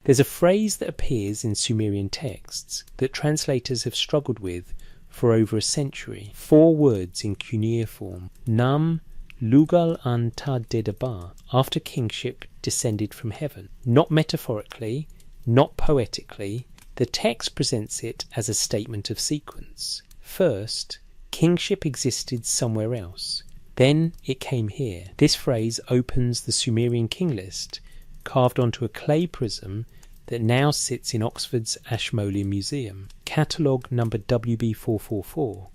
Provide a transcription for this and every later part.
There's a phrase that appears in Sumerian texts that translators have struggled with for over a century. 4 words in cuneiform. Nam Lugal an ta dedaba, after kingship descended from heaven. Not metaphorically, not poetically, the text presents it as a statement of sequence. First, kingship existed somewhere else. Then it came here. This phrase opens the Sumerian king list, carved onto a clay prism that now sits in Oxford's Ashmolean Museum. Catalogue number WB444,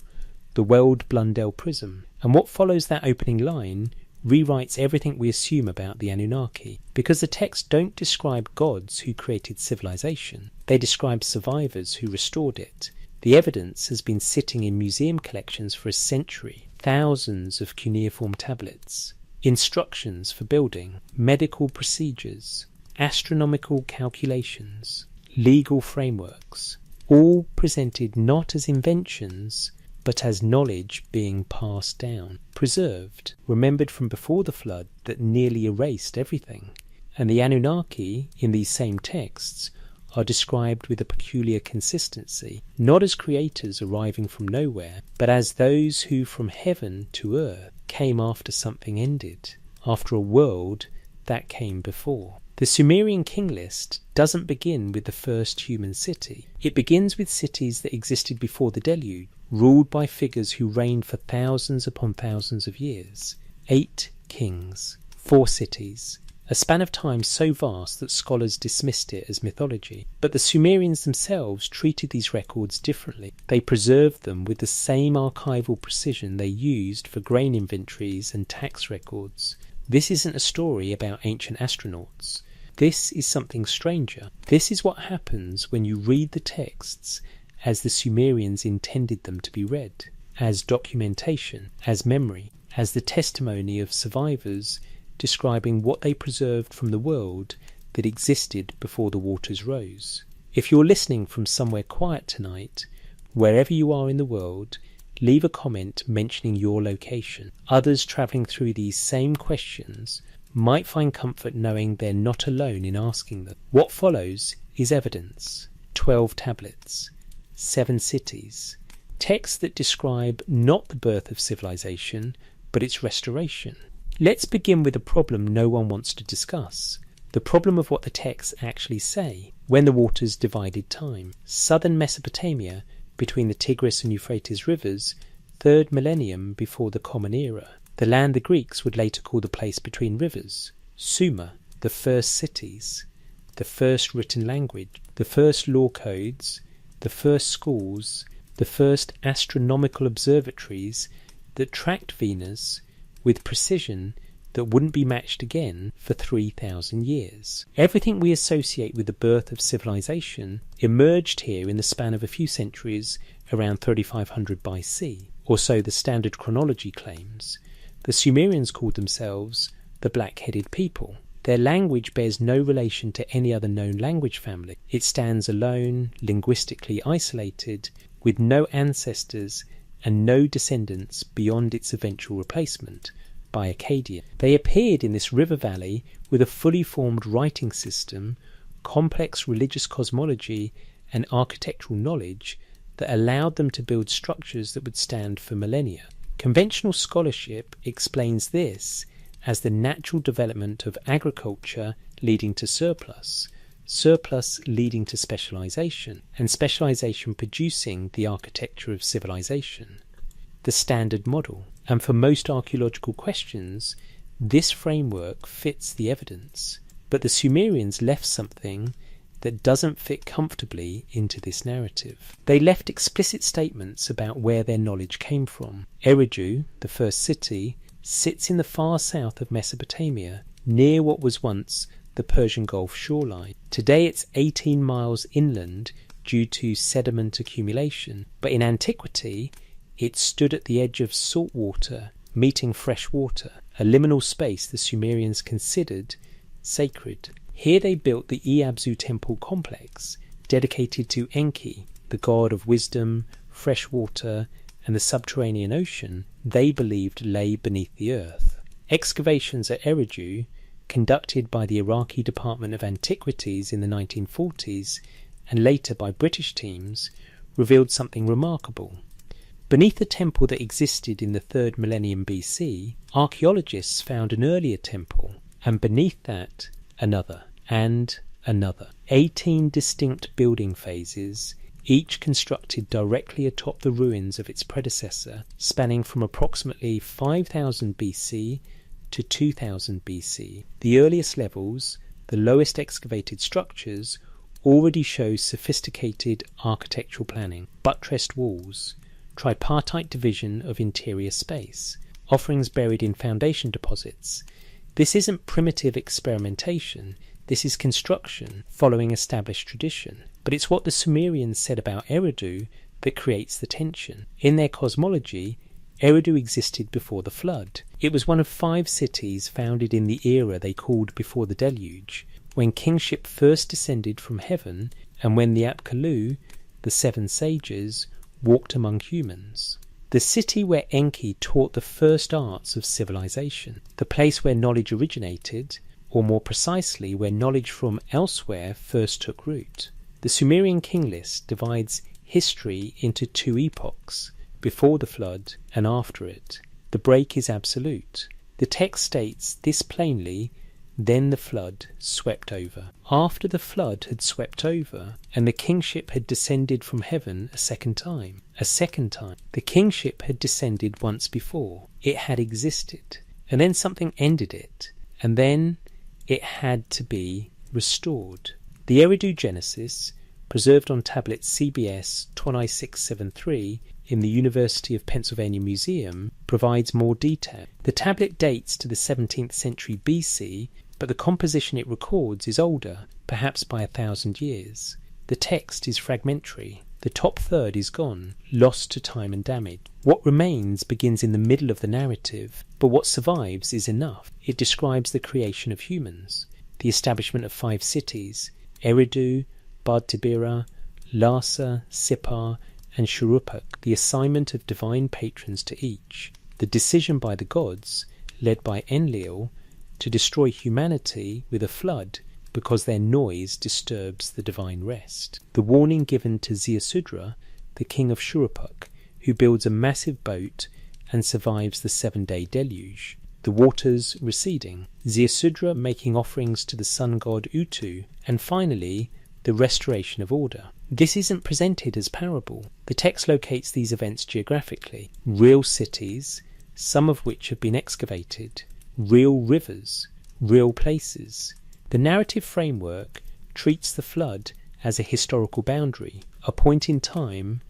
the Weld Blundell Prism. And what follows that opening line rewrites everything we assume about the Anunnaki. Because the texts don't describe gods who created civilization, they describe survivors who restored it. The evidence has been sitting in museum collections for a century. Thousands of cuneiform tablets, instructions for building, medical procedures, astronomical calculations, legal frameworks, all presented not as inventions, but as knowledge being passed down, preserved, remembered from before the flood that nearly erased everything. And the Anunnaki, in these same texts, are described with a peculiar consistency, not as creators arriving from nowhere, but as those who from heaven to earth came after something ended, after a world that came before. The Sumerian king list doesn't begin with the first human city. It begins with cities that existed before the deluge, ruled by figures who reigned for thousands upon thousands of years. 8 kings, 4 cities, a span of time so vast that scholars dismissed it as mythology. But the Sumerians themselves treated these records differently. They preserved them with the same archival precision they used for grain inventories and tax records. This isn't a story about ancient astronauts. This is something stranger. This is what happens when you read the texts as the Sumerians intended them to be read, as documentation, as memory, as the testimony of survivors describing what they preserved from the world that existed before the waters rose. If you're listening from somewhere quiet tonight, wherever you are in the world, leave a comment mentioning your location. Others travelling through these same questions might find comfort knowing they're not alone in asking them. What follows is evidence. 12 tablets, 7 cities, texts that describe not the birth of civilization, but its restoration. Let's begin with a problem no one wants to discuss. The problem of what the texts actually say. When the waters divided time. Southern Mesopotamia, between the Tigris and Euphrates rivers, 3rd millennium before the Common Era. The land the Greeks would later call the place between rivers. Sumer, the first cities, the first written language, the first law codes, the first schools, the first astronomical observatories that tracked Venus with precision that wouldn't be matched again for 3,000 years. Everything we associate with the birth of civilization emerged here in the span of a few centuries around 3500 BC, or so the standard chronology claims. The Sumerians called themselves the Black-Headed People. Their language bears no relation to any other known language family. It stands alone, linguistically isolated, with no ancestors and no descendants beyond its eventual replacement by Akkadian. They appeared in this river valley with a fully formed writing system, complex religious cosmology and architectural knowledge that allowed them to build structures that would stand for millennia. Conventional scholarship explains this as the natural development of agriculture leading to surplus, surplus leading to specialization, and specialization producing the architecture of civilization, the standard model. And for most archaeological questions, this framework fits the evidence. But the Sumerians left something that doesn't fit comfortably into this narrative. They left explicit statements about where their knowledge came from. Eridu, the first city, sits in the far south of Mesopotamia, near what was once the Persian Gulf shoreline. Today it's 18 miles inland due to sediment accumulation, but in antiquity it stood at the edge of salt water meeting fresh water, a liminal space the Sumerians considered sacred. Here they built the Iabzu temple complex, dedicated to Enki, the god of wisdom, fresh water, and the subterranean ocean they believed lay beneath the earth. Excavations at Eridu conducted by the Iraqi Department of Antiquities in the 1940s and later by British teams, revealed something remarkable. Beneath the temple that existed in the 3rd millennium BC, archaeologists found an earlier temple, and beneath that, another, and another. 18 distinct building phases, each constructed directly atop the ruins of its predecessor, spanning from approximately 5000 BC to 2000 BC. The earliest levels, the lowest excavated structures, already show sophisticated architectural planning, buttressed walls, tripartite division of interior space, offerings buried in foundation deposits. This isn't primitive experimentation, this is construction following established tradition. But it's what the Sumerians said about Eridu that creates the tension. In their cosmology, Eridu existed before the flood. It was one of 5 cities founded in the era they called before the deluge, when kingship first descended from heaven and when the Apkallu, the 7 sages, walked among humans. The city where Enki taught the first arts of civilization, the place where knowledge originated, or more precisely, where knowledge from elsewhere first took root. The Sumerian king list divides history into 2 epochs, before the flood and after it. The break is absolute. The text states this plainly, then the flood swept over. After the flood had swept over, and the kingship had descended from heaven a second time. The kingship had descended once before. It had existed. And then something ended it. And then it had to be restored. The Eridu Genesis, preserved on tablet CBS 29673 in the University of Pennsylvania Museum, provides more detail. The tablet dates to the 17th century BC, but the composition it records is older, perhaps by 1,000 years. The text is fragmentary. The top third is gone, lost to time and damage. What remains begins in the middle of the narrative, but what survives is enough. It describes the creation of humans, the establishment of 5 cities, Eridu, Bad-Tibira, Lhasa, Sippar, and Shuruppak, the assignment of divine patrons to each, the decision by the gods, led by Enlil, to destroy humanity with a flood because their noise disturbs the divine rest, the warning given to Ziusudra, the king of Shuruppak, who builds a massive boat and survives the 7-day deluge, the waters receding, Ziusudra making offerings to the sun god Utu, and finally, the restoration of order. This isn't presented as parable. The text locates these events geographically. Real cities, some of which have been excavated, real rivers, real places. The narrative framework treats the flood as a historical boundary, a point in time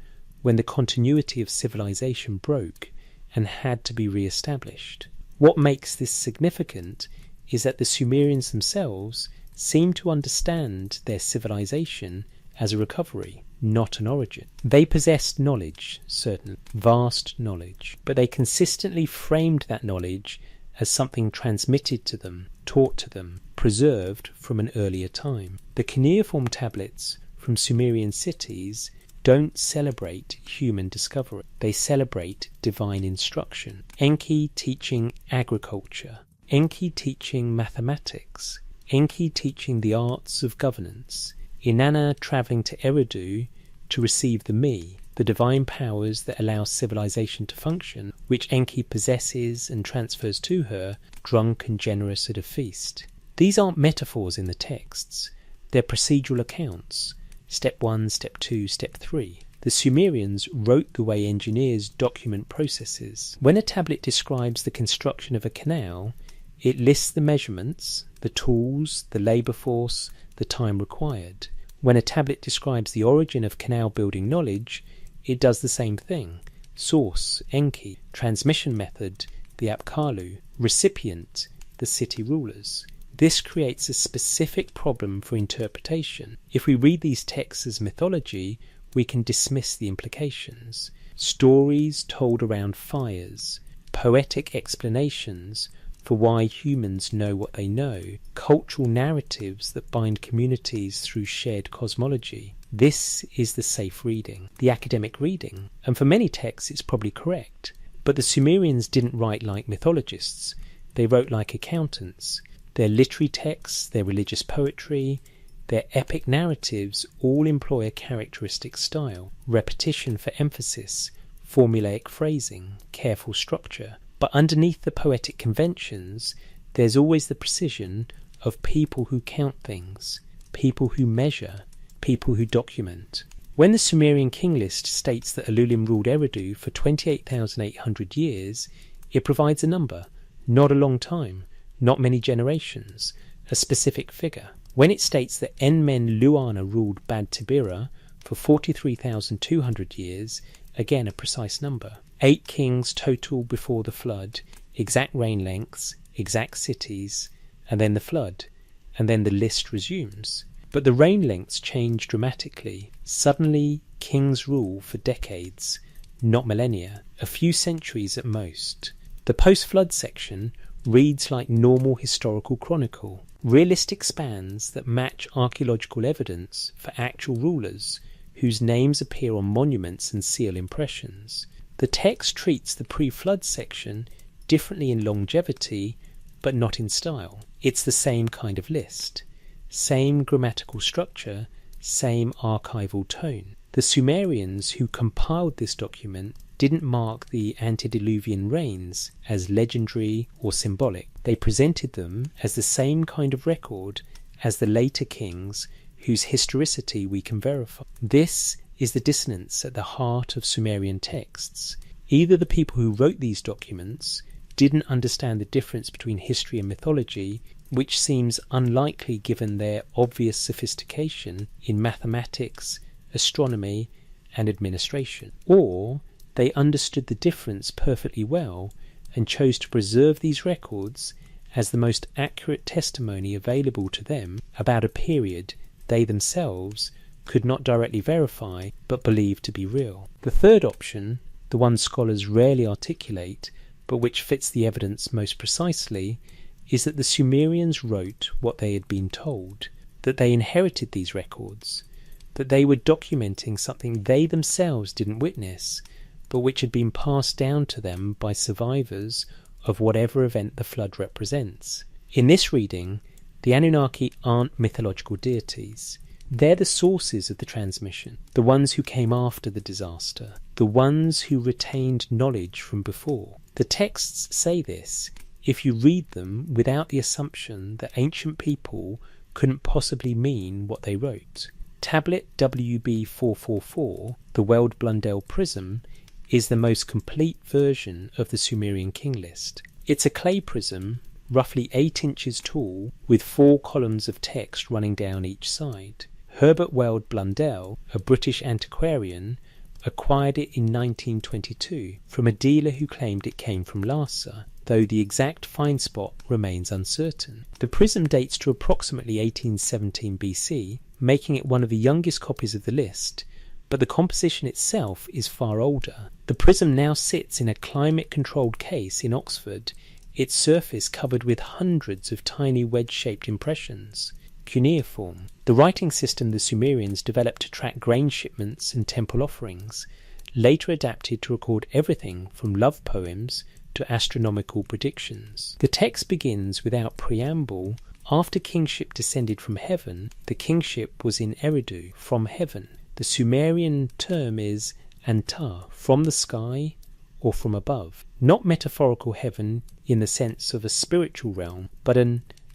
when the continuity of civilization broke and had to be re-established. What makes this significant is that the Sumerians themselves seem to understand their civilization as a recovery, not an origin. They possessed knowledge, certainly, vast knowledge, but they consistently framed that knowledge as something transmitted to them, taught to them, preserved from an earlier time. The cuneiform tablets from Sumerian cities don't celebrate human discovery. They celebrate divine instruction. Enki teaching agriculture, Enki teaching mathematics, Enki teaching the arts of governance, Inanna travelling to Eridu to receive the Me, the divine powers that allow civilization to function, which Enki possesses and transfers to her, drunk and generous at a feast. These aren't metaphors in the texts, they're procedural accounts. Step 1, Step 2, Step 3. The Sumerians wrote the way engineers document processes. When a tablet describes the construction of a canal, it lists the measurements, the tools, the labour force, the time required. When a tablet describes the origin of canal building knowledge, it does the same thing. Source, Enki. Transmission method, the Apkallu. Recipient, the city rulers. This creates a specific problem for interpretation. If we read these texts as mythology, we can dismiss the implications. Stories told around fires, poetic explanations for why humans know what they know, cultural narratives that bind communities through shared cosmology. This is the safe reading, the academic reading, and for many texts it's probably correct. But the Sumerians didn't write like mythologists, they wrote like accountants. Their literary texts, their religious poetry, their epic narratives all employ a characteristic style, repetition for emphasis, formulaic phrasing, careful structure. But underneath the poetic conventions, there's always the precision of people who count things, people who measure, people who document. When the Sumerian king list states that Alulim ruled Eridu for 28,800 years, it provides a number, not a long time, not many generations, a specific figure. When it states that Enmen-Luana ruled Bad Tibira for 43,200 years, again a precise number. 8 kings total before the flood, exact reign lengths, exact cities, and then the flood, and then the list resumes. But the reign lengths change dramatically. Suddenly, kings rule for decades, not millennia, a few centuries at most. The post-flood section reads like normal historical chronicle, realistic spans that match archaeological evidence for actual rulers whose names appear on monuments and seal impressions. The text treats the pre-flood section differently in longevity, but not in style. It's the same kind of list, same grammatical structure, same archival tone. The Sumerians who compiled this document didn't mark the antediluvian reigns as legendary or symbolic. They presented them as the same kind of record as the later kings whose historicity we can verify. This is the dissonance at the heart of Sumerian texts. Either the people who wrote these documents didn't understand the difference between history and mythology, which seems unlikely given their obvious sophistication in mathematics, astronomy, and administration, or they understood the difference perfectly well and chose to preserve these records as the most accurate testimony available to them about a period they themselves could not directly verify but believed to be real. The third option, the one scholars rarely articulate but which fits the evidence most precisely, is that the Sumerians wrote what they had been told, that they inherited these records, that they were documenting something they themselves didn't witness, but which had been passed down to them by survivors of whatever event the flood represents. In this reading, the Anunnaki aren't mythological deities. They're the sources of the transmission, the ones who came after the disaster, the ones who retained knowledge from before. The texts say this if you read them without the assumption that ancient people couldn't possibly mean what they wrote. Tablet WB 444, the Weld Blundell Prism, is the most complete version of the Sumerian king list. It's a clay prism, roughly 8 inches tall, with 4 columns of text running down each side. Herbert Weld Blundell, a British antiquarian, acquired it in 1922 from a dealer who claimed it came from Lhasa, though the exact find spot remains uncertain. The prism dates to approximately 1817 BC, making it one of the youngest copies of the list, but the composition itself is far older. The prism now sits in a climate-controlled case in Oxford, its surface covered with hundreds of tiny wedge-shaped impressions. Cuneiform, the writing system the Sumerians developed to track grain shipments and temple offerings, later adapted to record everything from love poems to astronomical predictions. The text begins without preamble. After kingship descended from heaven, the kingship was in Eridu, from heaven. The Sumerian term is Anta, from the sky or from above. Not metaphorical heaven in the sense of a spiritual realm, but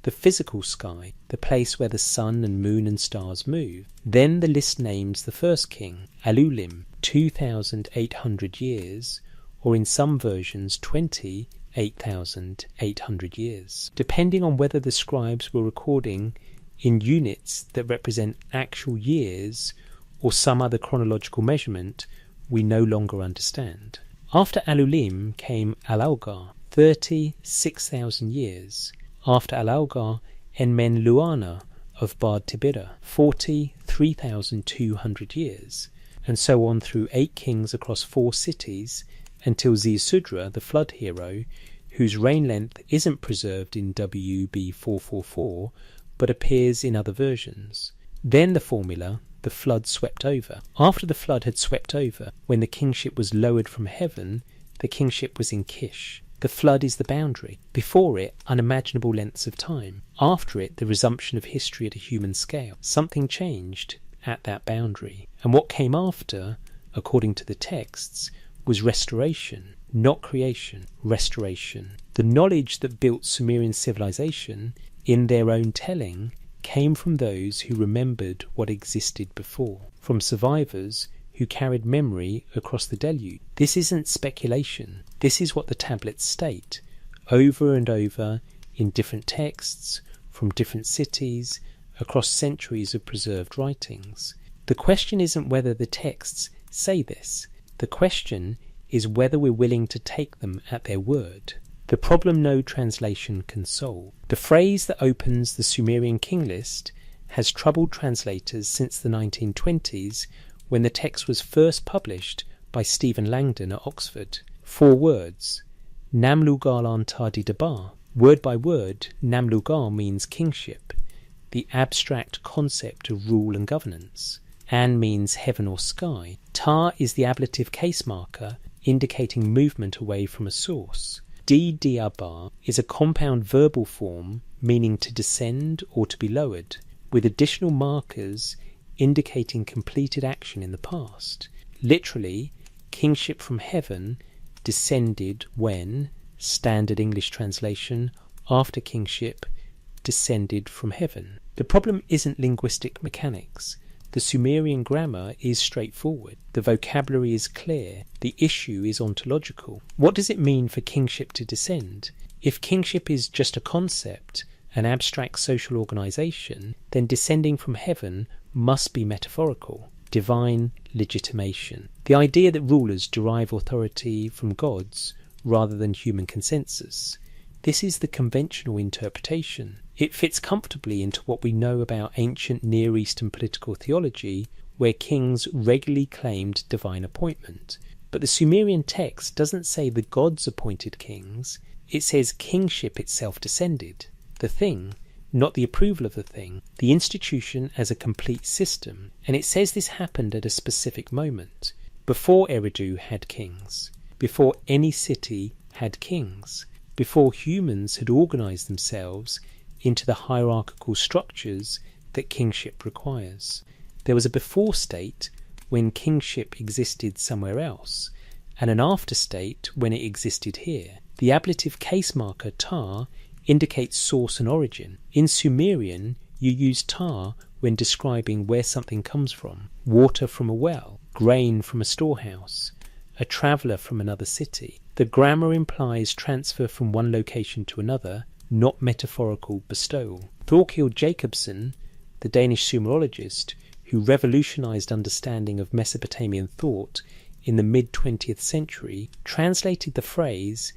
the physical sky, the place where the sun and moon and stars move. Then the list names the first king, Alulim, 2,800 years, or in some versions 28,800 years, depending on whether the scribes were recording in units that represent actual years or some other chronological measurement we no longer understand. After Alulim came Al-Algar, 36,000 years. After Al-Algar, Enmen-Luana of Bad Tibira, 43,200 years, and so on through 8 kings across 4 cities, until Ziusudra, the flood hero, whose reign length isn't preserved in WB 444, but appears in other versions. Then the formula, the flood swept over. After the flood had swept over, when the kingship was lowered from heaven, the kingship was in Kish. The flood is the boundary. Before it, unimaginable lengths of time. After it, the resumption of history at a human scale. Something changed at that boundary. And what came after, according to the texts, was restoration, not creation, restoration. The knowledge that built Sumerian civilization, in their own telling, came from those who remembered what existed before, from survivors who carried memory across the deluge. This isn't speculation. This is what the tablets state, over and over in different texts, from different cities, across centuries of preserved writings. The question isn't whether the texts say this. The question is whether we're willing to take them at their word. The problem no translation can solve. The phrase that opens the Sumerian king list has troubled translators since the 1920s, when the text was first published by Stephen Langdon at Oxford. 4 words. Namlugal an Tadi Dabar. Word by word, Namlugal means kingship, the abstract concept of rule and governance. An means heaven or sky. Ta is the ablative case marker, indicating movement away from a source. Diabar is a compound verbal form meaning to descend or to be lowered, with additional markers indicating completed action in the past. Literally, kingship from heaven descended when, standard English translation, after kingship descended from heaven. The problem isn't linguistic mechanics. The Sumerian grammar is straightforward. The vocabulary is clear. The issue is ontological. What does it mean for kingship to descend? If kingship is just a concept, an abstract social organisation, then descending from heaven must be metaphorical, divine legitimation. The idea that rulers derive authority from gods rather than human consensus. This is the conventional interpretation. It fits comfortably into what we know about ancient Near Eastern political theology, where kings regularly claimed divine appointment. But the Sumerian text doesn't say the gods appointed kings, it says kingship itself descended. The thing, not the approval of the thing, the institution as a complete system. And it says this happened at a specific moment, before Eridu had kings, before any city had kings, before humans had organised themselves into the hierarchical structures that kingship requires. There was a before state when kingship existed somewhere else, and an after state when it existed here. The ablative case marker ta indicates source and origin. In Sumerian, you use ta when describing where something comes from: water from a well, grain from a storehouse, a traveller from another city. The grammar implies transfer from one location to another, not metaphorical bestowal. Thorkild Jacobsen, the Danish Sumerologist, who revolutionised understanding of Mesopotamian thought in the mid-20th century, translated the phrase,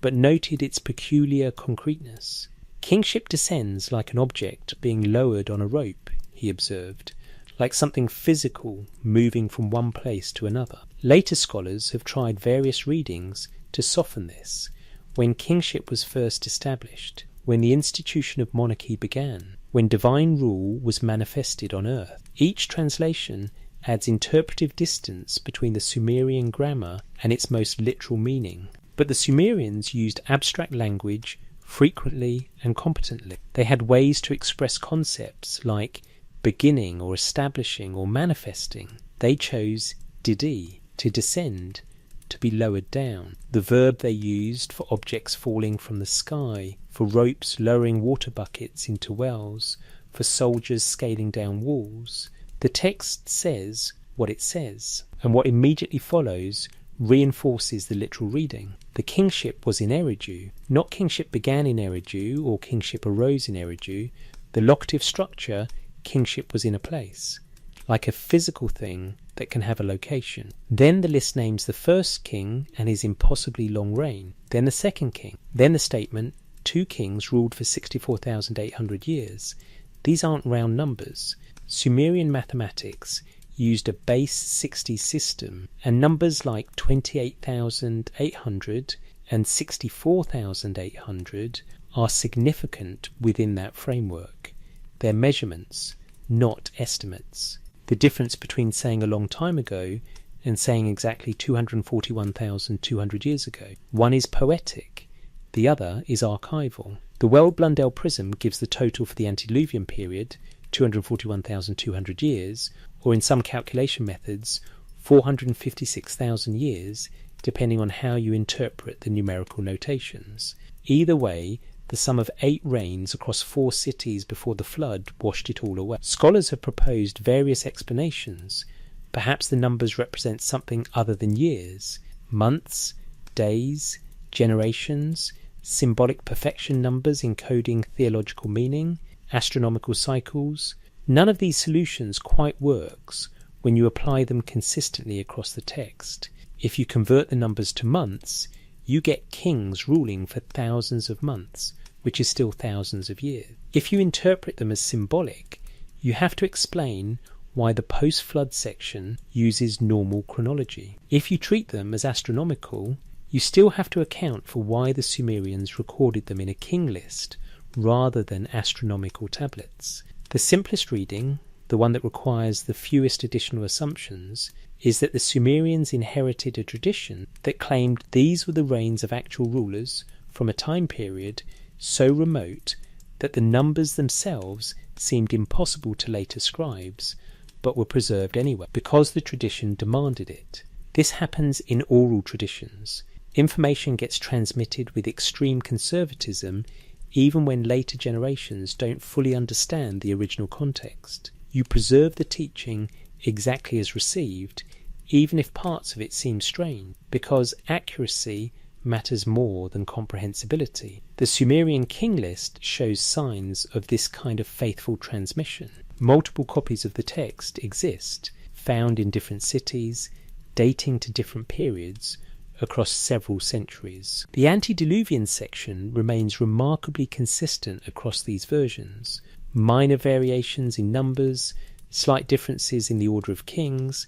but noted its peculiar concreteness. Kingship descends like an object being lowered on a rope, he observed, like something physical moving from one place to another. Later scholars have tried various readings to soften this. When kingship was first established, when the institution of monarchy began, when divine rule was manifested on earth. Each translation adds interpretive distance between the Sumerian grammar and its most literal meaning. But the Sumerians used abstract language frequently and competently. They had ways to express concepts like beginning or establishing or manifesting. They chose didi, to descend, to be lowered down. The verb they used for objects falling from the sky, for ropes lowering water buckets into wells, for soldiers scaling down walls. The text says what it says, and what immediately follows reinforces the literal reading. The kingship was in Eridu. Not kingship began in Eridu or kingship arose in Eridu. The locative structure, kingship was in a place, like a physical thing that can have a location. Then the list names the first king and his impossibly long reign, then the second king, then the statement, 2 kings ruled for 64,800 years. These aren't round numbers. Sumerian mathematics used a base 60 system, and numbers like 28,800 and 64,800 are significant within that framework. They're measurements, not estimates. The difference between saying a long time ago and saying exactly 241,200 years ago. One is poetic, the other is archival. The Weld-Blundell prism gives the total for the antediluvian period, 241,200 years, or in some calculation methods, 456,000 years, depending on how you interpret the numerical notations. Either way, the sum of 8 rains across 4 cities before the flood washed it all away. Scholars have proposed various explanations. Perhaps the numbers represent something other than years, months, days, generations, symbolic perfection numbers encoding theological meaning, astronomical cycles. None of these solutions quite works when you apply them consistently across the text. If you convert the numbers to months, you get kings ruling for thousands of months, which is still thousands of years. If you interpret them as symbolic, you have to explain why the post-flood section uses normal chronology. If you treat them as astronomical, you still have to account for why the Sumerians recorded them in a king list rather than astronomical tablets. The simplest reading, the one that requires the fewest additional assumptions, is that the Sumerians inherited a tradition that claimed these were the reigns of actual rulers from a time period so remote that the numbers themselves seemed impossible to later scribes, but were preserved anyway, because the tradition demanded it. This happens in oral traditions. Information gets transmitted with extreme conservatism even when later generations don't fully understand the original context. You preserve the teaching exactly as received, even if parts of it seem strange, because accuracy matters more than comprehensibility. The Sumerian king list shows signs of this kind of faithful transmission. Multiple copies of the text exist, found in different cities, dating to different periods across several centuries. The antediluvian section remains remarkably consistent across these versions. Minor variations in numbers, slight differences in the order of kings,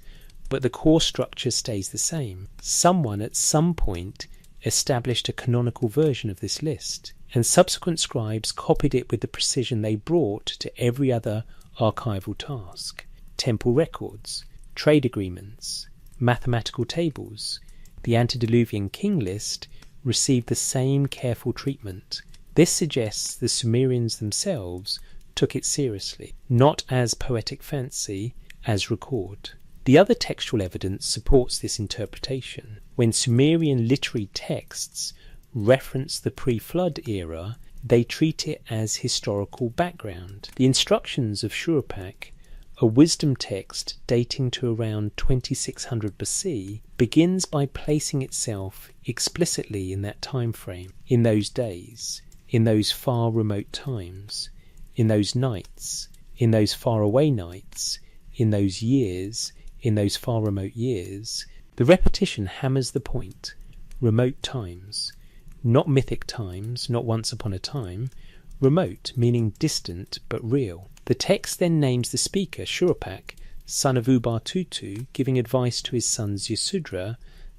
but the core structure stays the same. Someone at some point established a canonical version of this list, and subsequent scribes copied it with the precision they brought to every other archival task. Temple records, trade agreements, mathematical tables. The antediluvian king list received the same careful treatment. This suggests the Sumerians themselves took it seriously, not as poetic fancy, as record. The other textual evidence supports this interpretation. When Sumerian literary texts reference the pre-flood era, they treat it as historical background. The instructions of Shurupak, a wisdom text dating to around 2600 BC, begins by placing itself explicitly in that time frame, in those days, in those far remote times, in those nights, in those faraway nights, in those years, in those far remote years. The repetition hammers the point. Remote times. Not mythic times, not once upon a time. Remote, meaning distant but real. The text then names the speaker, Shurupak, son of Ubar-Tutu, giving advice to his sons Yasudra,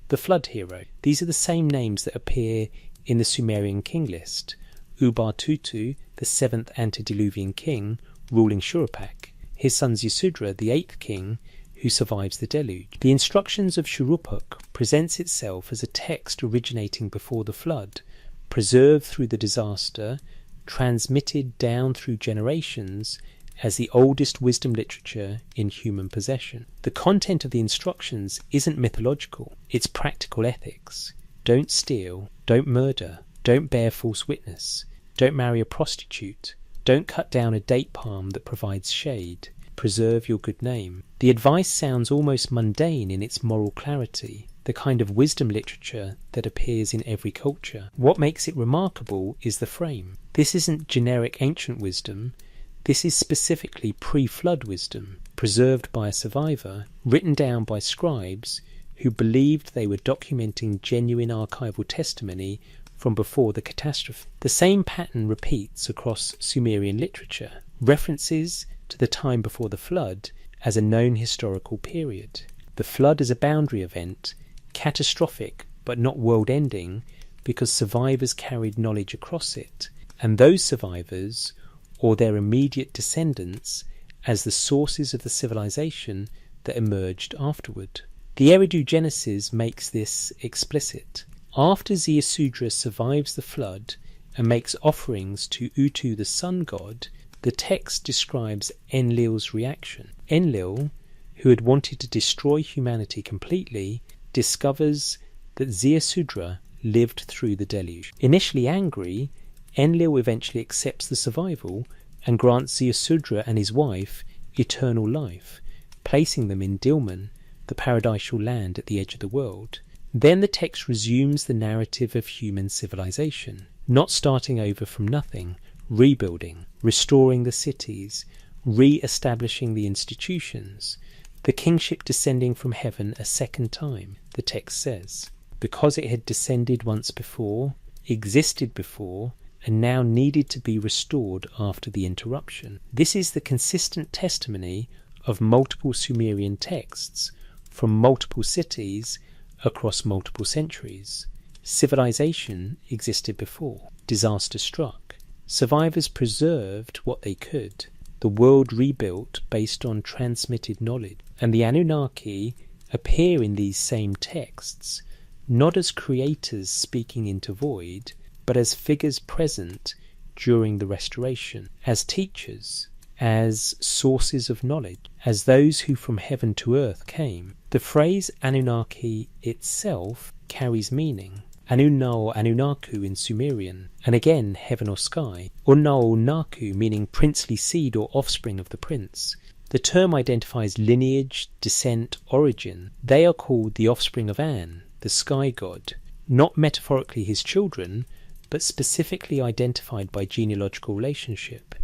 the flood hero. These are the same names that appear in the Sumerian king list. Ubar-Tutu, the 7th antediluvian king, ruling Shurupak. His sons Yasudra, the 8th king, who survives the deluge. The instructions of Shurupak presents itself as a text originating before the flood, preserved through the disaster, transmitted down through generations as the oldest wisdom literature in human possession. The content of the instructions isn't mythological, it's practical ethics. Don't steal, don't murder, don't bear false witness, don't marry a prostitute, don't cut down a date palm that provides shade, preserve your good name. The advice sounds almost mundane in its moral clarity, the kind of wisdom literature that appears in every culture. What makes it remarkable is the frame. This isn't generic ancient wisdom, this is specifically pre-flood wisdom, preserved by a survivor, written down by scribes who believed they were documenting genuine archival testimony from before the catastrophe. The same pattern repeats across Sumerian literature, references to the time before the flood as a known historical period. The flood as a boundary event, catastrophic but not world-ending, because survivors carried knowledge across it, and those survivors, or their immediate descendants, as the sources of the civilization that emerged afterward. The Eridu Genesis makes this explicit. After Ziusudra survives the flood and makes offerings to Utu the sun god, the text describes Enlil's reaction. Enlil, who had wanted to destroy humanity completely, discovers that Ziusudra lived through the deluge. Initially angry, Enlil eventually accepts the survival and grants Ziusudra and his wife eternal life, placing them in Dilmun, the paradisal land at the edge of the world. Then the text resumes the narrative of human civilization, not starting over from nothing, rebuilding, restoring the cities, re-establishing the institutions, the kingship descending from heaven a second time, the text says, because it had descended once before, existed before, and now needed to be restored after the interruption. This is the consistent testimony of multiple Sumerian texts from multiple cities across multiple centuries. Civilization existed before. Disaster struck. Survivors preserved what they could. The world rebuilt based on transmitted knowledge. And the Anunnaki appear in these same texts, not as creators speaking into void, but as figures present during the restoration, as teachers, as sources of knowledge, as those who from heaven to earth came. The phrase Anunnaki itself carries meaning. Anunna or Anunnaku in Sumerian, and again heaven or sky. Unna or Naku meaning princely seed or offspring of the prince. The term identifies lineage, descent, origin. They are called the offspring of An, the sky god, not metaphorically his children, but specifically identified by genealogical relationship.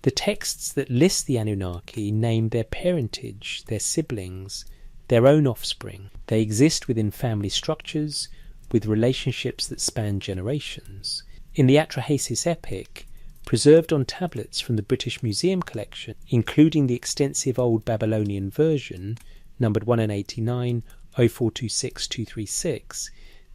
The texts that list the Anunnaki name their parentage, their siblings, their own offspring. They exist within family structures, with relationships that span generations. In the Atrahasis epic, preserved on tablets from the British Museum collection, including the extensive Old Babylonian version, numbered 189, 0426-236,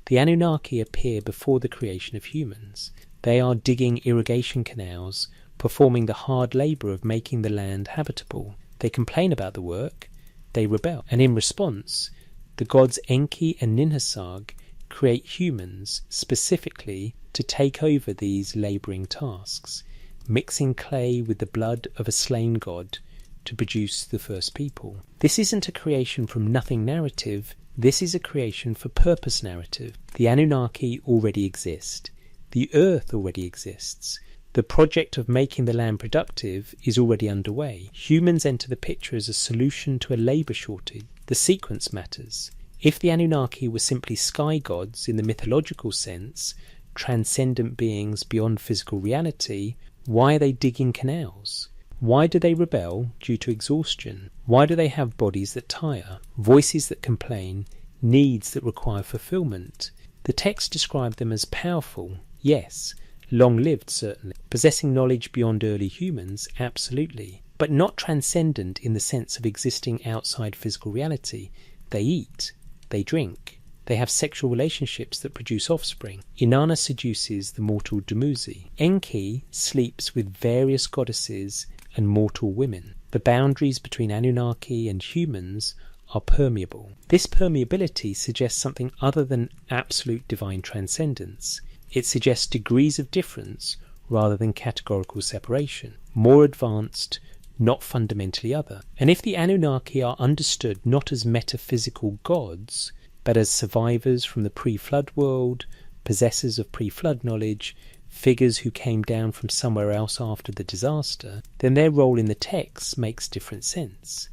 the Anunnaki appear before the creation of humans. They are digging irrigation canals, performing the hard labour of making the land habitable. They complain about the work, they rebel, and in response, the gods Enki and Ninhursag create humans specifically to take over these labouring tasks, mixing clay with the blood of a slain god to produce the first people. This isn't a creation from nothing narrative, this is a creation for purpose narrative. The Anunnaki already exist. The earth already exists. The project of making the land productive is already underway. Humans enter the picture as a solution to a labour shortage. The sequence matters. If the Anunnaki were simply sky gods in the mythological sense, transcendent beings beyond physical reality, why are they digging canals? Why do they rebel due to exhaustion? Why do they have bodies that tire, voices that complain, needs that require fulfillment? The text described them as powerful, yes, long-lived certainly, possessing knowledge beyond early humans, absolutely, but not transcendent in the sense of existing outside physical reality. They eat. They drink. They have sexual relationships that produce offspring. Inanna seduces the mortal Dumuzi. Enki sleeps with various goddesses and mortal women. The boundaries between Anunnaki and humans are permeable. This permeability suggests something other than absolute divine transcendence. It suggests degrees of difference rather than categorical separation. More advanced, not fundamentally other. And if the Anunnaki are understood not as metaphysical gods, but as survivors from the pre-flood world, possessors of pre-flood knowledge, figures who came down from somewhere else after the disaster, then their role in the text makes different sense.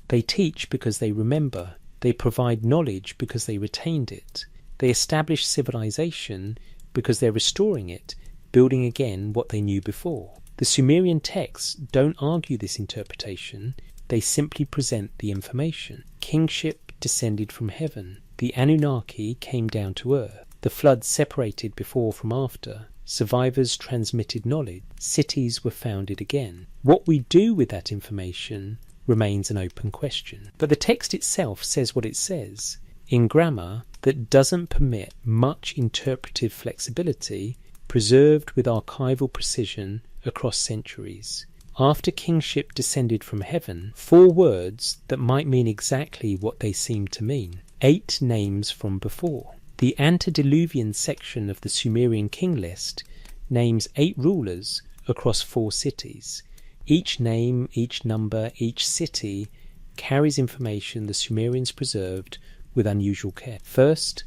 They teach because they remember. They provide knowledge because they retained it. They establish civilization because they're restoring it, building again what they knew before. The Sumerian texts don't argue this interpretation, they simply present the information. Kingship descended from heaven. The Anunnaki came down to earth. The flood separated before from after. Survivors transmitted knowledge. Cities were founded again. What we do with that information remains an open question. But the text itself says what it says, in grammar that doesn't permit much interpretive flexibility, preserved with archival precision across centuries. After kingship descended from heaven, 4 words that might mean exactly what they seem to mean. 8 names from before. The antediluvian section of the Sumerian king list names 8 rulers across 4 cities. Each name, each number, each city carries information the Sumerians preserved with unusual care. First,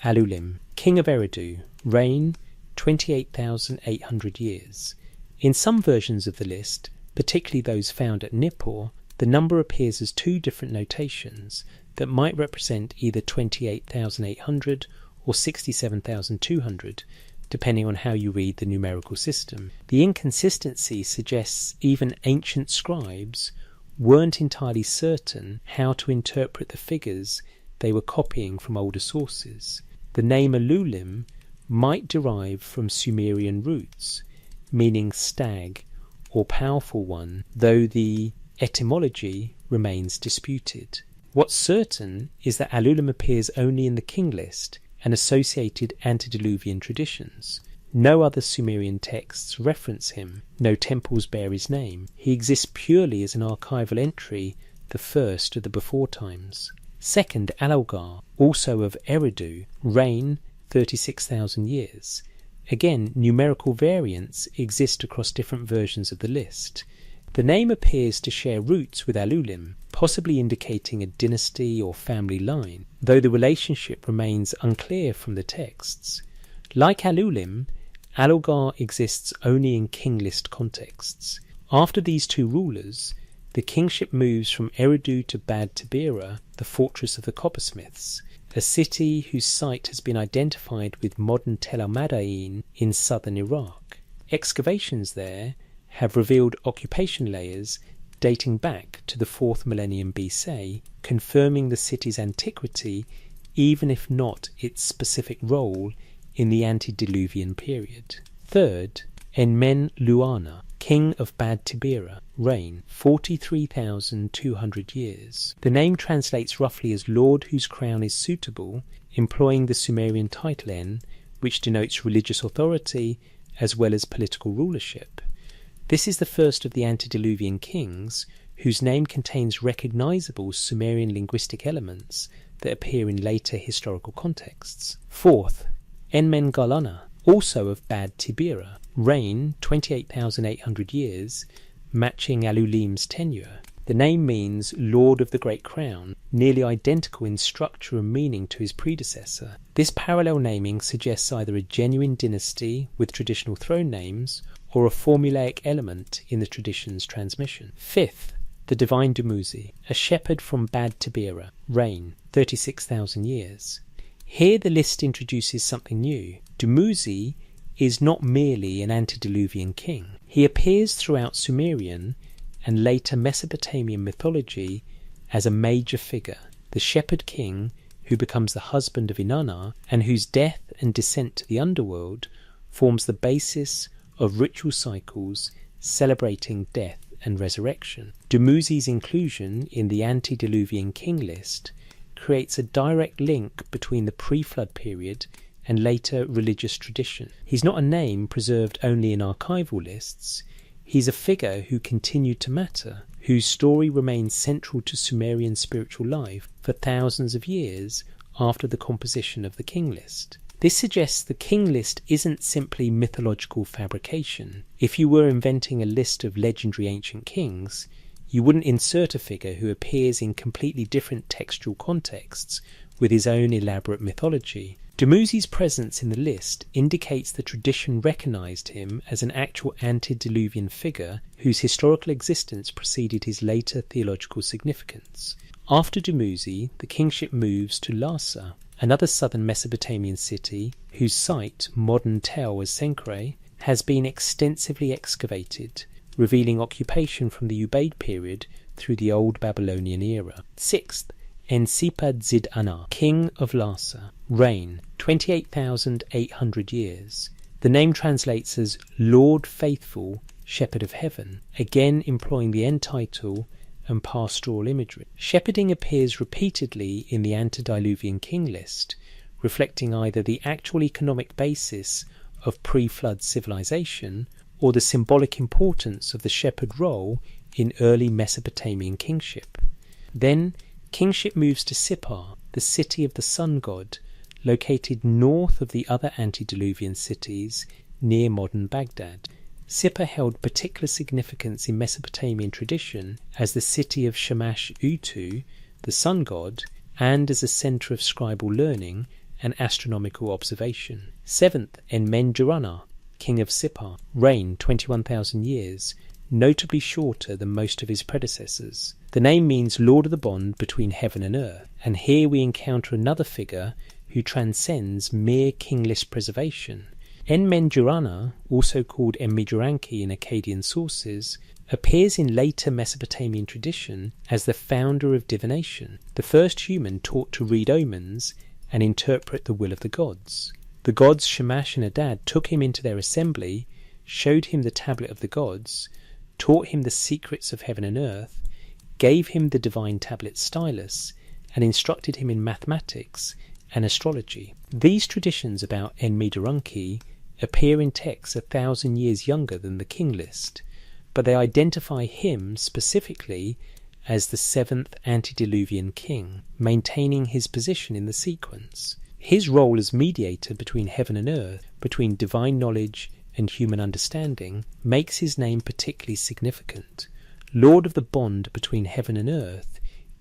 Alulim, king of Eridu, reign 28,800 years. In some versions of the list, particularly those found at Nippur, the number appears as 2 different notations that might represent either 28,800 or 67,200, depending on how you read the numerical system. The inconsistency suggests even ancient scribes weren't entirely certain how to interpret the figures they were copying from older sources. The name Alulim might derive from Sumerian roots, meaning stag or powerful one, though the etymology remains disputed. What's certain is that Alulim appears only in the king list and associated antediluvian traditions. No other Sumerian texts reference him, no temples bear his name. He exists purely as an archival entry, the first of the before times. Second, Alaugar, also of Eridu, reign 36,000 years. Again, numerical variants exist across different versions of the list. The name appears to share roots with Alulim, possibly indicating a dynasty or family line, though the relationship remains unclear from the texts. Like Alulim, Alaugar exists only in king list contexts. After these 2 rulers, the kingship moves from Eridu to Bad Tibera, the fortress of the coppersmiths, a city whose site has been identified with modern Tel al-Madain in southern Iraq. Excavations there have revealed occupation layers dating back to the 4th millennium BC, confirming the city's antiquity even if not its specific role in the antediluvian period. Third, Enmen-Luana, king of Bad Tibera, reign 43,200 years. The name translates roughly as Lord whose crown is suitable, employing the Sumerian title En, which denotes religious authority as well as political rulership. This is the first of the antediluvian kings whose name contains recognizable Sumerian linguistic elements that appear in later historical contexts. Fourth, Enmen-Galana, also of Bad Tibera, reign 28,800 years, matching Alulim's tenure. The name means Lord of the Great Crown, nearly identical in structure and meaning to his predecessor. This parallel naming suggests either a genuine dynasty with traditional throne names or a formulaic element in the tradition's transmission. Fifth, the divine Dumuzi, a shepherd from Bad Tibera, reign 36,000 years. Here the list introduces something new. Dumuzi is not merely an antediluvian king. He appears throughout Sumerian and later Mesopotamian mythology as a major figure, the shepherd king who becomes the husband of Inanna and whose death and descent to the underworld forms the basis of ritual cycles celebrating death and resurrection. Dumuzi's inclusion in the antediluvian king list creates a direct link between the pre-flood period and later religious tradition. He's not a name preserved only in archival lists. He's a figure who continued to matter, whose story remains central to Sumerian spiritual life for thousands of years after the composition of the king list. This suggests the king list isn't simply mythological fabrication. If you were inventing a list of legendary ancient kings, you wouldn't insert a figure who appears in completely different textual contexts with his own elaborate mythology. Dumuzi's presence in the list indicates the tradition recognised him as an actual antediluvian figure whose historical existence preceded his later theological significance. After Dumuzi, the kingship moves to Larsa, another southern Mesopotamian city whose site, modern Tel es-Senkre, has been extensively excavated, revealing occupation from the Ubaid period through the Old Babylonian era. Sixth, Ensipa-Zid-Ana, king of Larsa, reign 28,800 years. The name translates as Lord Faithful, Shepherd of Heaven, again employing the end title and pastoral imagery. Shepherding appears repeatedly in the antediluvian king list, reflecting either the actual economic basis of pre-flood civilization or the symbolic importance of the shepherd role in early Mesopotamian kingship. Then kingship moves to Sippar, the city of the sun god, located north of the other antediluvian cities near modern Baghdad. Sippar held particular significance in Mesopotamian tradition as the city of Shamash-Utu, the sun god, and as a centre of scribal learning and astronomical observation. 7th Enmenjarana, king of Sippar, reigned 21,000 years, notably shorter than most of his predecessors. The name means Lord of the Bond between heaven and earth, and here we encounter another figure who transcends mere kingless preservation. Enmenjarana, also called Enmejaranki in Akkadian sources, appears in later Mesopotamian tradition as the founder of divination, the first human taught to read omens and interpret the will of the gods. The gods Shamash and Adad took him into their assembly, showed him the tablet of the gods, taught him the secrets of heaven and earth, gave him the divine tablet stylus, and instructed him in mathematics and astrology. These traditions about Enmejaranki appear in texts 1,000 years younger than the king list, but they identify him specifically as the 7th antediluvian king, maintaining his position in the sequence. His role as mediator between heaven and earth, between divine knowledge and human understanding, makes his name particularly significant. Lord of the bond between heaven and earth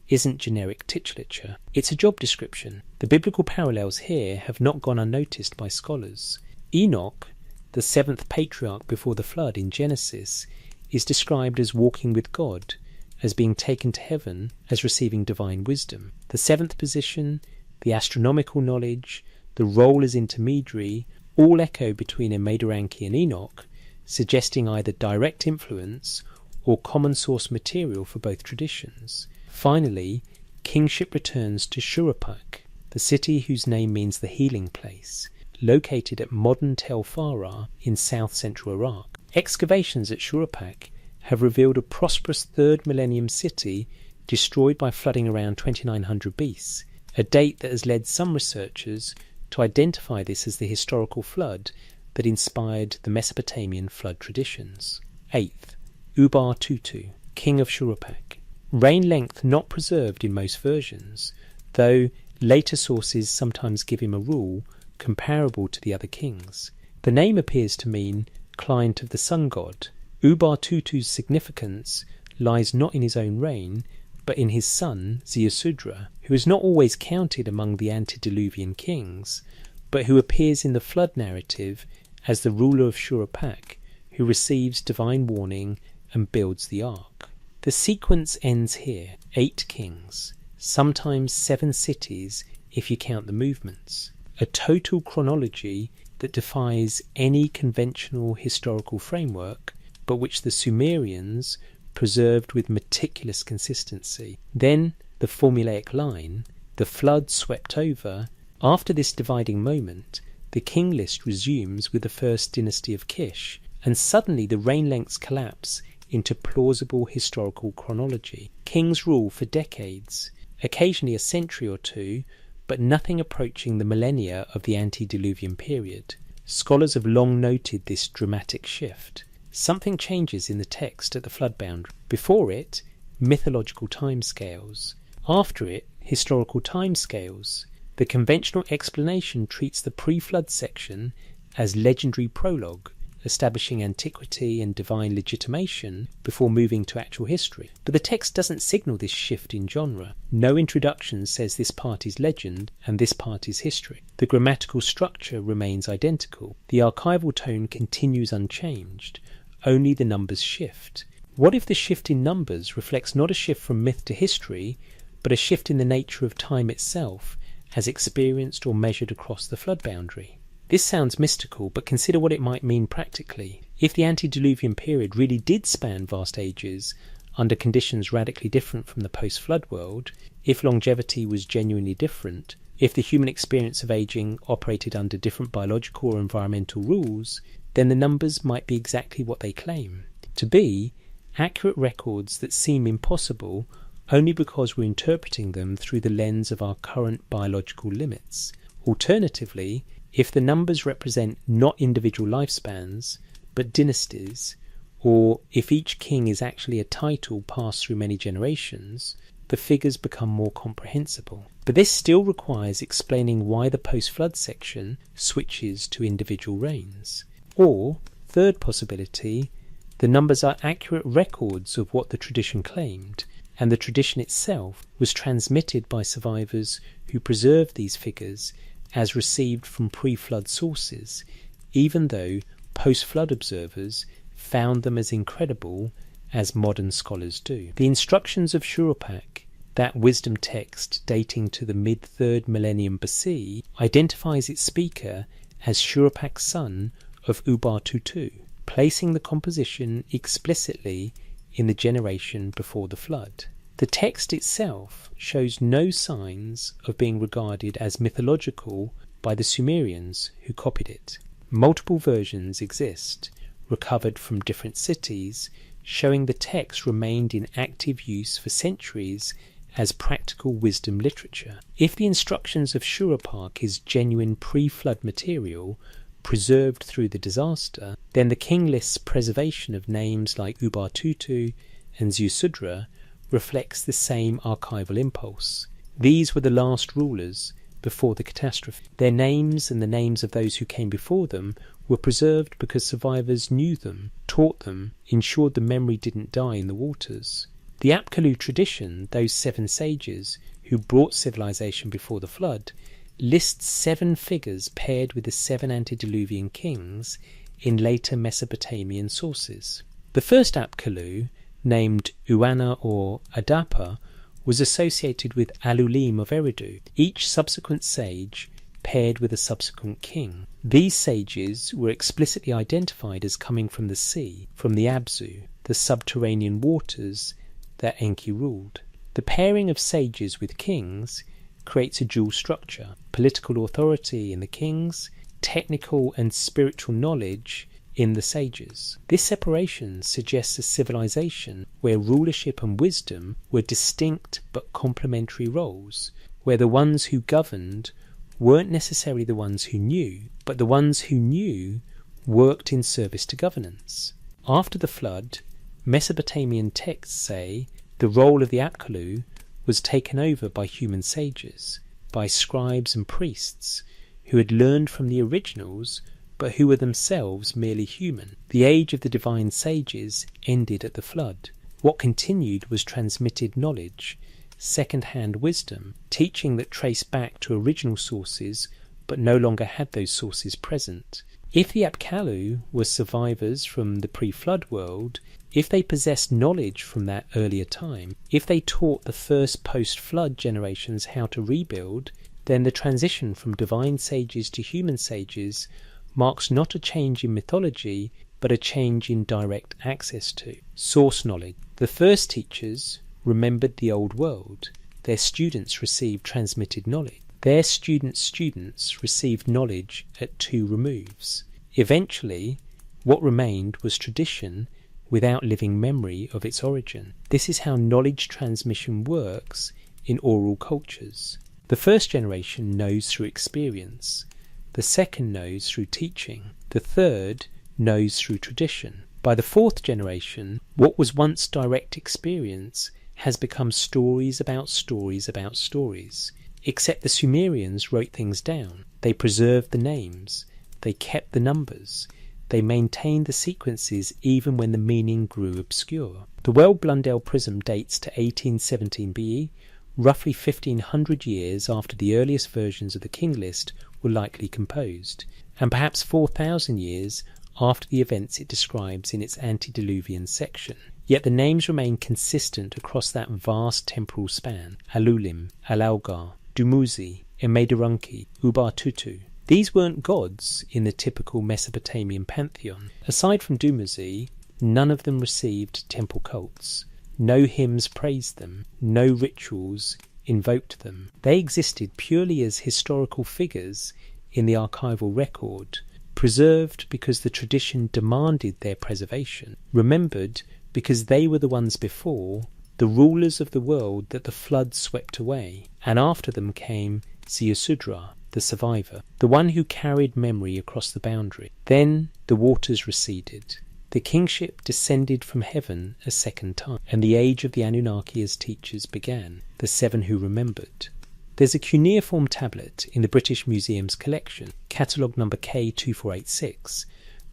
isn't generic titulature, it's a job description. The biblical parallels here have not gone unnoticed by scholars. Enoch, the 7th patriarch before the flood in Genesis, is described as walking with God, as being taken to heaven, as receiving divine wisdom. The 7th position, the astronomical knowledge, the role as intermediary, all echo between Enmejaranki and Enoch, suggesting either direct influence or common source material for both traditions. Finally, kingship returns to Shuruppak, the city whose name means the healing place, located at modern Tel Farah in south-central Iraq. Excavations at Shuruppak have revealed a prosperous 3rd millennium city destroyed by flooding around 2900 BC, a date that has led some researchers to identify this as the historical flood that inspired the Mesopotamian flood traditions. 8th, Ubar-Tutu, king of Shuruppak. Reign length not preserved in most versions, though later sources sometimes give him a rule comparable to the other kings. The name appears to mean client of the sun god. Ubar-Tutu's significance lies not in his own reign, but in his son Ziusudra, who is not always counted among the antediluvian kings, but who appears in the flood narrative as the ruler of Shuruppak, who receives divine warning and builds the ark. The sequence ends here, 8 kings, sometimes 7 cities if you count the movements, a total chronology that defies any conventional historical framework, but which the Sumerians preserved with meticulous consistency. Then the formulaic line, the flood swept over. After this dividing moment, the king list resumes with the first dynasty of Kish, and suddenly the reign lengths collapse into plausible historical chronology. Kings rule for decades, occasionally a century or two, but nothing approaching the millennia of the antediluvian period. Scholars have long noted this dramatic shift. Something changes in the text at the flood boundary. Before it, mythological timescales. After it, historical timescales. The conventional explanation treats the pre-flood section as legendary prologue, establishing antiquity and divine legitimation before moving to actual history. But the text doesn't signal this shift in genre. No introduction says this part is legend and this part is history. The grammatical structure remains identical. The archival tone continues unchanged. Only the numbers shift. What if the shift in numbers reflects not a shift from myth to history, but a shift in the nature of time itself, as experienced or measured across the flood boundary? This sounds mystical, but consider what it might mean practically. If the antediluvian period really did span vast ages, under conditions radically different from the post-flood world, if longevity was genuinely different, if the human experience of aging operated under different biological or environmental rules, then the numbers might be exactly what they claim to be, accurate records that seem impossible only because we're interpreting them through the lens of our current biological limits. Alternatively, if the numbers represent not individual lifespans, but dynasties, or if each king is actually a title passed through many generations, the figures become more comprehensible. But this still requires explaining why the post-flood section switches to individual reigns. Or, third possibility, the numbers are accurate records of what the tradition claimed, and the tradition itself was transmitted by survivors who preserved these figures as received from pre-flood sources, even though post-flood observers found them as incredible as modern scholars do. The instructions of Shurupak, that wisdom text dating to the mid-3rd millennium BC, identifies its speaker as Shurupak's son of Ubar-Tutu, placing the composition explicitly in the generation before the flood. The text itself shows no signs of being regarded as mythological by the Sumerians who copied it. Multiple versions exist, recovered from different cities, showing the text remained in active use for centuries as practical wisdom literature. If the instructions of Shurupak is genuine pre-flood material, preserved through the disaster, then the king list's preservation of names like Ubar-Tutu and Ziusudra reflects the same archival impulse. These were the last rulers before the catastrophe. Their names and the names of those who came before them were preserved because survivors knew them, taught them, ensured the memory didn't die in the waters. The Apkallu tradition, those 7 sages who brought civilization before the flood, lists 7 figures paired with the 7 antediluvian kings in later Mesopotamian sources. The first Apkallu, named Uana or Adapa, was associated with Alulim of Eridu, each subsequent sage paired with a subsequent king. These sages were explicitly identified as coming from the sea, from the Abzu, the subterranean waters that Enki ruled. The pairing of sages with kings creates a dual structure: political authority in the kings, technical and spiritual knowledge in the sages. This separation suggests a civilization where rulership and wisdom were distinct but complementary roles, where the ones who governed weren't necessarily the ones who knew, but the ones who knew worked in service to governance. After the flood, Mesopotamian texts say the role of the Apkallu was taken over by human sages, by scribes and priests, who had learned from the originals but who were themselves merely human. The age of the divine sages ended at the flood. What continued was transmitted knowledge, second-hand wisdom, teaching that traced back to original sources but no longer had those sources present. If the Apkallu were survivors from the pre-flood world, if they possessed knowledge from that earlier time, if they taught the first post-flood generations how to rebuild, then the transition from divine sages to human sages marks not a change in mythology, but a change in direct access to source knowledge. The first teachers remembered the old world. Their students received transmitted knowledge. Their students received knowledge at 2 removes. Eventually, what remained was tradition without living memory of its origin. This is how knowledge transmission works in oral cultures. The first generation knows through experience. The second knows through teaching. The third knows through tradition. By the 4th generation, what was once direct experience has become stories about stories about stories. Except the Sumerians wrote things down. They preserved the names. They kept the numbers. They maintained the sequences even when the meaning grew obscure. The Well-Blundell prism dates to 1817 BE, roughly 1500 years after the earliest versions of the king list were likely composed, and perhaps 4,000 years after the events it describes in its antediluvian section. Yet the names remain consistent across that vast temporal span: Alulim, Alaulgar, Dumuzi, Emedurunki, Ubar-Tutu. These weren't gods in the typical Mesopotamian pantheon. Aside from Dumuzi, none of them received temple cults. No hymns praised them. No rituals invoked them. They existed purely as historical figures in the archival record, preserved because the tradition demanded their preservation, remembered because they were the ones before, the rulers of the world that the flood swept away, and after them came Ziusudra, the survivor, the one who carried memory across the boundary. Then the waters receded. the kingship descended from heaven a second time, and the age of the Anunnaki as teachers began, the 7 who remembered. There's a cuneiform tablet in the British Museum's collection, catalogue number K2486,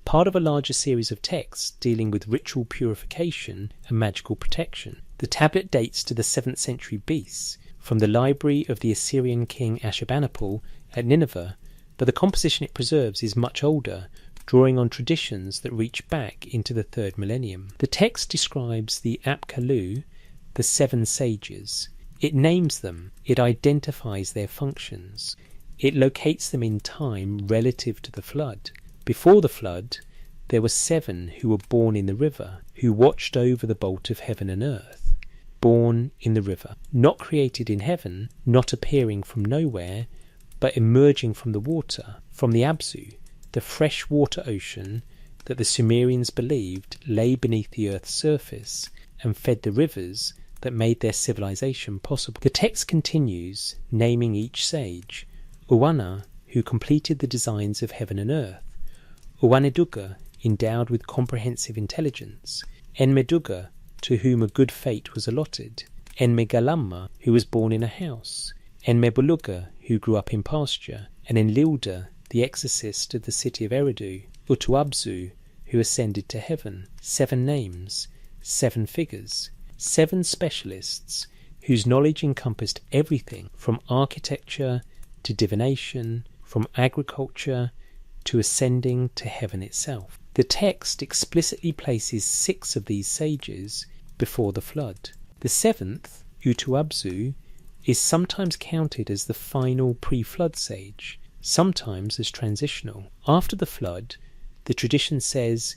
part of a larger series of texts dealing with ritual purification and magical protection. The tablet dates to the 7th century BC, from the library of the Assyrian king Ashurbanipal at Nineveh, but the composition it preserves is much older, drawing on traditions that reach back into the 3rd millennium. The text describes the Apkallu, the 7 sages. It names them, it identifies their functions, it locates them in time relative to the flood. Before the flood, there were 7 who were born in the river, who watched over the bolt of heaven and earth. Born in the river, not created in heaven, not appearing from nowhere, but emerging from the water, from the Abzu, the fresh water ocean that the Sumerians believed lay beneath the earth's surface and fed the rivers that made their civilization possible. The text continues, naming each sage: Uwana, who completed the designs of heaven and earth; Uwaneduga, endowed with comprehensive intelligence; Enmeduga, to whom a good fate was allotted; Enmegalamma, who was born in a house; Enmebuluga, who grew up in pasture; and Enlilda, the exorcist of the city of Eridu; Utuabzu, who ascended to heaven. 7 names, 7 figures, 7 specialists whose knowledge encompassed everything from architecture to divination, from agriculture to ascending to heaven itself. The text explicitly places 6 of these sages before the flood. The 7th, Utuabzu, is sometimes counted as the final pre-flood sage, sometimes as transitional. After the flood, the tradition says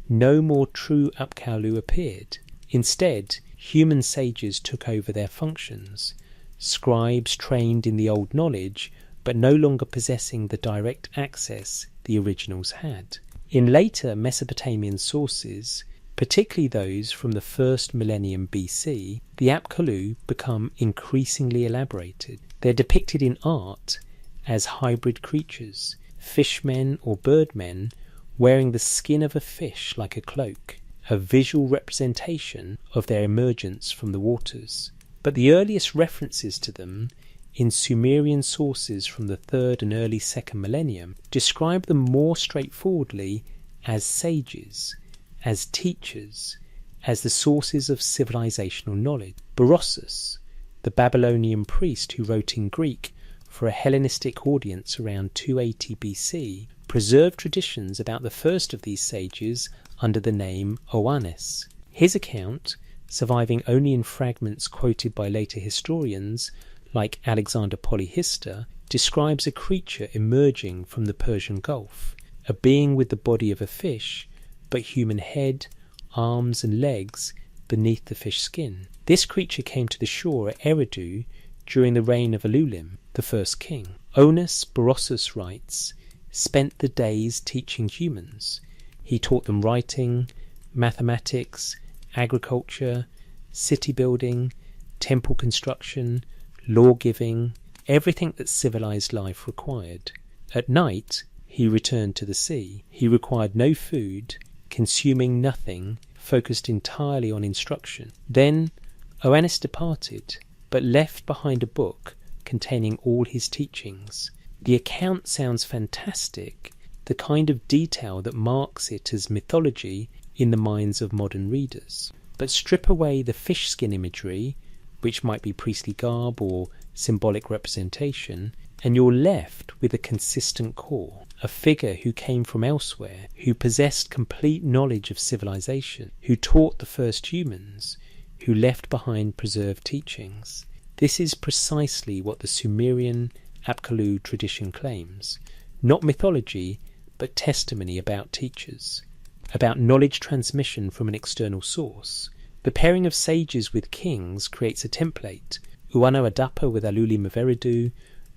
no more true Apkallu appeared. Instead, human sages took over their functions, scribes trained in the old knowledge, but no longer possessing the direct access the originals had. In later Mesopotamian sources, particularly those from the 1st millennium BC, the Apkallu become increasingly elaborated. They're depicted in art as hybrid creatures, fishmen or birdmen wearing the skin of a fish like a cloak, a visual representation of their emergence from the waters. But the earliest references to them in Sumerian sources from the 3rd and early 2nd millennium describe them more straightforwardly as sages, as teachers, as the sources of civilizational knowledge. Berossus, the Babylonian priest who wrote in Greek for a Hellenistic audience around 280 BC, preserved traditions about the first of these sages under the name Oannes. His account, surviving only in fragments quoted by later historians like Alexander Polyhistor, describes a creature emerging from the Persian Gulf, a being with the body of a fish, but human head, arms and legs beneath the fish skin. This creature came to the shore at Eridu during the reign of Alulim, the first king. Onus Berossus writes, spent the days teaching humans. He taught them writing, mathematics, agriculture, city building, temple construction, law-giving, everything that civilized life required. At night, he returned to the sea. He required no food, consuming nothing, focused entirely on instruction. Then Oannes departed, but left behind a book containing all his teachings. The account sounds fantastic, the kind of detail that marks it as mythology in the minds of modern readers. But strip away the fish skin imagery, which might be priestly garb or symbolic representation, and you're left with a consistent core, a figure who came from elsewhere, who possessed complete knowledge of civilization, who taught the first humans, who left behind preserved teachings. This is precisely what the Sumerian Apkallu tradition claims. Not mythology, but testimony about teachers, about knowledge transmission from an external source. The pairing of sages with kings creates a template. Uano Adapa with Alulim of Eridu,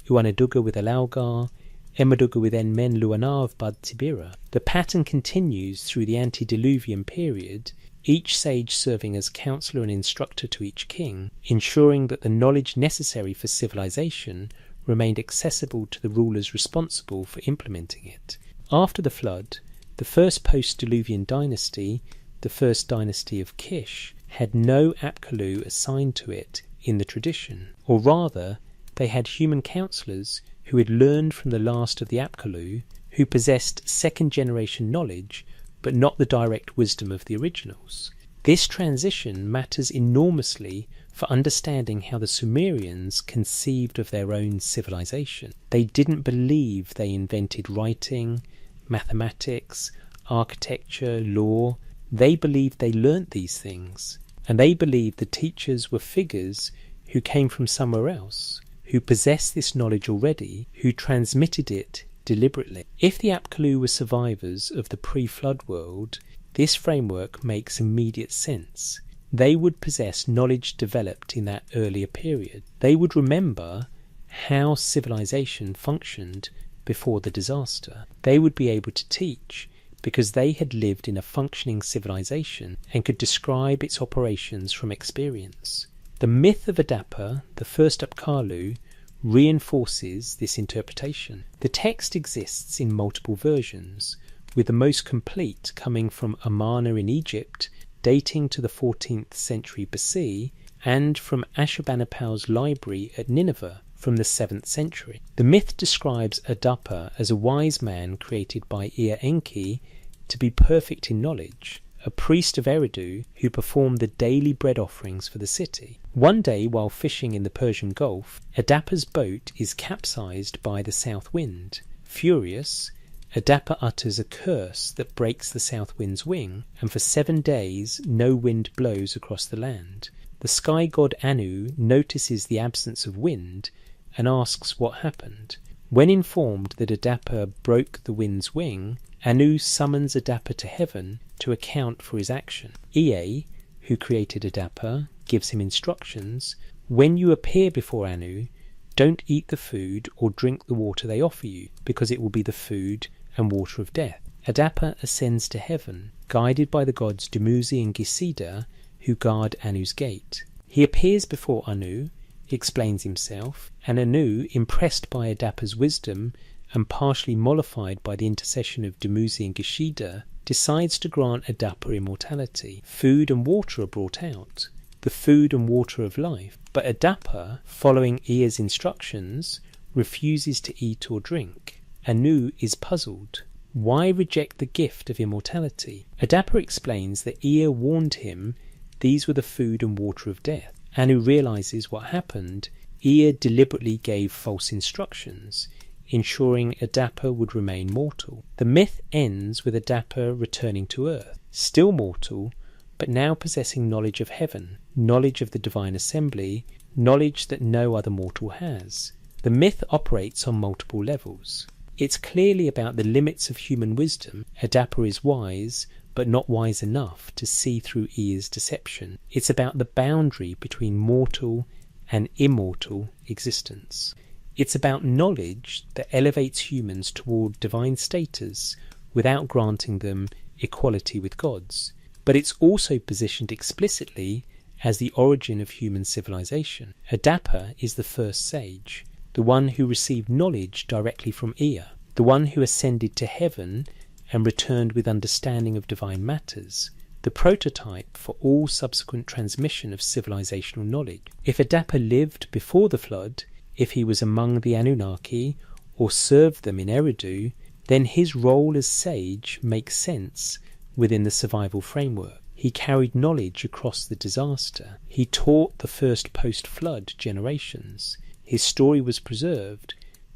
Uaneduga with Alaulgar, Emaduga with Enmen Luana of Bad Tibira. The pattern continues through the antediluvian period, each sage serving as counsellor and instructor to each king, ensuring that the knowledge necessary for civilization remained accessible to the rulers responsible for implementing it. After the flood, The first post-Diluvian dynasty, the first dynasty of Kish, had no Apkallu assigned to it in the tradition, or rather, they had human counsellors who had learned from the last of the Apkallu, who possessed second-generation knowledge, but not the direct wisdom of the originals. This transition matters enormously for understanding how the Sumerians conceived of their own civilization. They didn't believe they invented writing, mathematics, architecture, law. They believed they learnt these things, and they believed the teachers were figures who came from somewhere else, who possessed this knowledge already, who transmitted it deliberately. If the Apkallu were survivors of the pre-flood world, this framework makes immediate sense. They would possess knowledge developed in that earlier period. They would remember how civilization functioned before the disaster. They would be able to teach because they had lived in a functioning civilization and could describe its operations from experience. The myth of Adapa, the first Apkallu, reinforces this interpretation. The text exists in multiple versions, with the most complete coming from Amarna in Egypt, dating to the 14th century BC, and from Ashurbanipal's library at Nineveh from the 7th century. The myth describes Adapa as a wise man created by Ea Enki to be perfect in knowledge, a priest of Eridu who performed the daily bread offerings for the city. One day, while fishing in the Persian Gulf, Adapa's boat is capsized by the south wind. Furious, Adapa utters a curse that breaks the south wind's wing, and for 7 days no wind blows across the land. The sky god Anu notices the absence of wind and asks what happened. When informed that Adapa broke the wind's wing, Anu summons Adapa to heaven to account for his action. Ea, who created Adapa, gives him instructions. When you appear before Anu, don't eat the food or drink the water they offer you, because it will be the food and water of death. Adapa ascends to heaven, guided by the gods Dumuzi and Gisida, who guard Anu's gate. He appears before Anu, explains himself, and Anu, impressed by Adapa's wisdom and partially mollified by the intercession of Dumuzi and Gisida, decides to grant Adapa immortality. Food and water are brought out, the food and water of life. But Adapa, following Ea's instructions, refuses to eat or drink. Anu is puzzled. Why reject the gift of immortality? Adapa explains that Ea warned him these were the food and water of death. Anu realizes what happened. Ea deliberately gave false instructions, ensuring Adapa would remain mortal. The myth ends with Adapa returning to Earth, still mortal, but now possessing knowledge of heaven, knowledge of the divine assembly, knowledge that no other mortal has. The myth operates on multiple levels. It's clearly about the limits of human wisdom. Adapa is wise, but not wise enough to see through Ea's deception. It's about the boundary between mortal and immortal existence. It's about knowledge that elevates humans toward divine status without granting them equality with gods. But it's also positioned explicitly as the origin of human civilization. Adapa is the first sage, the one who received knowledge directly from Ea, the one who ascended to heaven and returned with understanding of divine matters, the prototype for all subsequent transmission of civilizational knowledge. If Adapa lived before the flood, if he was among the Anunnaki or served them in Eridu, then his role as sage makes sense within the survival framework. He carried knowledge across the disaster. He taught the first post-flood generations. His story was preserved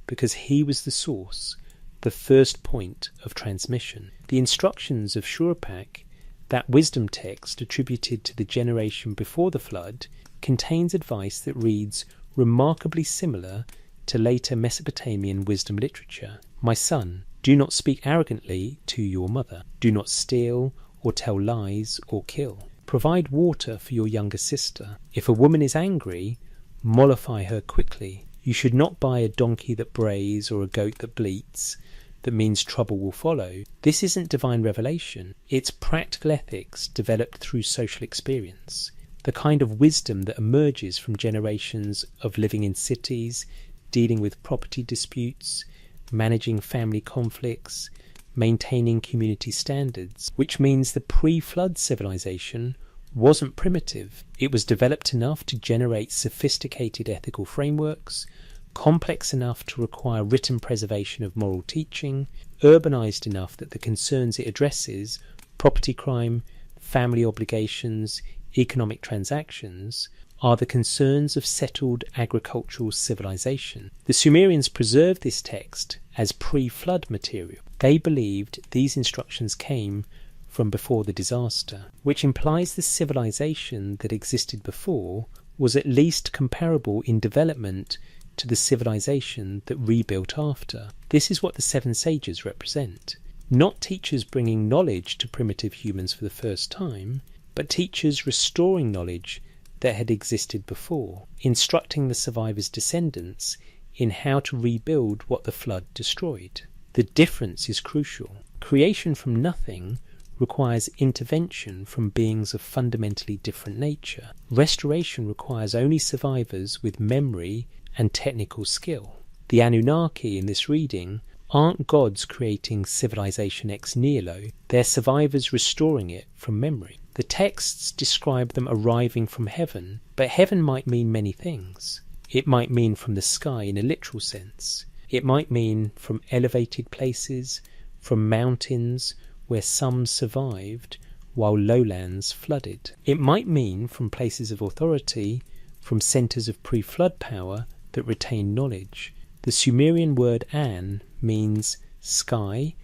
because he was the source, the first point of transmission. The instructions of Shuruppak, that wisdom text attributed to the generation before the flood, contains advice that reads remarkably similar to later Mesopotamian wisdom literature. My son, do not speak arrogantly to your mother. Do not steal or tell lies or kill. Provide water for your younger sister. If a woman is angry, mollify her quickly. You should not buy a donkey that brays or a goat that bleats. That means trouble will follow. This isn't divine revelation. It's practical ethics developed through social experience. The kind of wisdom that emerges from generations of living in cities, dealing with property disputes, managing family conflicts, maintaining community standards, which means the pre-flood civilization wasn't primitive. It was developed enough to generate sophisticated ethical frameworks, complex enough to require written preservation of moral teaching, urbanized enough that the concerns it addresses, property crime, family obligations, economic transactions, are the concerns of settled agricultural civilization. The Sumerians preserved this text as pre-flood material. They believed these instructions came from before the disaster, which implies the civilization that existed before was at least comparable in development to the civilization that rebuilt after. This is what the seven sages represent. Not teachers bringing knowledge to primitive humans for the first time, but teachers restoring knowledge that had existed before, instructing the survivors' descendants in how to rebuild what the flood destroyed. The difference is crucial. Creation from nothing requires intervention from beings of fundamentally different nature. Restoration requires only survivors with memory and technical skill. The Anunnaki in this reading aren't gods creating civilization ex nihilo, they're survivors restoring it from memory. The texts describe them arriving from heaven, but heaven might mean many things. It might mean from the sky in a literal sense. It might mean from elevated places, from mountains where some survived while lowlands flooded. It might mean from places of authority, from centres of pre-flood power that retain knowledge. The Sumerian word An means sky,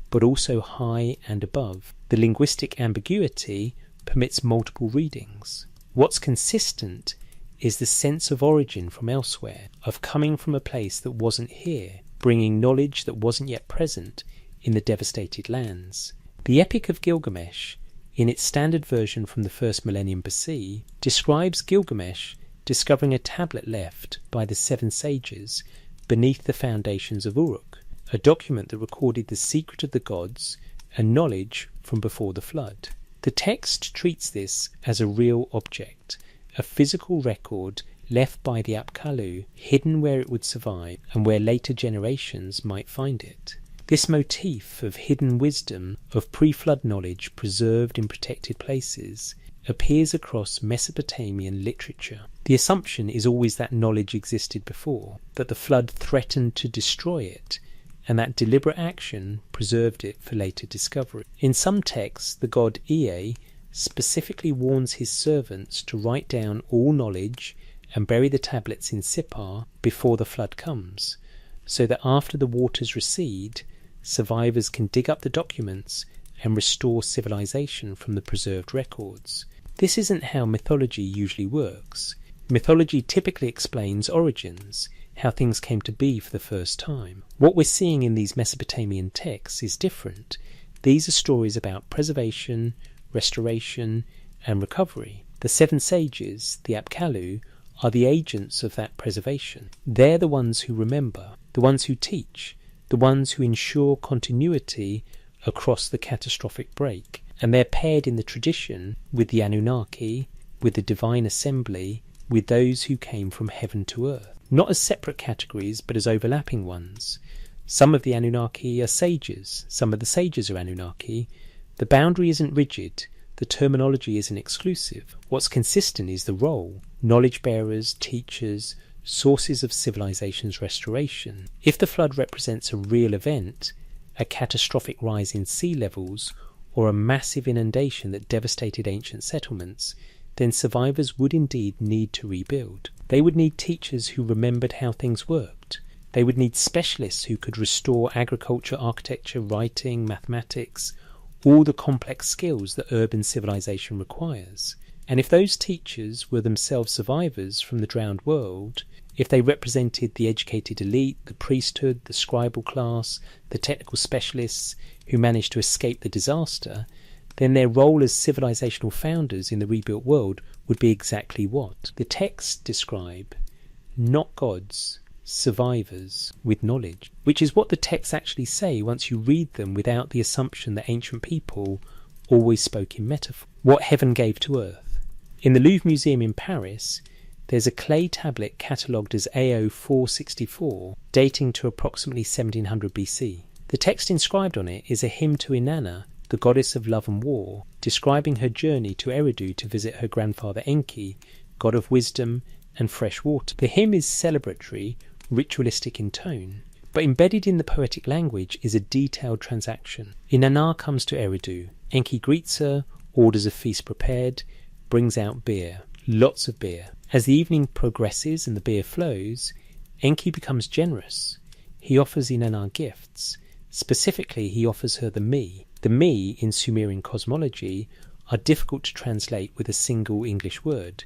but also high and above. The linguistic ambiguity permits multiple readings. What's consistent is the sense of origin from elsewhere, of coming from a place that wasn't here, bringing knowledge that wasn't yet present in the devastated lands. The Epic of Gilgamesh, in its standard version from the first millennium BC, describes Gilgamesh discovering a tablet left by the seven sages beneath the foundations of Uruk, a document that recorded the secret of the gods and knowledge from before the flood. The text treats this as a real object, a physical record left by the Apkallu, hidden where it would survive and where later generations might find it. This motif of hidden wisdom, of pre-flood knowledge preserved in protected places, appears across Mesopotamian literature. The assumption is always that knowledge existed before, that the flood threatened to destroy it, and that deliberate action preserved it for later discovery. In some texts, the god Ea specifically warns his servants to write down all knowledge and bury the tablets in Sippar before the flood comes, so that after the waters recede, survivors can dig up the documents and restore civilization from the preserved records. This isn't how mythology usually works. Mythology typically explains origins, how things came to be for the first time. What we're seeing in these Mesopotamian texts is different. These are stories about preservation, restoration, and recovery. The seven sages, the Apkallu, are the agents of that preservation. They're the ones who remember, the ones who teach, the ones who ensure continuity across the catastrophic break, and they're paired in the tradition with the Anunnaki, with the divine assembly, with those who came from heaven to earth, not as separate categories but as overlapping ones. Some of the Anunnaki are sages, some of the sages are Anunnaki. The boundary isn't rigid, the terminology isn't exclusive. What's consistent is the role: knowledge bearers, teachers, sources of civilization's restoration. If the flood represents a real event, a catastrophic rise in sea levels, or a massive inundation that devastated ancient settlements, then survivors would indeed need to rebuild. They would need teachers who remembered how things worked. They would need specialists who could restore agriculture, architecture, writing, mathematics, all the complex skills that urban civilization requires. And if those teachers were themselves survivors from the drowned world, if they represented the educated elite, the priesthood, the scribal class, the technical specialists who managed to escape the disaster, then their role as civilizational founders in the rebuilt world would be exactly what? The texts describe not gods, survivors with knowledge, which is what the texts actually say once you read them without the assumption that ancient people always spoke in metaphor. What heaven gave to earth. In the Louvre Museum in Paris, there's a clay tablet catalogued as AO 464, dating to approximately 1700 BC. The text inscribed on it is a hymn to Inanna, the goddess of love and war, describing her journey to Eridu to visit her grandfather Enki, god of wisdom and fresh water. The hymn is celebratory, ritualistic in tone, but embedded in the poetic language is a detailed transaction. Inanna comes to Eridu. Enki greets her, orders a feast prepared, brings out beer, lots of beer. As the evening progresses and the beer flows, Enki becomes generous. He offers Inanna gifts. Specifically, he offers her the me. The me, in Sumerian cosmology, are difficult to translate with a single English word.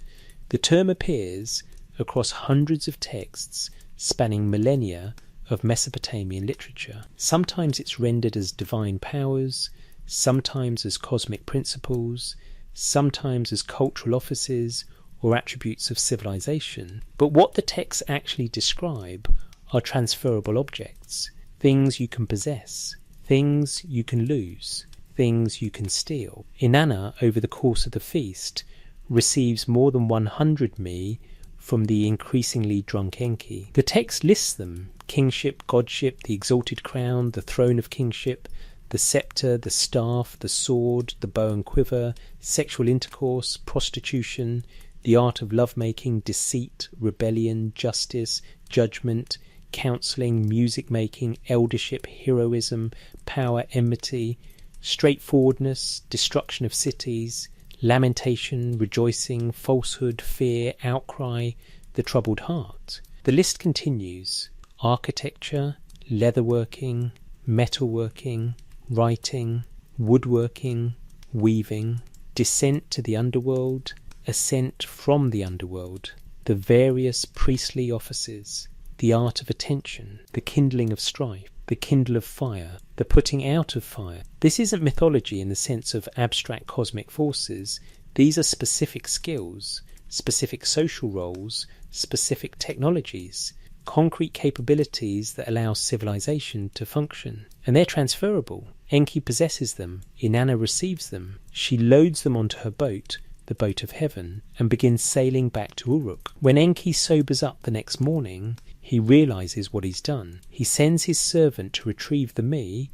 The term appears across hundreds of texts spanning millennia of Mesopotamian literature. Sometimes it's rendered as divine powers, sometimes as cosmic principles, sometimes as cultural offices or attributes of civilization. But what the texts actually describe are transferable objects, things you can possess, things you can lose, things you can steal. Inanna, over the course of the feast, receives more than 100 me from the increasingly drunk Enki. The text lists them: kingship, godship, the exalted crown, the throne of kingship, the sceptre, the staff, the sword, the bow and quiver, sexual intercourse, prostitution, the art of lovemaking, deceit, rebellion, justice, judgment, counselling, music-making, eldership, heroism, power, enmity, straightforwardness, destruction of cities, lamentation, rejoicing, falsehood, fear, outcry, the troubled heart. The list continues: architecture, leatherworking, metalworking, writing, woodworking, weaving, descent to the underworld, ascent from the underworld, the various priestly offices, the art of attention, the kindling of strife, the kindle of fire, the putting out of fire. This isn't mythology in the sense of abstract cosmic forces. These are specific skills, specific social roles, specific technologies, concrete capabilities that allow civilization to function. And they're transferable. Enki possesses them. Inanna receives them. She loads them onto her boat, the boat of heaven, and begins sailing back to Uruk. When Enki sobers up the next morning, he realizes what he's done. He sends his servant to retrieve the me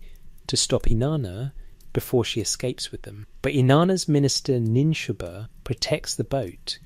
to stop Inanna before she escapes with them. But Inanna's minister Ninshubba protects the boat,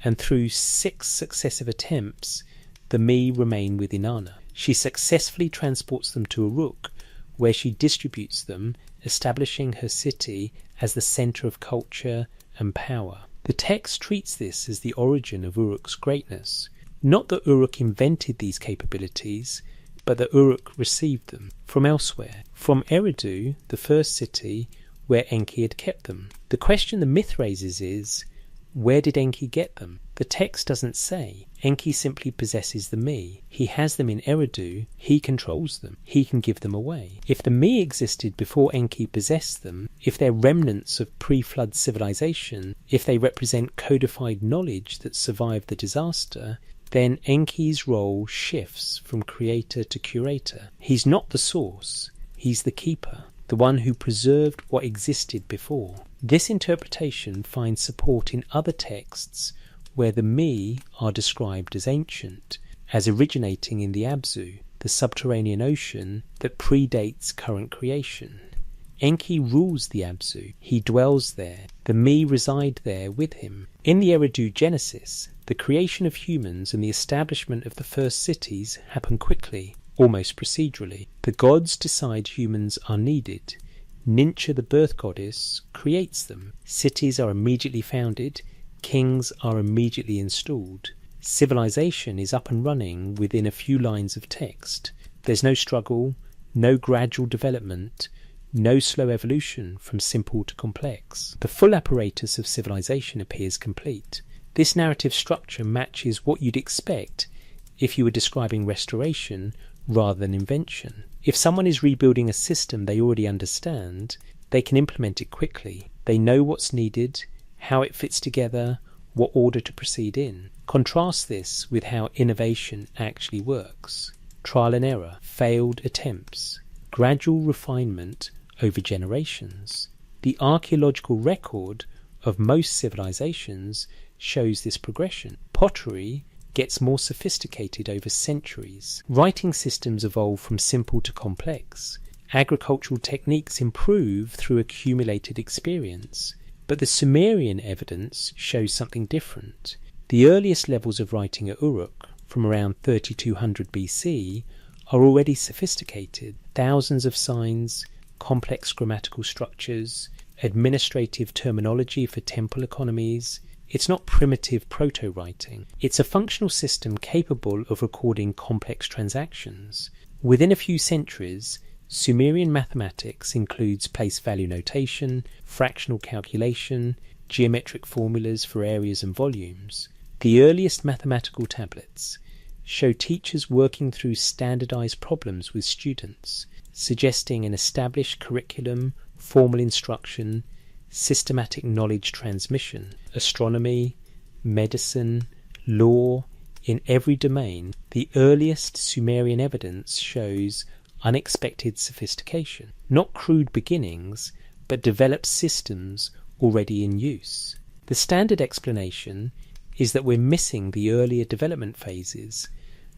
and through 6 successive attempts, the me remain with Inanna. She successfully transports them to Uruk, where she distributes them, establishing her city as the centre of culture and power. The text treats this as the origin of Uruk's greatness. Not that Uruk invented these capabilities, but that Uruk received them from elsewhere, from Eridu, the first city where Enki had kept them. The question the myth raises is, where did Enki get them? The text doesn't say. Enki simply possesses the me. He has them in Eridu. He controls them. He can give them away. If the me existed before Enki possessed them, if they're remnants of pre-flood civilization, if they represent codified knowledge that survived the disaster, then Enki's role shifts from creator to curator. He's not the source. He's the keeper, the one who preserved what existed before. This interpretation finds support in other texts where the me are described as ancient, as originating in the Abzu, the subterranean ocean that predates current creation. Enki rules the Abzu. He dwells there. The me reside there with him. In the Eridu Genesis, the creation of humans and the establishment of the first cities happen quickly, almost procedurally. The gods decide humans are needed. Nincha, the birth goddess, creates them. Cities are immediately founded. Kings are immediately installed. Civilization is up and running within a few lines of text. There's no struggle, no gradual development, no slow evolution from simple to complex. The full apparatus of civilization appears complete. This narrative structure matches what you'd expect if you were describing restoration rather than invention. If someone is rebuilding a system they already understand, they can implement it quickly. They know what's needed, how it fits together, what order to proceed in. Contrast this with how innovation actually works. Trial and error, failed attempts, gradual refinement over generations. The archaeological record of most civilizations shows this progression. Pottery gets more sophisticated over centuries. Writing systems evolve from simple to complex. Agricultural techniques improve through accumulated experience. But the Sumerian evidence shows something different. The earliest levels of writing at Uruk, from around 3200 BC, are already sophisticated. Thousands of signs, complex grammatical structures, administrative terminology for temple economies. It's not primitive proto-writing. It's a functional system capable of recording complex transactions. Within a few centuries, Sumerian mathematics includes place value notation, fractional calculation, geometric formulas for areas and volumes. The earliest mathematical tablets show teachers working through standardized problems with students, suggesting an established curriculum, formal instruction, systematic knowledge transmission. Astronomy, medicine, law, in every domain, the earliest Sumerian evidence shows unexpected sophistication, not crude beginnings, but developed systems already in use. The standard explanation is that we're missing the earlier development phases,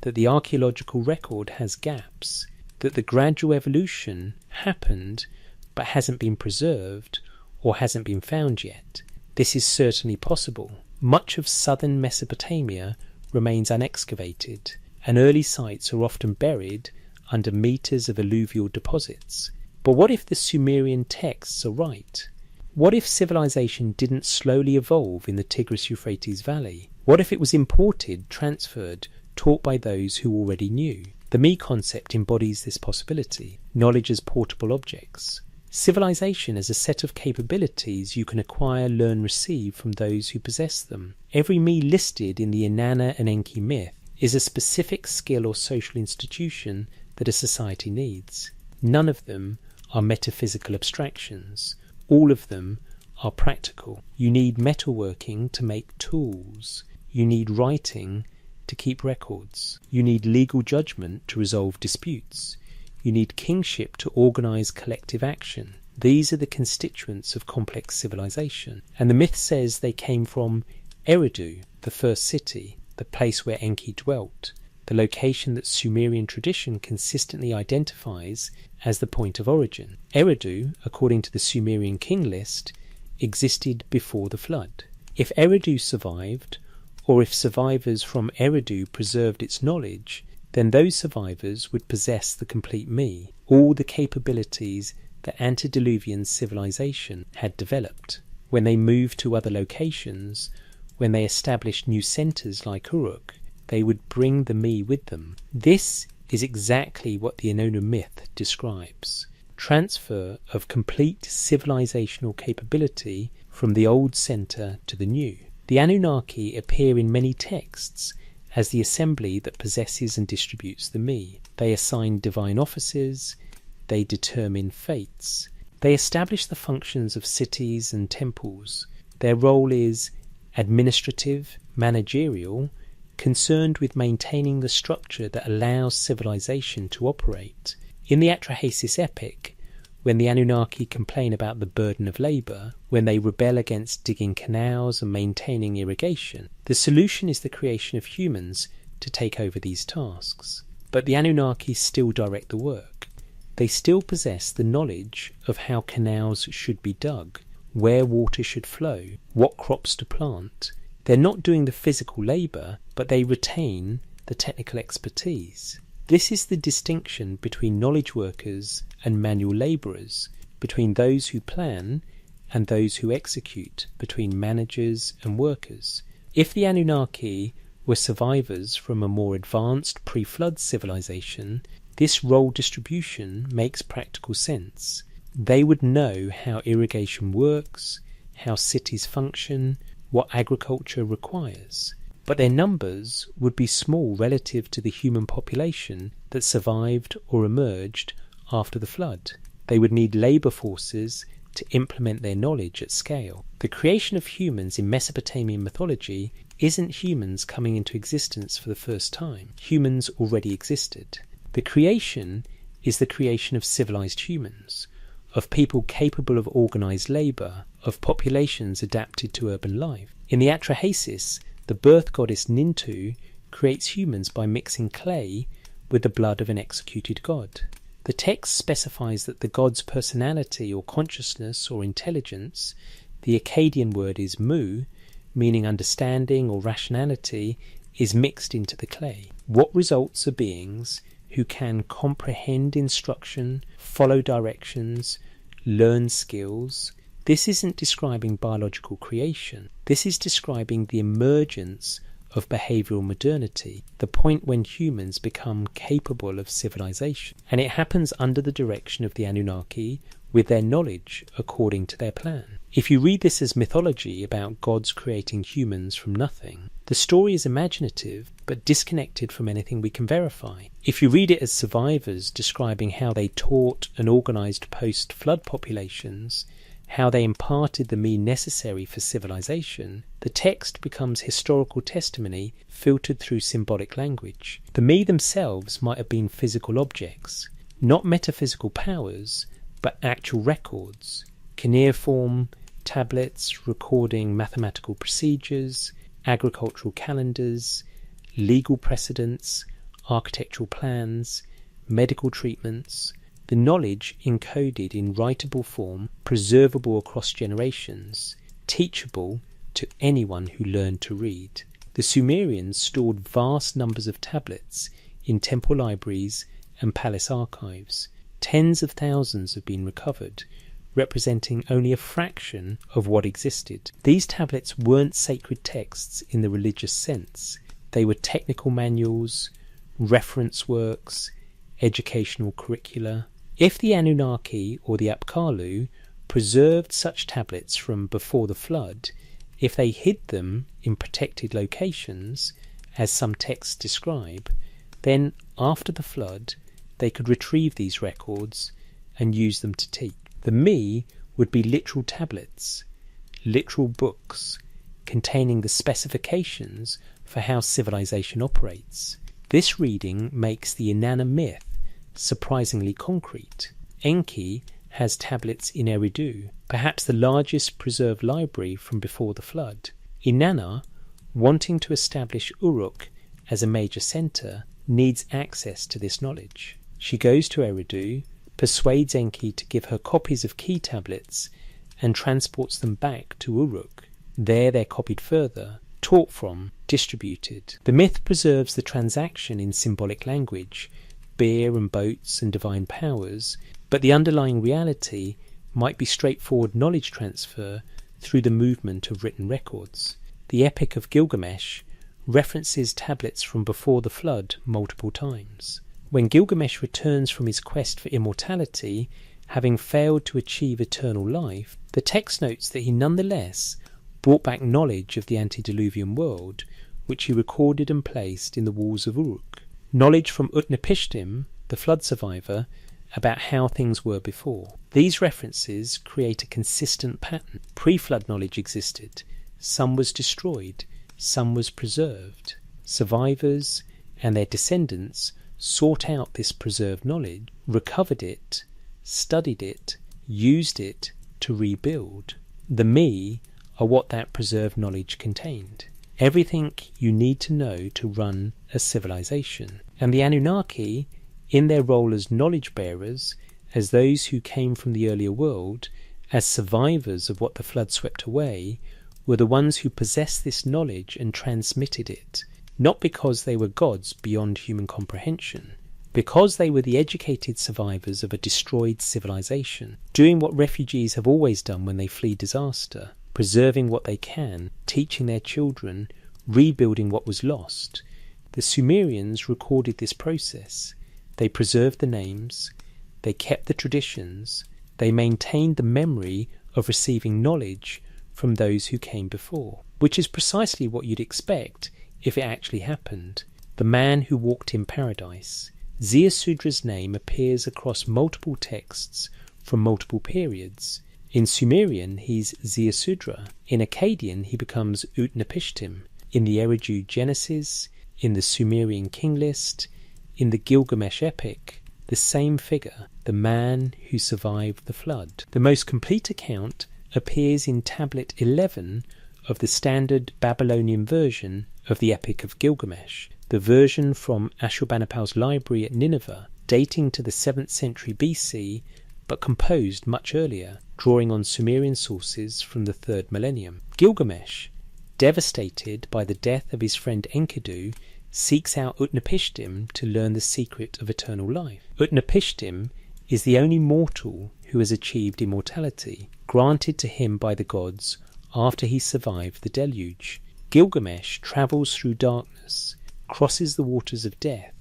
that the archaeological record has gaps, that the gradual evolution happened but hasn't been preserved or hasn't been found yet. This is certainly possible. Much of southern Mesopotamia remains unexcavated, and early sites are often buried under meters of alluvial deposits. But what if the Sumerian texts are right? What if civilization didn't slowly evolve in the Tigris-Euphrates Valley? What if it was imported, transferred, taught by those who already knew? The me concept embodies this possibility, knowledge as portable objects. Civilization as a set of capabilities you can acquire, learn, receive from those who possess them. Every me listed in the Inanna and Enki myth is a specific skill or social institution that a society needs. None of them are metaphysical abstractions. All of them are practical. You need metalworking to make tools. You need writing to keep records. You need legal judgment to resolve disputes. You need kingship to organise collective action. These are the constituents of complex civilization. And the myth says they came from Eridu, the first city, the place where Enki dwelt, the location that Sumerian tradition consistently identifies as the point of origin. Eridu, according to the Sumerian king list, existed before the flood. If Eridu survived, or if survivors from Eridu preserved its knowledge, then those survivors would possess the complete me, all the capabilities that antediluvian civilization had developed. When they moved to other locations, when they established new centres like Uruk, they would bring the me with them. This is exactly what the Anunnaki myth describes. Transfer of complete civilizational capability from the old centre to the new. The Anunnaki appear in many texts as the assembly that possesses and distributes the me. They assign divine offices, they determine fates, they establish the functions of cities and temples. Their role is administrative, managerial, concerned with maintaining the structure that allows civilization to operate. In the Atrahasis epic, when the Anunnaki complain about the burden of labour, when they rebel against digging canals and maintaining irrigation, the solution is the creation of humans to take over these tasks. But the Anunnaki still direct the work. They still possess the knowledge of how canals should be dug, where water should flow, what crops to plant. They're not doing the physical labour, but they retain the technical expertise. This is the distinction between knowledge workers and manual labourers, between those who plan and those who execute, between managers and workers. If the Anunnaki were survivors from a more advanced pre-flood civilization, this role distribution makes practical sense. They would know how irrigation works, how cities function, what agriculture requires. But their numbers would be small relative to the human population that survived or emerged after the flood. They would need labour forces to implement their knowledge at scale. The creation of humans in Mesopotamian mythology isn't humans coming into existence for the first time. Humans already existed. The creation is the creation of civilized humans, of people capable of organised labour, of populations adapted to urban life. In the Atrahasis, the birth goddess Nintu creates humans by mixing clay with the blood of an executed god. The text specifies that the god's personality or consciousness or intelligence, the Akkadian word is mu, meaning understanding or rationality, is mixed into the clay. What results are beings who can comprehend instruction, follow directions, learn skills. This isn't describing biological creation. This is describing the emergence of behavioural modernity, the point when humans become capable of civilization. And it happens under the direction of the Anunnaki, with their knowledge according to their plan. If you read this as mythology about gods creating humans from nothing, the story is imaginative but disconnected from anything we can verify. If you read it as survivors describing how they taught and organised post-flood populations, how they imparted the mean necessary for civilization, the text becomes historical testimony filtered through symbolic language. The me themselves might have been physical objects, not metaphysical powers, but actual records, cuneiform tablets recording mathematical procedures, agricultural calendars, legal precedents, architectural plans, medical treatments, the knowledge encoded in writable form, preservable across generations, teachable to anyone who learned to read. The Sumerians stored vast numbers of tablets in temple libraries and palace archives. Tens of thousands have been recovered, representing only a fraction of what existed. These tablets weren't sacred texts in the religious sense. They were technical manuals, reference works, educational curricula. If the Anunnaki or the Apkallu preserved such tablets from before the flood, if they hid them in protected locations, as some texts describe, then after the flood they could retrieve these records and use them to teach. The me would be literal tablets, literal books, containing the specifications for how civilization operates. This reading makes the Inanna myth surprisingly concrete. Enki has tablets in Eridu, perhaps the largest preserved library from before the flood. Inanna, wanting to establish Uruk as a major centre, needs access to this knowledge. She goes to Eridu, persuades Enki to give her copies of key tablets, and transports them back to Uruk. There they're copied further, taught from, distributed. The myth preserves the transaction in symbolic language, beer and boats and divine powers, but the underlying reality might be straightforward knowledge transfer through the movement of written records. The Epic of Gilgamesh references tablets from before the flood multiple times. When Gilgamesh returns from his quest for immortality, having failed to achieve eternal life, the text notes that he nonetheless brought back knowledge of the antediluvian world, which he recorded and placed in the walls of Uruk. Knowledge from Utnapishtim, the flood survivor, about how things were before. These references create a consistent pattern. Pre-flood knowledge existed. Some was destroyed. Some was preserved. Survivors and their descendants sought out this preserved knowledge, recovered it, studied it, used it to rebuild. The me are what that preserved knowledge contained. Everything you need to know to run a civilization. And the Anunnaki, in their role as knowledge bearers, as those who came from the earlier world, as survivors of what the flood swept away, were the ones who possessed this knowledge and transmitted it, not because they were gods beyond human comprehension, because they were the educated survivors of a destroyed civilization, doing what refugees have always done when they flee disaster, preserving what they can, teaching their children, rebuilding what was lost. The Sumerians recorded this process. They preserved the names, they kept the traditions, they maintained the memory of receiving knowledge from those who came before, which is precisely what you'd expect if it actually happened. The man who walked in paradise. Ziusudra's name appears across multiple texts from multiple periods. In Sumerian, he's Ziusudra. In Akkadian, he becomes Utnapishtim. In the Eridu Genesis, in the Sumerian King List, in the Gilgamesh epic, the same figure, the man who survived the flood. The most complete account appears in Tablet 11 of the standard Babylonian version of the Epic of Gilgamesh, the version from Ashurbanipal's library at Nineveh. dating to the 7th century BC, but composed much earlier, drawing on Sumerian sources from the 3rd millennium. Gilgamesh, devastated by the death of his friend Enkidu, seeks out Utnapishtim to learn the secret of eternal life. Utnapishtim is the only mortal who has achieved immortality, granted to him by the gods after he survived the deluge. Gilgamesh travels through darkness, crosses the waters of death,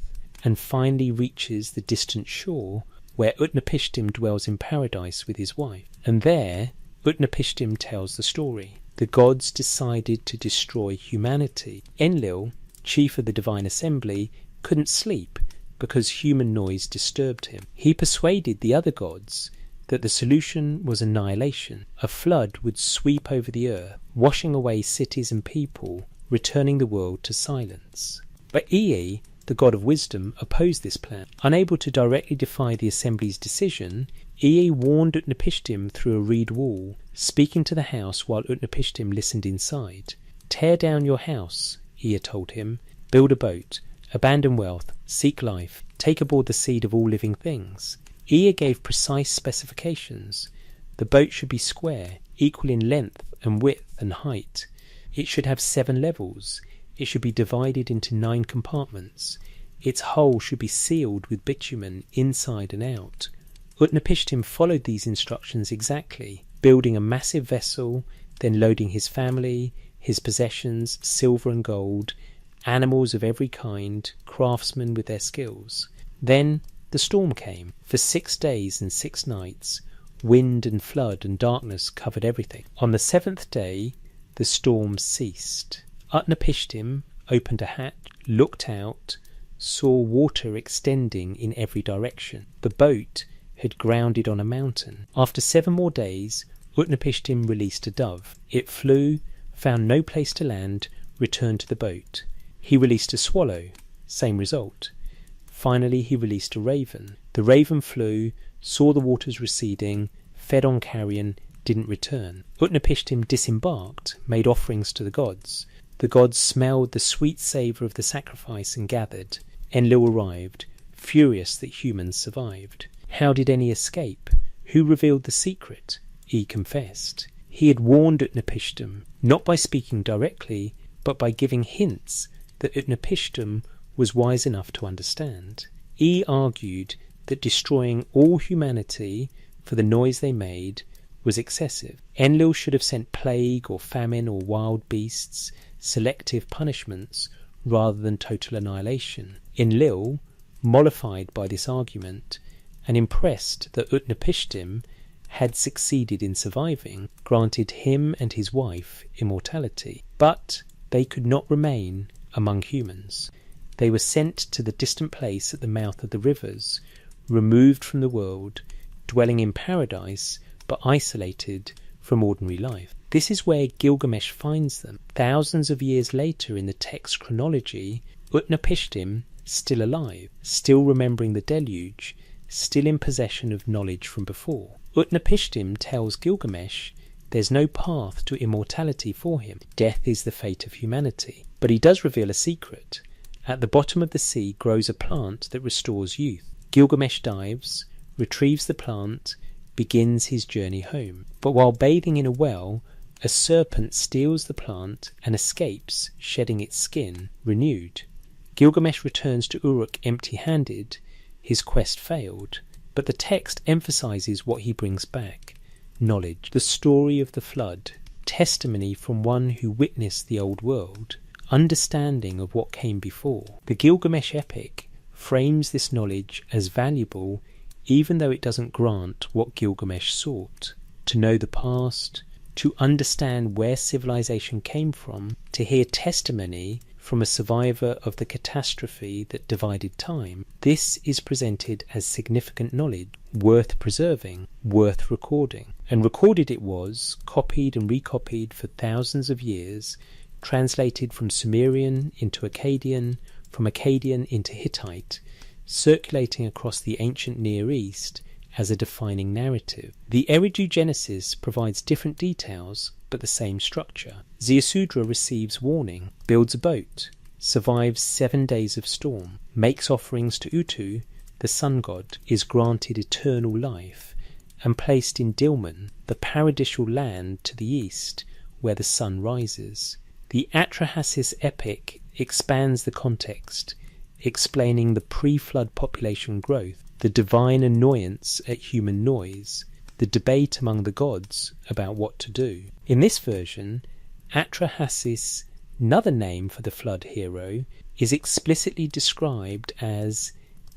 and finally reaches the distant shore where Utnapishtim dwells in paradise with his wife. And there, Utnapishtim tells the story. The gods decided to destroy humanity. Enlil, chief of the divine assembly, couldn't sleep because human noise disturbed him. He persuaded the other gods that the solution was annihilation. A flood would sweep over the earth, washing away cities and people, returning the world to silence. But Ea, the god of wisdom, opposed this plan. Unable to directly defy the assembly's decision, Ea warned Utnapishtim through a reed wall, speaking to the house while Utnapishtim listened inside. "Tear down your house," Ea told him, "build a boat, abandon wealth, seek life, take aboard the seed of all living things." Ea gave precise specifications. The boat should be square, equal in length and width and height. It should have 7 levels. It should be divided into 9 compartments. Its hull should be sealed with bitumen inside and out. Utnapishtim followed these instructions exactly, building a massive vessel, then loading his family, his possessions, silver and gold, animals of every kind, craftsmen with their skills. Then the storm came. For 6 days and 6 nights, wind and flood and darkness covered everything. On the 7th day, the storm ceased. Utnapishtim opened a hatch, looked out, saw water extending in every direction. The boat had grounded on a mountain. After 7 more days, Utnapishtim released a dove. It flew, found no place to land, returned to the boat. He released a swallow, same result. Finally he released a raven. The raven flew, saw the waters receding, fed on carrion, didn't return. Utnapishtim disembarked, made offerings to the gods. The gods smelled the sweet savour of the sacrifice and gathered. Enlil arrived, furious that humans survived. How did any escape? Who revealed the secret? He confessed. He had warned Utnapishtim, not by speaking directly, but by giving hints that Utnapishtim was wise enough to understand. He argued that destroying all humanity for the noise they made was excessive. Enlil should have sent plague or famine or wild beasts, selective punishments, rather than total annihilation. Enlil, mollified by this argument, and impressed that Utnapishtim had succeeded in surviving, granted him and his wife immortality. But they could not remain among humans. They were sent to the distant place at the mouth of the rivers, removed from the world, dwelling in paradise, but isolated from ordinary life. This is where Gilgamesh finds them. Thousands of years later in the text chronology, Utnapishtim, still alive, still remembering the deluge, still in possession of knowledge from before. Utnapishtim tells Gilgamesh there's no path to immortality for him. Death is the fate of humanity. But he does reveal a secret. At the bottom of the sea grows a plant that restores youth. Gilgamesh dives, retrieves the plant, begins his journey home. But while bathing in a well, a serpent steals the plant and escapes, shedding its skin, renewed. Gilgamesh returns to Uruk empty-handed. His quest failed. But the text emphasizes what he brings back. Knowledge, the story of the flood, testimony from one who witnessed the old world, understanding of what came before. The Gilgamesh epic frames this knowledge as valuable even though it doesn't grant what Gilgamesh sought, to know the past, to understand where civilization came from, to hear testimony from a survivor of the catastrophe that divided time. This is presented as significant knowledge, worth preserving, worth recording. And recorded it was, copied and recopied for thousands of years, translated from Sumerian into Akkadian, from Akkadian into Hittite, circulating across the ancient Near East as a defining narrative. The Eridu Genesis provides different details, but the same structure. Ziusudra receives warning, builds a boat, survives 7 days of storm, makes offerings to Utu, the sun god, is granted eternal life and placed in Dilmun, the paradisial land to the east where the sun rises. The Atrahasis epic expands the context, explaining the pre-flood population growth, the divine annoyance at human noise, the debate among the gods about what to do. In this version, Atrahasis, another name for the flood hero, is explicitly described as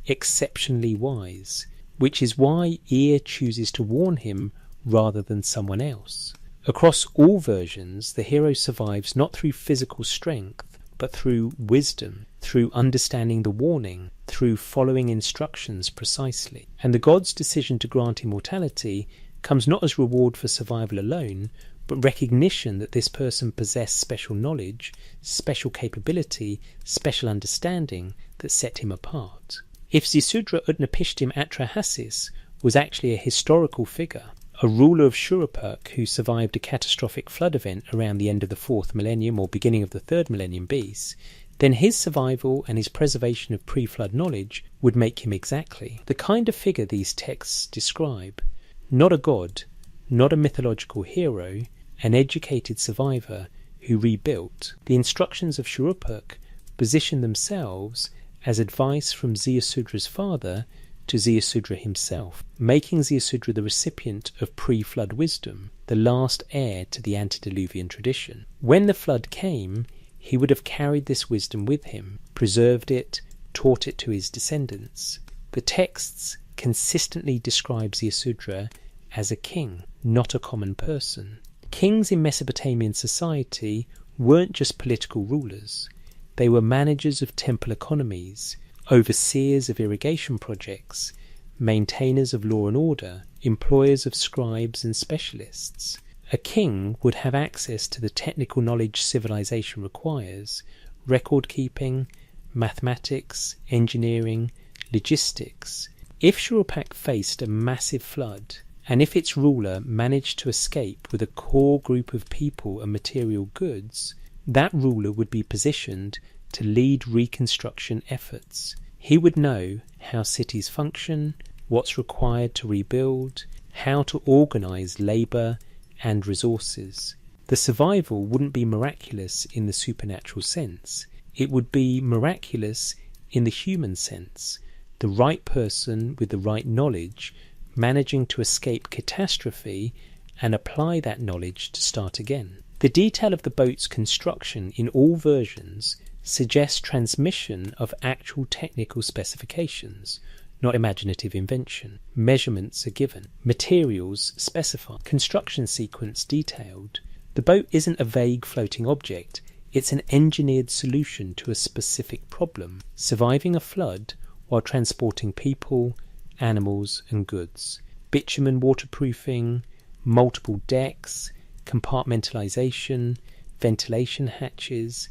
exceptionally wise, which is why Ea chooses to warn him rather than someone else. Across all versions, the hero survives not through physical strength, but through wisdom, through understanding the warning, through following instructions precisely. And the god's decision to grant immortality comes not as reward for survival alone, but recognition that this person possessed special knowledge, special capability, special understanding that set him apart. If Ziusudra Utnapishtim Atrahasis was actually a historical figure, a ruler of Shuruppak who survived a catastrophic flood event around the end of the 4th millennium or beginning of the 3rd millennium BC, then his survival and his preservation of pre-flood knowledge would make him exactly the kind of figure these texts describe. Not a god, not a mythological hero, an educated survivor who rebuilt. The instructions of Shuruppak position themselves as advice from Ziusudra's father to Ziusudra himself, making Ziusudra the recipient of pre-flood wisdom, the last heir to the antediluvian tradition. When the flood came, he would have carried this wisdom with him, preserved it, taught it to his descendants. The texts consistently describe Ziusudra as a king, not a common person. Kings in Mesopotamian society weren't just political rulers. They were managers of temple economies, overseers of irrigation projects, maintainers of law and order, employers of scribes and specialists. A king would have access to the technical knowledge civilization requires: record-keeping, mathematics, engineering, logistics. If Shuruppak faced a massive flood, and if its ruler managed to escape with a core group of people and material goods, that ruler would be positioned to lead reconstruction efforts. He would know how cities function, what's required to rebuild, how to organise labour and resources. The survival wouldn't be miraculous in the supernatural sense. It would be miraculous in the human sense. The right person with the right knowledge managing to escape catastrophe and apply that knowledge to start again. The detail of the boat's construction in all versions suggests transmission of actual technical specifications, not imaginative invention. Measurements are given, materials specified, construction sequence detailed. The boat isn't a vague floating object, it's an engineered solution to a specific problem, surviving a flood while transporting people, animals and goods. Bitumen waterproofing, multiple decks, compartmentalization, ventilation hatches.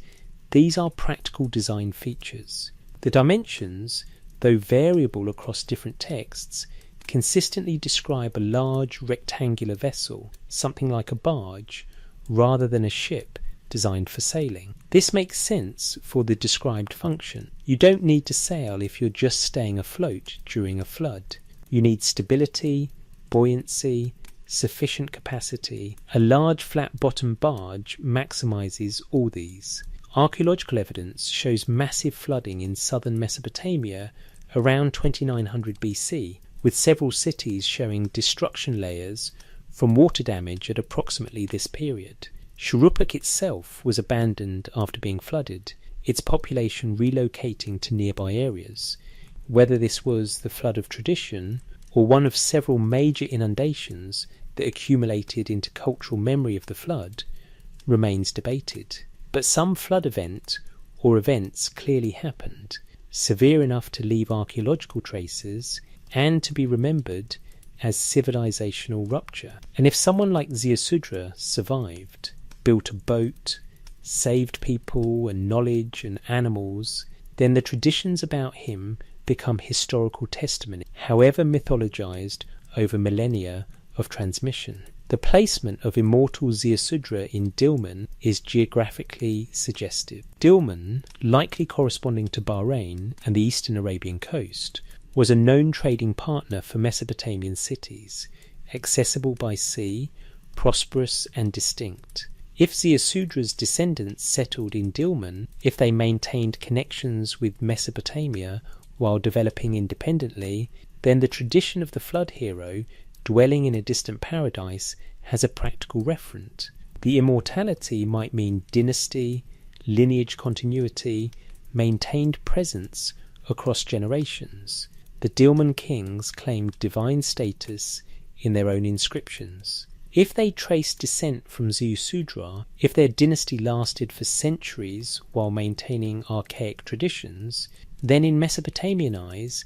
These are practical design features. The dimensions, though variable across different texts, consistently describe a large rectangular vessel, something like a barge, rather than a ship designed for sailing. This makes sense for the described function. You don't need to sail if you're just staying afloat during a flood. You need stability, buoyancy, sufficient capacity. A large flat-bottomed barge maximizes all these. Archaeological evidence shows massive flooding in southern Mesopotamia around 2900 BC, with several cities showing destruction layers from water damage at approximately this period. Shuruppak itself was abandoned after being flooded, its population relocating to nearby areas. Whether this was the flood of tradition or one of several major inundations that accumulated into cultural memory of the flood remains debated. But some flood event or events clearly happened, severe enough to leave archaeological traces and to be remembered as civilizational rupture. And if someone like Ziusudra survived, built a boat, saved people and knowledge and animals, then the traditions about him become historical testimony, however mythologized over millennia of transmission. The placement of immortal Ziusudra in Dilmun is geographically suggestive. Dilmun, likely corresponding to Bahrain and the eastern Arabian coast, was a known trading partner for Mesopotamian cities, accessible by sea, prosperous and distinct. If Ziusudra's descendants settled in Dilmun, if they maintained connections with Mesopotamia while developing independently, then the tradition of the flood hero dwelling in a distant paradise has a practical referent. The immortality might mean dynasty, lineage continuity, maintained presence across generations. The Dilmun kings claimed divine status in their own inscriptions. If they traced descent from Ziusudra, if their dynasty lasted for centuries while maintaining archaic traditions, then in Mesopotamian eyes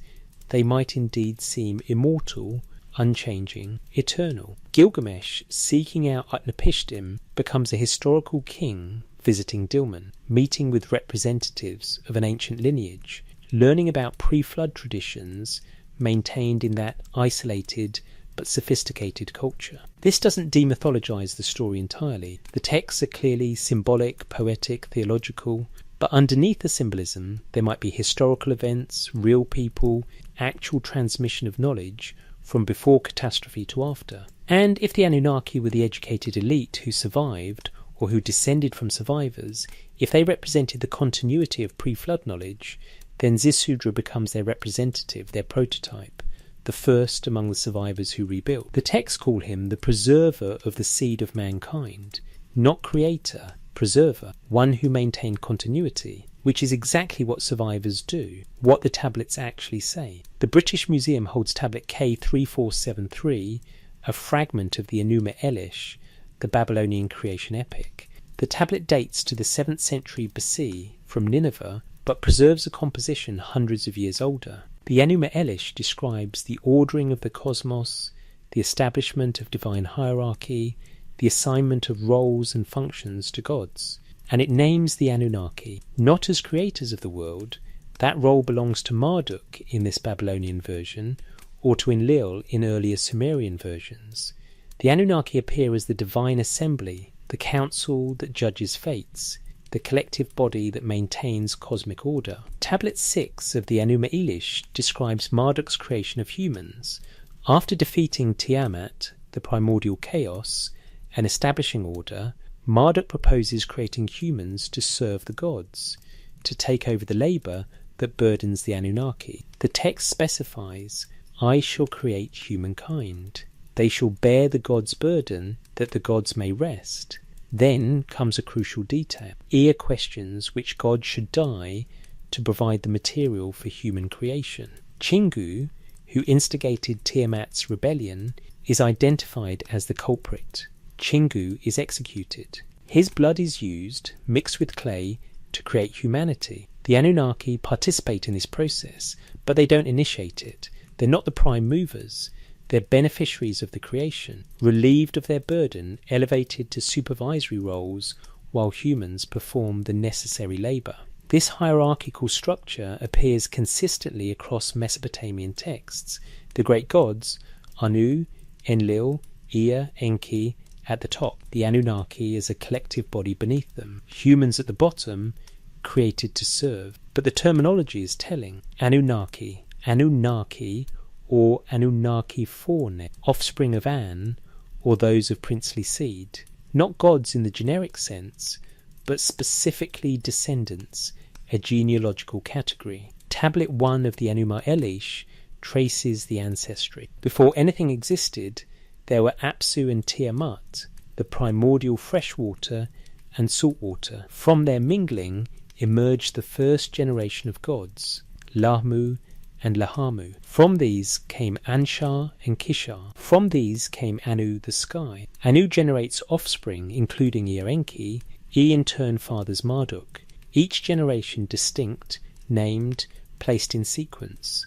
they might indeed seem immortal, unchanging, eternal. Gilgamesh, seeking out Utnapishtim, becomes a historical king visiting Dilmun, meeting with representatives of an ancient lineage, learning about pre-flood traditions maintained in that isolated but sophisticated culture. This doesn't demythologize the story entirely. The texts are clearly symbolic, poetic, theological, but underneath the symbolism there might be historical events, real people, actual transmission of knowledge from before catastrophe to after. And if the Anunnaki were the educated elite who survived, or who descended from survivors, if they represented the continuity of pre-flood knowledge, then Ziusudra becomes their representative, their prototype, the first among the survivors who rebuilt. The texts call him the preserver of the seed of mankind, not creator, preserver, one who maintained continuity, which is exactly what survivors do, what the tablets actually say. The British Museum holds tablet K3473, a fragment of the Enuma Elish, the Babylonian creation epic. The tablet dates to the 7th century BC from Nineveh, but preserves a composition hundreds of years older. The Enuma Elish describes the ordering of the cosmos, the establishment of divine hierarchy, the assignment of roles and functions to gods, and it names the Anunnaki, not as creators of the world. That role belongs to Marduk in this Babylonian version, or to Enlil in earlier Sumerian versions. The Anunnaki appear as the divine assembly, the council that judges fates, the collective body that maintains cosmic order. Tablet 6 of the Enuma Elish describes Marduk's creation of humans. After defeating Tiamat, the primordial chaos, and establishing order, Marduk proposes creating humans to serve the gods, to take over the labour that burdens the Anunnaki. The text specifies, "I shall create humankind. They shall bear the gods' burden, that the gods may rest." Then comes a crucial detail. Ea questions which god should die to provide the material for human creation. Chingu, who instigated Tiamat's rebellion, is identified as the culprit. Chingu is executed. His blood is used, mixed with clay, to create humanity. The Anunnaki participate in this process, but they don't initiate it. They're not the prime movers. They're beneficiaries of the creation, relieved of their burden, elevated to supervisory roles while humans perform the necessary labour. This hierarchical structure appears consistently across Mesopotamian texts. The great gods, Anu, Enlil, Ea, Enki, at the top, the Anunnaki as a collective body beneath them, humans at the bottom, created to serve. But the terminology is telling. Anunnaki, Anunnaki, or Anunnaki Forne, offspring of An, or those of princely seed. Not gods in the generic sense, but specifically descendants, a genealogical category. Tablet 1 of the Enuma Elish traces the ancestry. Before anything existed, there were Apsu and Tiamat, the primordial freshwater and saltwater. From their mingling emerged the first generation of gods, Lahmu and Lahamu. From these came Anshar and Kishar. From these came Anu the sky. Anu generates offspring, including Ea Enki. E in turn fathers Marduk. Each generation distinct, named, placed in sequence.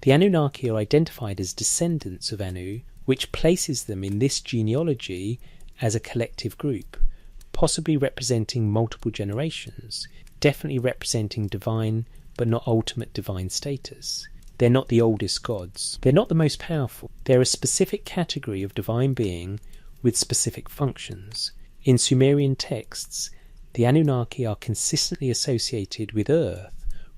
The Anunnaki are identified as descendants of Anu, which places them in this genealogy as a collective group, possibly representing multiple generations, definitely representing divine but not ultimate divine status. They're not the oldest gods. They're not the most powerful. They're a specific category of divine being with specific functions. In Sumerian texts, the Anunnaki are consistently associated with earth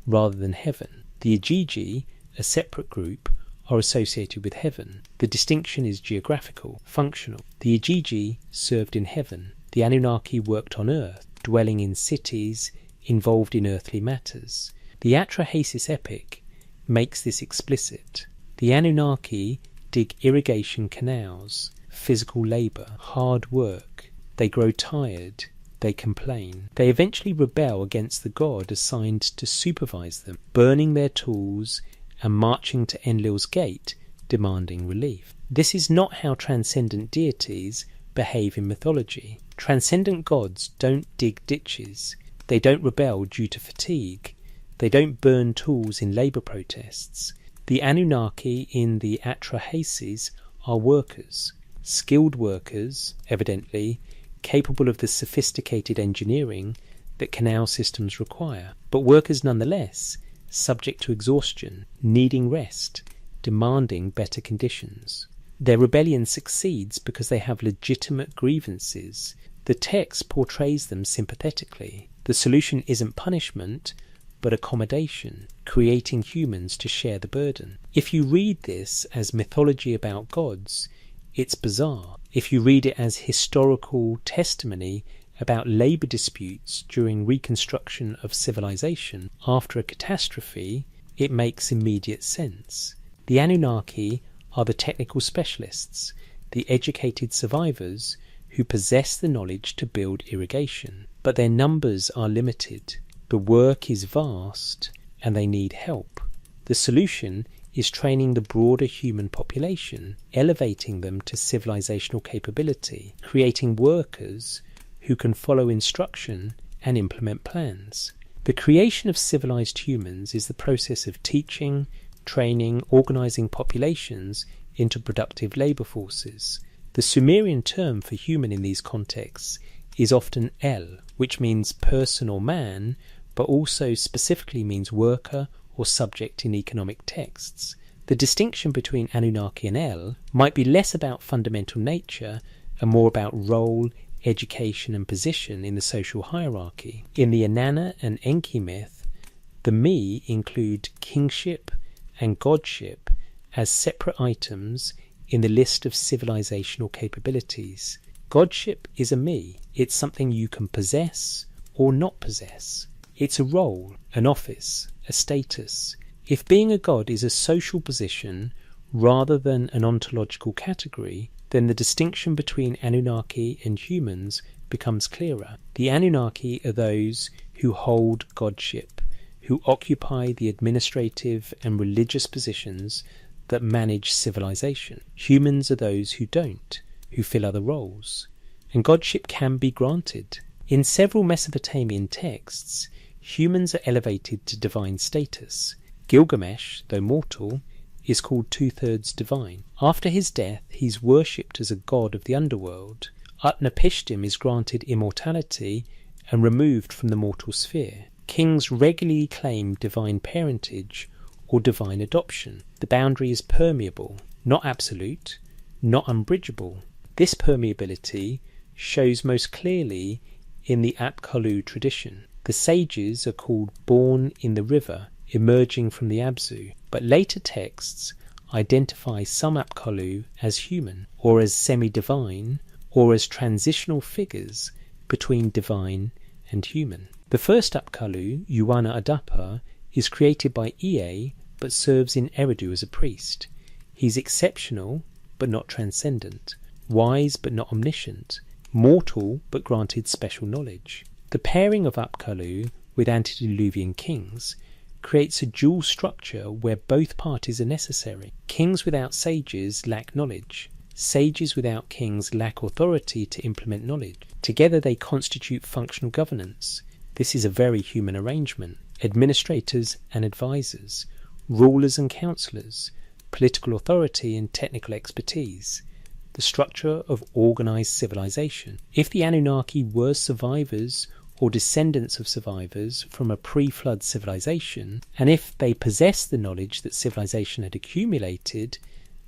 rather than heaven. The Igigi, a separate group, are associated with heaven. The distinction is geographical, functional. The Igigi served in heaven. The Anunnaki worked on earth, dwelling in cities, involved in earthly matters. The Atrahasis epic makes this explicit. The Anunnaki dig irrigation canals, physical labour, hard work. They grow tired. They complain. They eventually rebel against the god assigned to supervise them, burning their tools and marching to Enlil's gate, demanding relief. This is not how transcendent deities behave in mythology. Transcendent gods don't dig ditches. They don't rebel due to fatigue. They don't burn tools in labour protests. The Anunnaki in the Atrahasis are workers, skilled workers, evidently, capable of the sophisticated engineering that canal systems require, but workers nonetheless, subject to exhaustion, needing rest, demanding better conditions. Their rebellion succeeds because they have legitimate grievances. The text portrays them sympathetically. The solution isn't punishment, but accommodation, creating humans to share the burden. If you read this as mythology about gods, it's bizarre. If you read it as historical testimony about labour disputes during reconstruction of civilization after a catastrophe, it makes immediate sense. The Anunnaki are the technical specialists, the educated survivors who possess the knowledge to build irrigation. But their numbers are limited. The work is vast, and they need help. The solution is training the broader human population, elevating them to civilizational capability, creating workers who can follow instruction and implement plans. The creation of civilized humans is the process of teaching, training, organizing populations into productive labor forces. The Sumerian term for human in these contexts is often El, which means person or man, but also specifically means worker or subject in economic texts. The distinction between Anunnaki and El might be less about fundamental nature and more about role, education and position in the social hierarchy. In the Inanna and Enki myth, the Me include kingship and godship as separate items in the list of civilizational capabilities. Godship is a Me. It's something you can possess or not possess. It's a role, an office, a status. If being a god is a social position rather than an ontological category, then the distinction between Anunnaki and humans becomes clearer. The Anunnaki are those who hold godship, who occupy the administrative and religious positions that manage civilization. Humans are those who don't, who fill other roles. And godship can be granted. In several Mesopotamian texts, humans are elevated to divine status. Gilgamesh, though mortal, is called two-thirds divine. After his death, he's worshipped as a god of the underworld. Utnapishtim is granted immortality and removed from the mortal sphere. Kings regularly claim divine parentage or divine adoption. The boundary is permeable, not absolute, not unbridgeable. This permeability shows most clearly in the Apkallu tradition. The sages are called born in the river, emerging from the Abzu, but later texts identify some Apkallu as human, or as semi-divine, or as transitional figures between divine and human. The first Apkallu, Yuana Adapa, is created by Ea, but serves in Eridu as a priest. He's exceptional, but not transcendent, wise but not omniscient, mortal but granted special knowledge. The pairing of Apkallu with antediluvian kings creates a dual structure where both parties are necessary. Kings without sages lack knowledge. Sages without kings lack authority to implement knowledge. Together they constitute functional governance. This is a very human arrangement. Administrators and advisors, rulers and counsellors, political authority and technical expertise. The structure of organised civilization. If the Anunnaki were survivors or descendants of survivors from a pre-flood civilization, and if they possessed the knowledge that civilization had accumulated,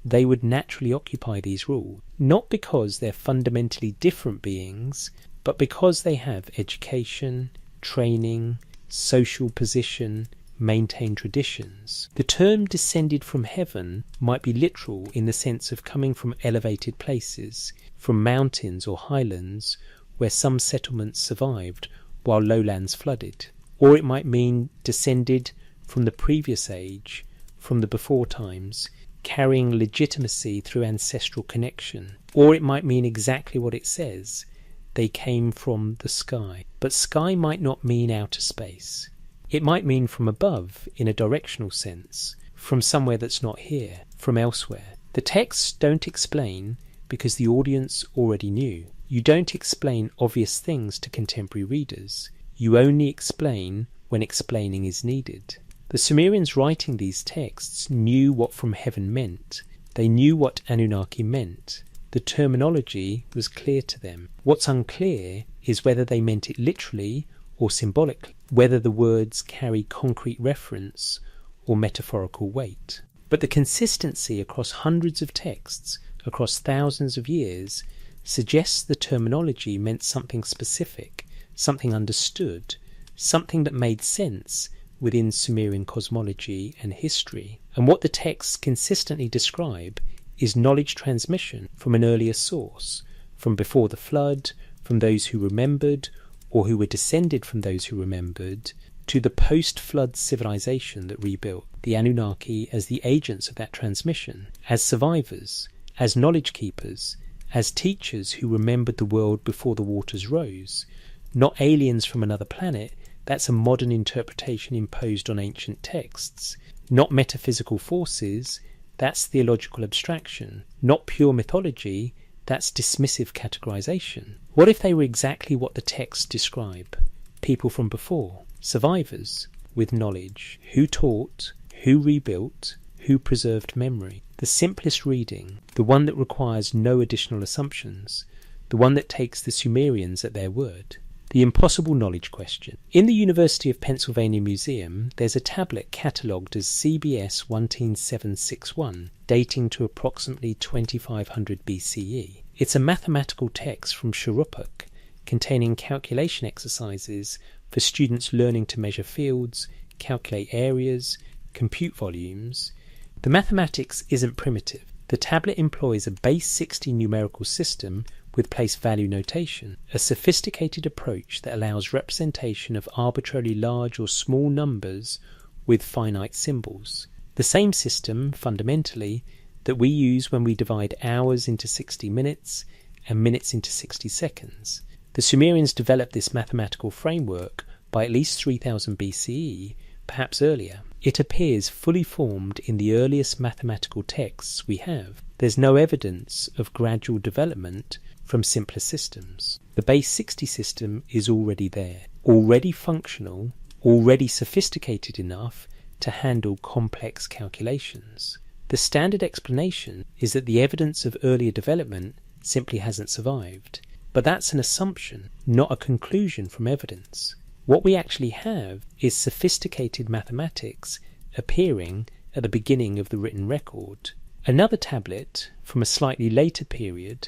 they would naturally occupy these roles, not because they're fundamentally different beings, but because they have education, training, social position, maintain traditions. The term descended from heaven might be literal in the sense of coming from elevated places, from mountains or highlands where some settlements survived while lowlands flooded. Or it might mean descended from the previous age, from the before times, carrying legitimacy through ancestral connection. Or it might mean exactly what it says, they came from the sky. But sky might not mean outer space. It might mean from above, in a directional sense, from somewhere that's not here, from elsewhere. The texts don't explain because the audience already knew. You don't explain obvious things to contemporary readers. You only explain when explaining is needed. The Sumerians writing these texts knew what from heaven meant. They knew what Anunnaki meant. The terminology was clear to them. What's unclear is whether they meant it literally or symbolically, whether the words carry concrete reference or metaphorical weight. But the consistency across hundreds of texts, across thousands of years, suggests the terminology meant something specific, something understood, something that made sense within Sumerian cosmology and history. And what the texts consistently describe is knowledge transmission from an earlier source, from before the flood, from those who remembered, or who were descended from those who remembered, to the post-flood civilization that rebuilt, the Anunnaki as the agents of that transmission, as survivors, as knowledge keepers, as teachers who remembered the world before the waters rose. Not aliens from another planet, that's a modern interpretation imposed on ancient texts. Not metaphysical forces, that's theological abstraction. Not pure mythology, that's dismissive categorization. What if they were exactly what the texts describe? People from before, survivors with knowledge, who taught, who rebuilt, who preserved memory. The simplest reading, the one that requires no additional assumptions, the one that takes the Sumerians at their word. The impossible knowledge question. In the University of Pennsylvania Museum, there's a tablet catalogued as CBS 19761, dating to approximately 2500 BCE. It's a mathematical text from Shuruppak, containing calculation exercises for students learning to measure fields, calculate areas, compute volumes. The mathematics isn't primitive. The tablet employs a base 60 numerical system with place value notation, a sophisticated approach that allows representation of arbitrarily large or small numbers with finite symbols. The same system, fundamentally, that we use when we divide hours into 60 minutes and minutes into 60 seconds. The Sumerians developed this mathematical framework by at least 3000 BCE, perhaps earlier. It appears fully formed in the earliest mathematical texts we have. There's no evidence of gradual development from simpler systems. The base 60 system is already there, already functional, already sophisticated enough to handle complex calculations. The standard explanation is that the evidence of earlier development simply hasn't survived. But that's an assumption, not a conclusion from evidence. What we actually have is sophisticated mathematics appearing at the beginning of the written record. Another tablet, from a slightly later period,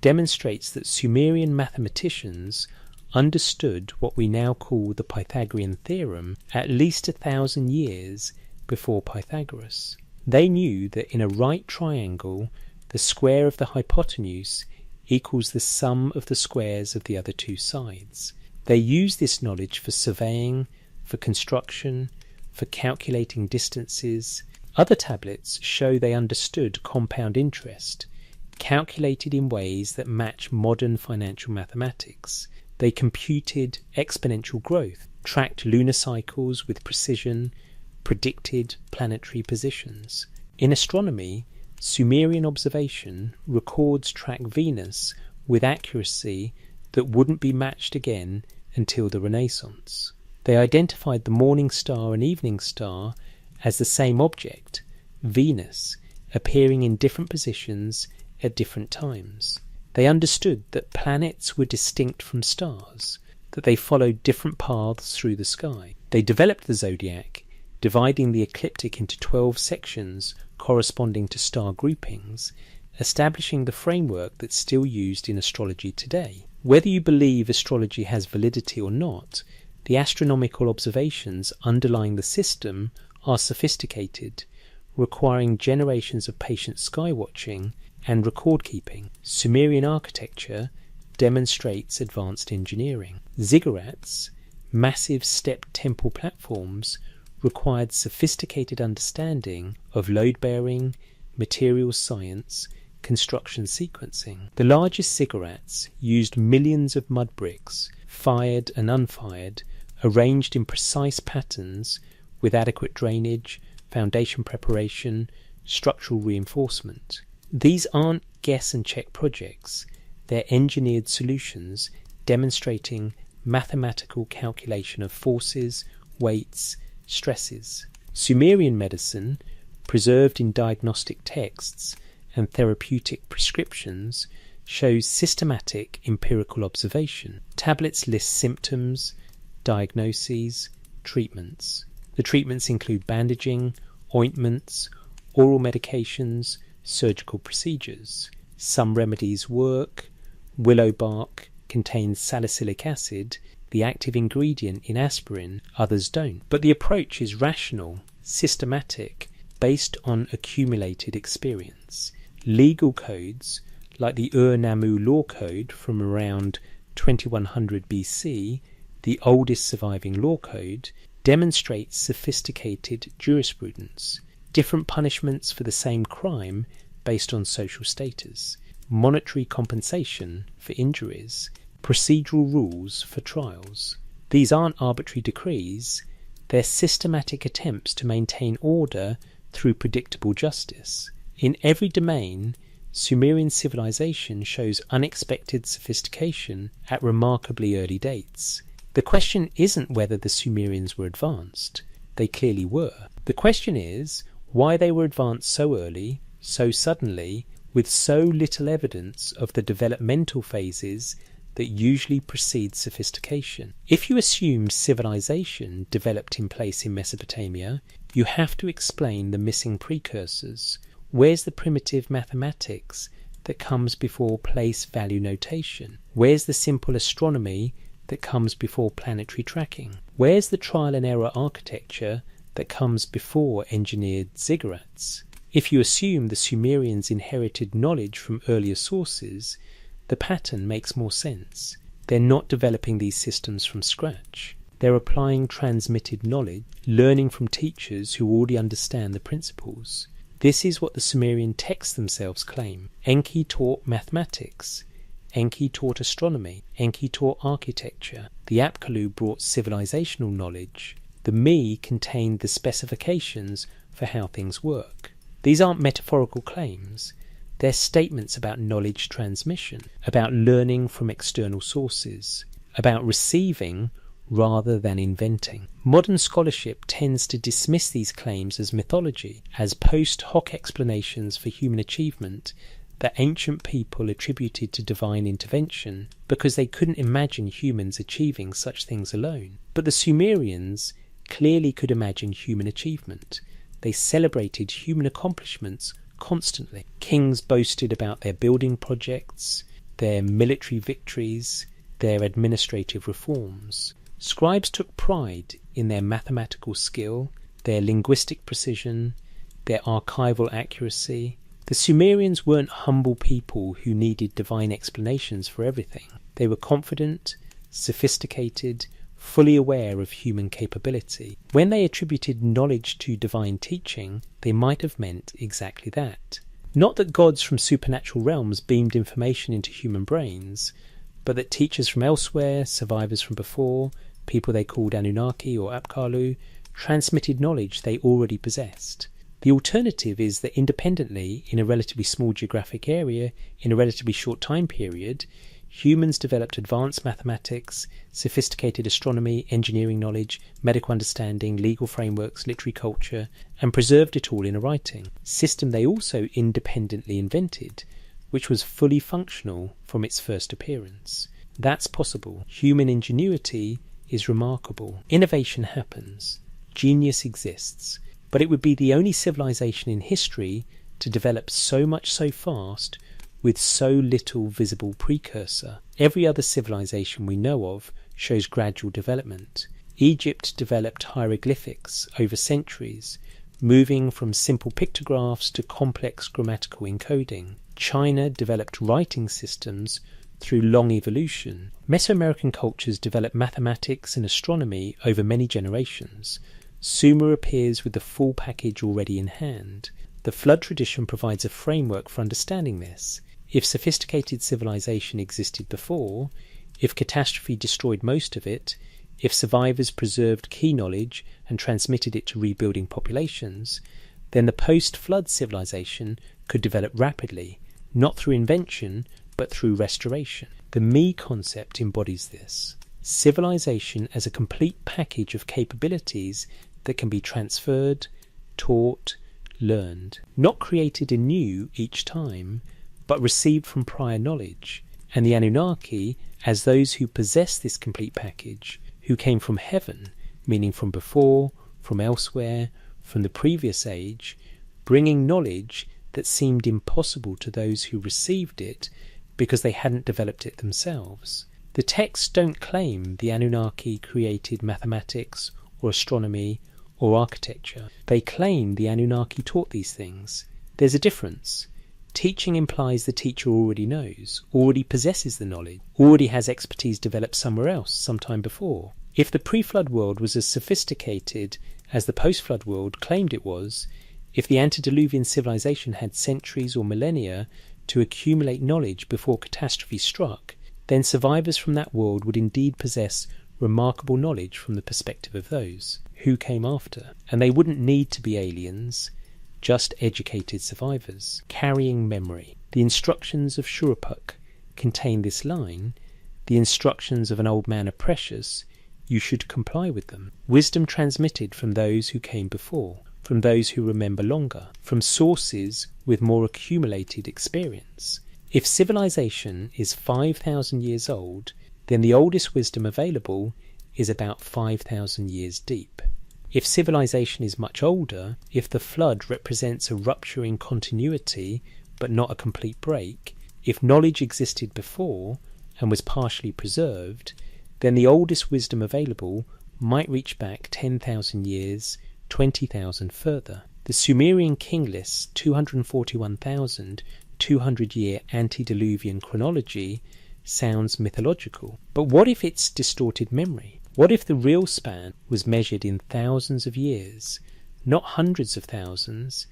demonstrates that Sumerian mathematicians understood what we now call the Pythagorean theorem at least 1,000 years before Pythagoras. They knew that in a right triangle, the square of the hypotenuse equals the sum of the squares of the other two sides. They used this knowledge for surveying, for construction, for calculating distances. Other tablets show they understood compound interest, calculated in ways that match modern financial mathematics. They computed exponential growth, tracked lunar cycles with precision, predicted planetary positions. In astronomy, Sumerian observation records track Venus with accuracy that wouldn't be matched again until the Renaissance. They identified the morning star and evening star as the same object, Venus, appearing in different positions at different times. They understood that planets were distinct from stars, that they followed different paths through the sky. They developed the zodiac, dividing the ecliptic into 12 sections corresponding to star groupings, establishing the framework that's still used in astrology today. Whether you believe astrology has validity or not, The astronomical observations underlying the system are sophisticated, requiring generations of patient skywatching and record-keeping. Sumerian architecture demonstrates advanced engineering. Ziggurats, massive stepped temple platforms, required sophisticated understanding of load-bearing, materials science, construction sequencing. The largest ziggurats used millions of mud bricks, fired and unfired, arranged in precise patterns with adequate drainage, foundation preparation, structural reinforcement. These aren't guess and check projects, they're engineered solutions demonstrating mathematical calculation of forces, weights, stresses. Sumerian medicine, preserved in diagnostic texts and therapeutic prescriptions, shows systematic empirical observation. Tablets list symptoms, diagnoses, treatments. The treatments include bandaging, ointments, oral medications, surgical procedures. Some remedies work. Willow bark contains salicylic acid, the active ingredient in aspirin. Others don't. But the approach is rational, systematic, based on accumulated experience. Legal codes, like the Ur-Nammu law code from around 2100 BC, the oldest surviving law code, demonstrate sophisticated jurisprudence. Different punishments for the same crime based on social status. Monetary compensation for injuries. Procedural rules for trials. These aren't arbitrary decrees, they're systematic attempts to maintain order through predictable justice. In every domain, Sumerian civilization shows unexpected sophistication at remarkably early dates. The question isn't whether the Sumerians were advanced. They clearly were. The question is why they were advanced so early, so suddenly, with so little evidence of the developmental phases that usually precede sophistication. If you assume civilization developed in place in Mesopotamia, you have to explain the missing precursors. Where's the primitive mathematics that comes before place value notation? Where's the simple astronomy that comes before planetary tracking? Where's the trial and error architecture that comes before engineered ziggurats? If you assume the Sumerians inherited knowledge from earlier sources, the pattern makes more sense. They're not developing these systems from scratch. They're applying transmitted knowledge, learning from teachers who already understand the principles. This is what the Sumerian texts themselves claim. Enki taught mathematics. Enki taught astronomy. Enki taught architecture. The Apkallu brought civilizational knowledge. The Me contained the specifications for how things work. These aren't metaphorical claims. They're statements about knowledge transmission, about learning from external sources, about receiving rather than inventing. Modern scholarship tends to dismiss these claims as mythology, as post hoc explanations for human achievement that ancient people attributed to divine intervention because they couldn't imagine humans achieving such things alone. But the Sumerians clearly could imagine human achievement. They celebrated human accomplishments constantly. Kings boasted about their building projects, their military victories, their administrative reforms. Scribes took pride in their mathematical skill, their linguistic precision, their archival accuracy. The Sumerians weren't humble people who needed divine explanations for everything. They were confident, sophisticated, fully aware of human capability. When they attributed knowledge to divine teaching, they might have meant exactly that. Not that gods from supernatural realms beamed information into human brains, but that teachers from elsewhere, survivors from before, people they called Anunnaki or Apkallu, transmitted knowledge they already possessed. The alternative is that independently, in a relatively small geographic area, in a relatively short time period, humans developed advanced mathematics, sophisticated astronomy, engineering knowledge, medical understanding, legal frameworks, literary culture, and preserved it all in a writing system they also independently invented, which was fully functional from its first appearance. That's possible. Human ingenuity is remarkable. Innovation happens. Genius exists. But it would be the only civilization in history to develop so much so fast with so little visible precursor. Every other civilization we know of shows gradual development. Egypt developed hieroglyphics over centuries, moving from simple pictographs to complex grammatical encoding. China developed writing systems through long evolution. Mesoamerican cultures developed mathematics and astronomy over many generations. Sumer appears with the full package already in hand. The flood tradition provides a framework for understanding this. If sophisticated civilization existed before, if catastrophe destroyed most of it, if survivors preserved key knowledge and transmitted it to rebuilding populations, then the post-flood civilization could develop rapidly, not through invention, but through restoration. The me concept embodies this. Civilization as a complete package of capabilities that can be transferred, taught, learned, not created anew each time, but received from prior knowledge, and the Anunnaki as those who possess this complete package, who came from heaven, meaning from before, from elsewhere, from the previous age, bringing knowledge that seemed impossible to those who received it because they hadn't developed it themselves. The texts don't claim the Anunnaki created mathematics or astronomy or architecture. They claim the Anunnaki taught these things. There's a difference. Teaching implies the teacher already knows, already possesses the knowledge, already has expertise developed somewhere else, sometime before. If the pre-flood world was as sophisticated as the post-flood world claimed it was, if the antediluvian civilization had centuries or millennia to accumulate knowledge before catastrophe struck, then survivors from that world would indeed possess remarkable knowledge from the perspective of those who came after. And they wouldn't need to be aliens, just educated survivors, carrying memory. The instructions of Shuruppak contain this line: the instructions of an old man are precious, you should comply with them. Wisdom transmitted from those who came before, from those who remember longer, from sources with more accumulated experience. If civilization is 5,000 years old, then the oldest wisdom available is about 5,000 years deep. If civilization is much older, if the flood represents a rupture in continuity but not a complete break, if knowledge existed before and was partially preserved, then the oldest wisdom available might reach back 10,000 years, 20,000 further. The Sumerian king list's 241,200-year antediluvian chronology sounds mythological. But what if it's distorted memory? What if the real span was measured in thousands of years, not hundreds of thousands,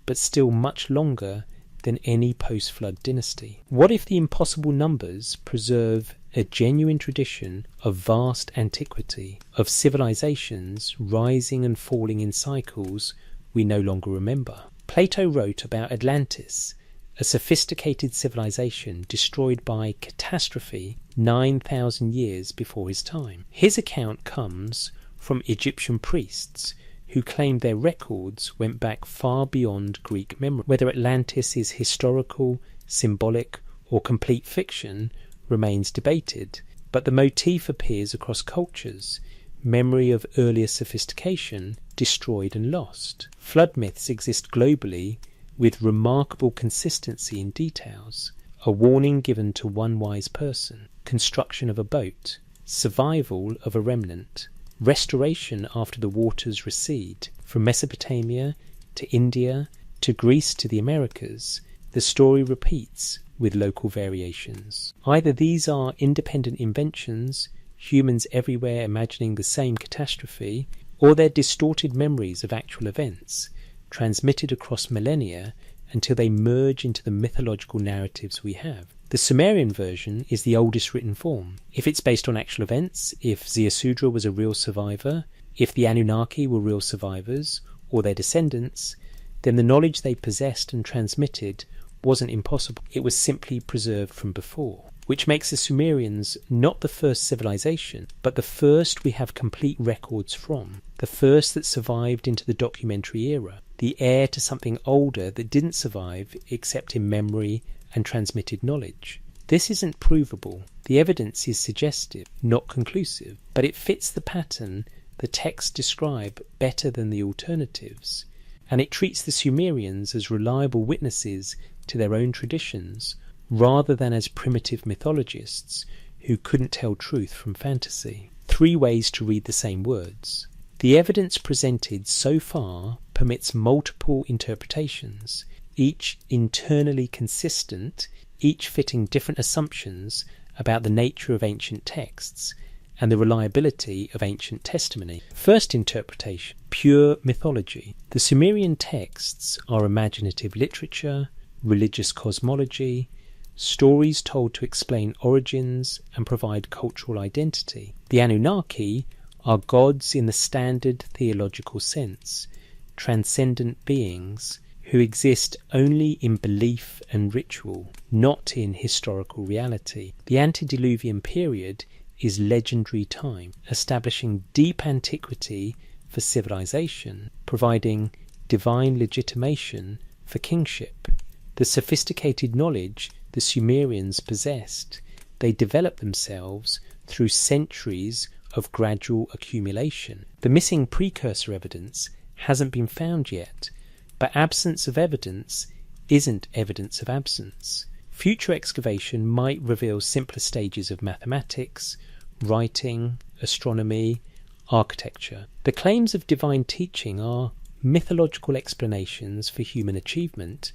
but still much longer than any post-flood dynasty? What if the impossible numbers preserve a genuine tradition of vast antiquity, of civilizations rising and falling in cycles we no longer remember? Plato wrote about Atlantis, a sophisticated civilization destroyed by catastrophe 9,000 years before his time. His account comes from Egyptian priests who claimed their records went back far beyond Greek memory. Whether Atlantis is historical, symbolic, or complete fiction remains debated, but the motif appears across cultures: memory of earlier sophistication destroyed and lost. Flood myths exist globally with remarkable consistency in details: a warning given to one wise person, construction of a boat, survival of a remnant, restoration after the waters recede. From Mesopotamia to India to Greece to the Americas, the story repeats with local variations. Either these are independent inventions, humans everywhere imagining the same catastrophe, or they're distorted memories of actual events, transmitted across millennia until they merge into the mythological narratives we have. The Sumerian version is the oldest written form. If it's based on actual events, if Ziusudra was a real survivor, if the Anunnaki were real survivors, or their descendants, then the knowledge they possessed and transmitted wasn't impossible. It was simply preserved from before, which makes the Sumerians not the first civilization, but the first we have complete records from, the first that survived into the documentary era, the heir to something older that didn't survive except in memory and transmitted knowledge. This isn't provable. The evidence is suggestive, not conclusive, but it fits the pattern the texts describe better than the alternatives, and it treats the Sumerians as reliable witnesses to their own traditions, rather than as primitive mythologists who couldn't tell truth from fantasy. 3 ways to read the same words. The evidence presented so far permits multiple interpretations, each internally consistent, each fitting different assumptions about the nature of ancient texts and the reliability of ancient testimony. First interpretation, pure mythology. The Sumerian texts are imaginative literature, religious cosmology, stories told to explain origins and provide cultural identity. The Anunnaki are gods in the standard theological sense, transcendent beings who exist only in belief and ritual, not in historical reality. The antediluvian period is legendary time, establishing deep antiquity for civilization, providing divine legitimation for kingship. The sophisticated knowledge the Sumerians possessed, they developed themselves through centuries of gradual accumulation. The missing precursor evidence hasn't been found yet, but absence of evidence isn't evidence of absence. Future excavation might reveal simpler stages of mathematics, writing, astronomy, architecture. The claims of divine teaching are mythological explanations for human achievement,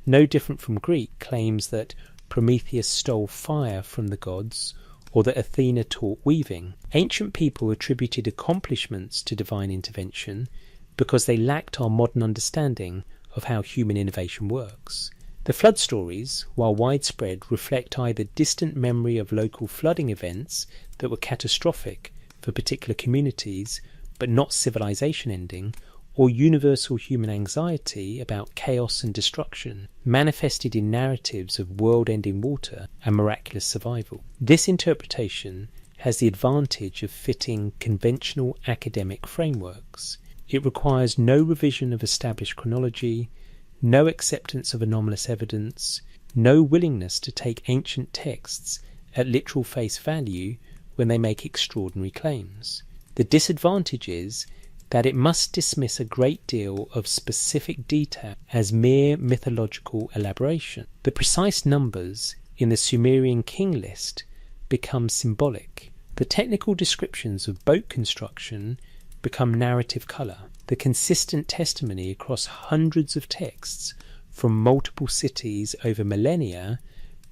no different from Greek claims that Prometheus stole fire from the gods or that Athena taught weaving. Ancient people attributed accomplishments to divine intervention because they lacked our modern understanding of how human innovation works. The flood stories, while widespread, reflect either distant memory of local flooding events that were catastrophic for particular communities but not civilization ending, or universal human anxiety about chaos and destruction, manifested in narratives of world-ending water and miraculous survival. This interpretation has the advantage of fitting conventional academic frameworks. It requires no revision of established chronology, no acceptance of anomalous evidence, no willingness to take ancient texts at literal face value when they make extraordinary claims. The disadvantage is that it must dismiss a great deal of specific detail as mere mythological elaboration. The precise numbers in the Sumerian king list become symbolic. The technical descriptions of boat construction become narrative colour. The consistent testimony across hundreds of texts from multiple cities over millennia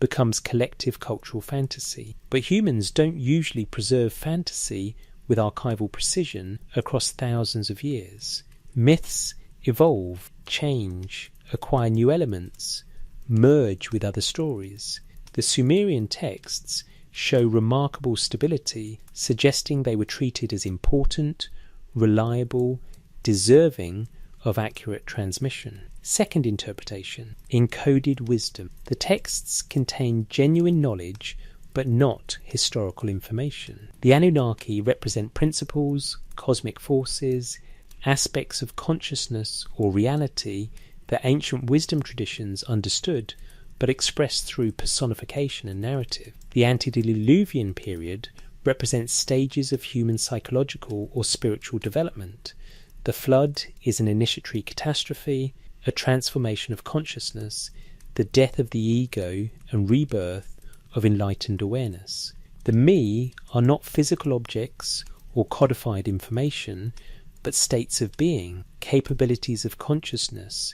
becomes collective cultural fantasy. But humans don't usually preserve fantasy with archival precision across thousands of years. Myths evolve, change, acquire new elements, merge with other stories. The Sumerian texts show remarkable stability, suggesting they were treated as important, reliable, deserving of accurate transmission. Second interpretation, encoded wisdom. The texts contain genuine knowledge but not historical information. The Anunnaki represent principles, cosmic forces, aspects of consciousness or reality that ancient wisdom traditions understood but expressed through personification and narrative. The antediluvian period represents stages of human psychological or spiritual development. The flood is an initiatory catastrophe, a transformation of consciousness, the death of the ego and rebirth of enlightened awareness. The me are not physical objects or codified information, but states of being, capabilities of consciousness,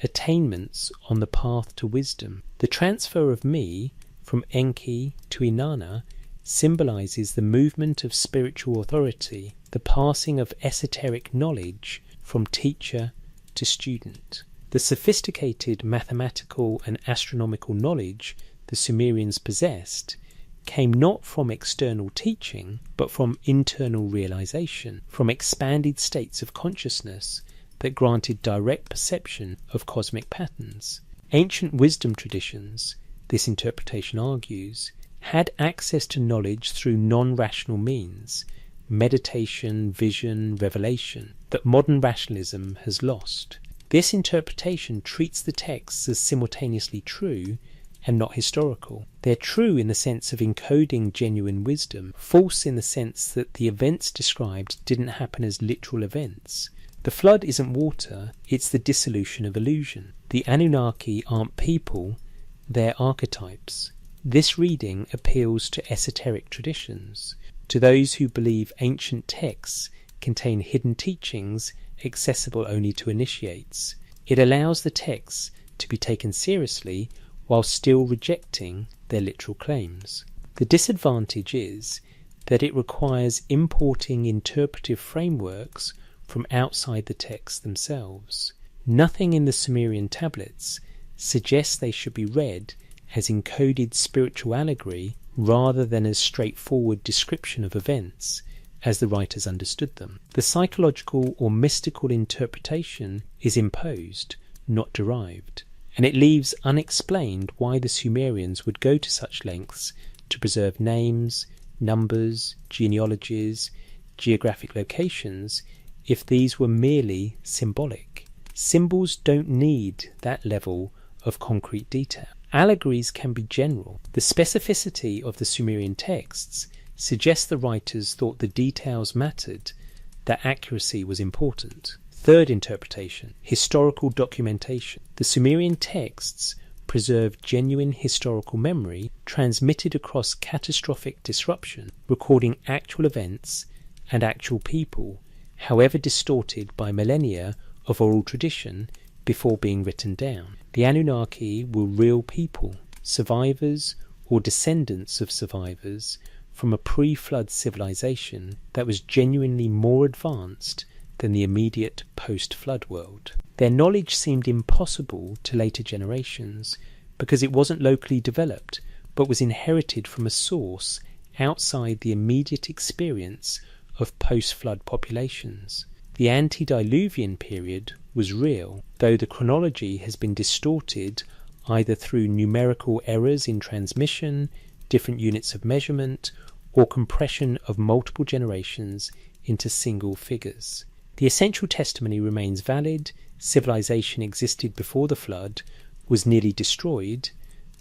attainments on the path to wisdom. The transfer of me from Enki to Inanna symbolizes the movement of spiritual authority, the passing of esoteric knowledge from teacher to student. The sophisticated mathematical and astronomical knowledge the Sumerians possessed came not from external teaching, but from internal realization, from expanded states of consciousness that granted direct perception of cosmic patterns. Ancient wisdom traditions, this interpretation argues, had access to knowledge through non-rational means, meditation, vision, revelation, that modern rationalism has lost. This interpretation treats the texts as simultaneously true and not historical. They're true in the sense of encoding genuine wisdom, false in the sense that the events described didn't happen as literal events. The flood isn't water, it's the dissolution of illusion. The Anunnaki aren't people, they're archetypes. This reading appeals to esoteric traditions, To those who believe ancient texts contain hidden teachings accessible only to initiates, it allows the texts to be taken seriously while still rejecting their literal claims. The disadvantage is that it requires importing interpretive frameworks from outside the texts themselves. Nothing in the Sumerian tablets suggests they should be read as encoded spiritual allegory rather than as straightforward description of events as the writers understood them. The psychological or mystical interpretation is imposed, not derived, and it leaves unexplained why the Sumerians would go to such lengths to preserve names, numbers, genealogies, geographic locations, if these were merely symbolic. Symbols don't need that level of concrete detail. Allegories can be general. The specificity of the Sumerian texts suggests the writers thought the details mattered, that accuracy was important. Third interpretation, historical documentation. The Sumerian texts preserved genuine historical memory transmitted across catastrophic disruption, recording actual events and actual people, however distorted by millennia of oral tradition before being written down. The Anunnaki were real people, survivors or descendants of survivors from a pre-flood civilization that was genuinely more advanced than the immediate post-flood world. Their knowledge seemed impossible to later generations because it wasn't locally developed but was inherited from a source outside the immediate experience of post-flood populations. The antediluvian period was real, though the chronology has been distorted either through numerical errors in transmission, different units of measurement, or compression of multiple generations into single figures. The essential testimony remains valid. Civilization existed before the flood, was nearly destroyed,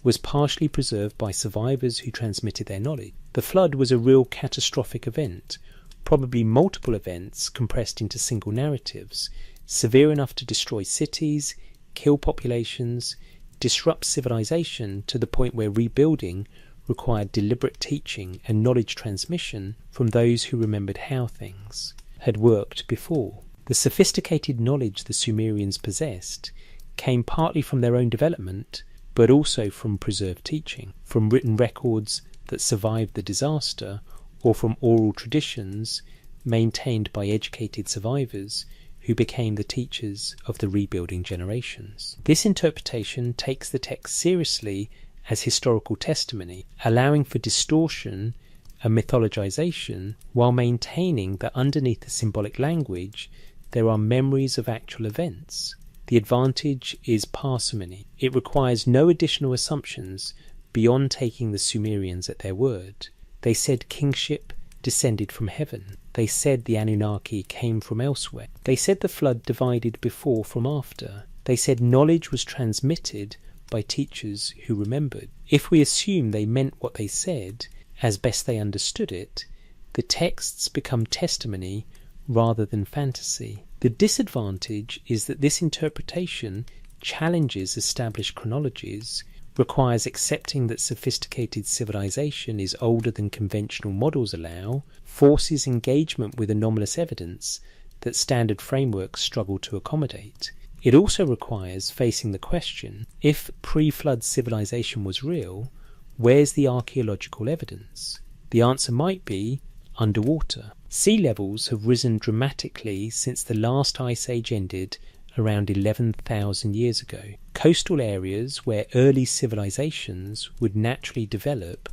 was partially preserved by survivors who transmitted their knowledge. The flood was a real catastrophic event, probably multiple events compressed into single narratives, severe enough to destroy cities, kill populations, disrupt civilization to the point where rebuilding required deliberate teaching and knowledge transmission from those who remembered how things had worked before. The sophisticated knowledge the Sumerians possessed came partly from their own development, but also from preserved teaching, from written records that survived the disaster, or from oral traditions maintained by educated survivors who became the teachers of the rebuilding generations. This interpretation takes the text seriously as historical testimony, allowing for distortion and mythologization while maintaining that underneath the symbolic language there are memories of actual events. The advantage is parsimony. It requires no additional assumptions beyond taking the Sumerians at their word. They said kingship descended from heaven. They said the Anunnaki came from elsewhere. They said the flood divided before from after. They said knowledge was transmitted by teachers who remembered. If we assume they meant what they said, as best they understood it, the texts become testimony rather than fantasy. The disadvantage is that this interpretation challenges established chronologies, requires accepting that sophisticated civilization is older than conventional models allow, forces engagement with anomalous evidence that standard frameworks struggle to accommodate. It also requires facing the question, if pre-flood civilization was real, where's the archaeological evidence? The answer might be underwater. Sea levels have risen dramatically since the last ice age ended around 11,000 years ago. Coastal areas where early civilizations would naturally develop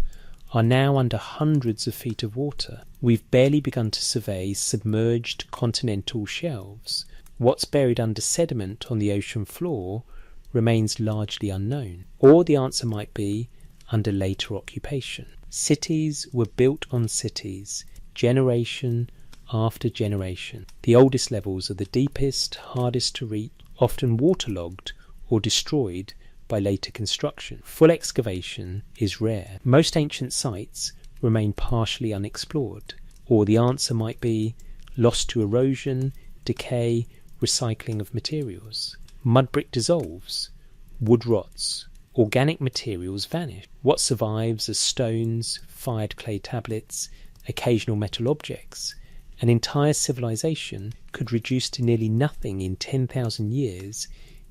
are now under hundreds of feet of water. We've barely begun to survey submerged continental shelves. What's buried under sediment on the ocean floor remains largely unknown. Or the answer might be under later occupation. Cities were built on cities, generation after generation. The oldest levels are the deepest, hardest to reach, often waterlogged or destroyed by later construction. Full excavation is rare. Most ancient sites remain partially unexplored. Or the answer might be lost to erosion, decay, recycling of materials. Mud brick dissolves, wood rots, organic materials vanish. What survives are stones, fired clay tablets, occasional metal objects, an entire civilization could reduce to nearly nothing in 10,000 years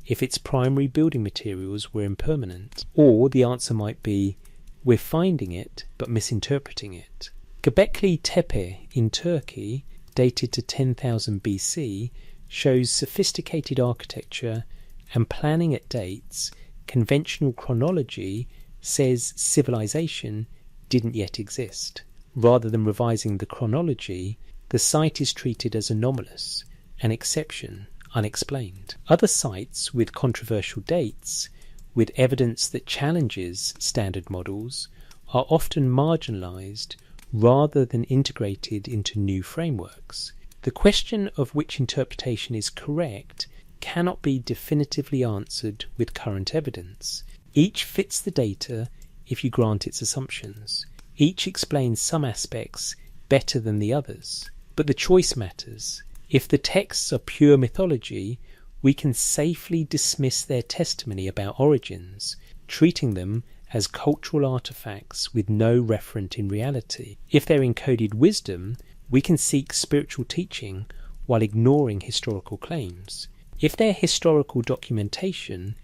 if its primary building materials were impermanent. Or the answer might be, we're finding it but misinterpreting it. Göbekli Tepe in Turkey, dated to 10,000 BC, shows sophisticated architecture and planning at dates conventional chronology says civilization didn't yet exist. Rather than revising the chronology, the site is treated as anomalous, an exception, unexplained. Other sites with controversial dates, with evidence that challenges standard models, are often marginalized rather than integrated into new frameworks. The question of which interpretation is correct cannot be definitively answered with current evidence. Each fits the data if you grant its assumptions. Each explains some aspects better than the others. But the choice matters. If the texts are pure mythology, we can safely dismiss their testimony about origins, treating them as cultural artifacts with no referent in reality. If they're encoded wisdom, we can seek spiritual teaching while ignoring historical claims. If they're historical documentation,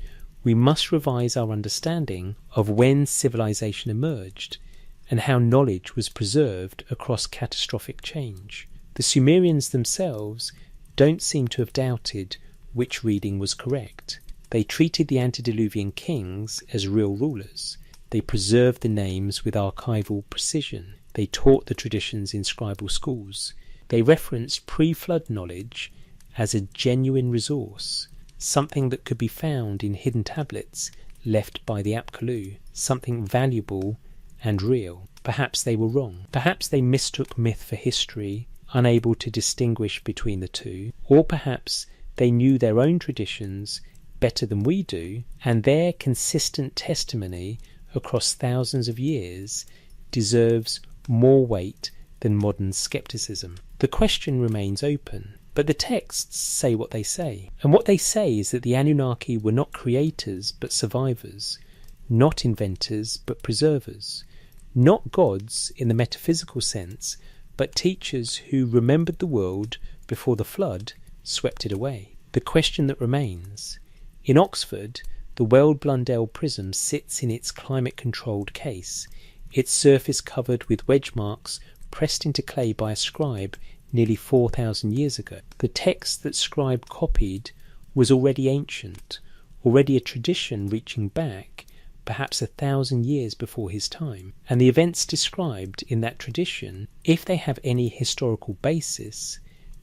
we must revise our understanding of when civilization emerged and how knowledge was preserved across catastrophic change. The Sumerians themselves don't seem to have doubted which reading was correct. They treated the antediluvian kings as real rulers. They preserved the names with archival precision. They taught the traditions in scribal schools. They referenced pre-flood knowledge as a genuine resource, something that could be found in hidden tablets left by the Apkallu, something valuable and real. Perhaps they were wrong. Perhaps they mistook myth for history, unable to distinguish between the two, or perhaps they knew their own traditions better than we do, and their consistent testimony across thousands of years deserves more weight than modern skepticism. The question remains open, but the texts say what they say. And what they say is that the Anunnaki were not creators but survivors, not inventors but preservers, not gods in the metaphysical sense, but teachers who remembered the world before the flood swept it away. The question that remains: in Oxford, the Weld-Blundell prism sits in its climate-controlled case, its surface covered with wedge marks pressed into clay by a scribe nearly 4,000 years ago. The text that scribe copied was already ancient, already a tradition reaching back perhaps 1,000 years before his time, and the events described in that tradition, if they have any historical basis,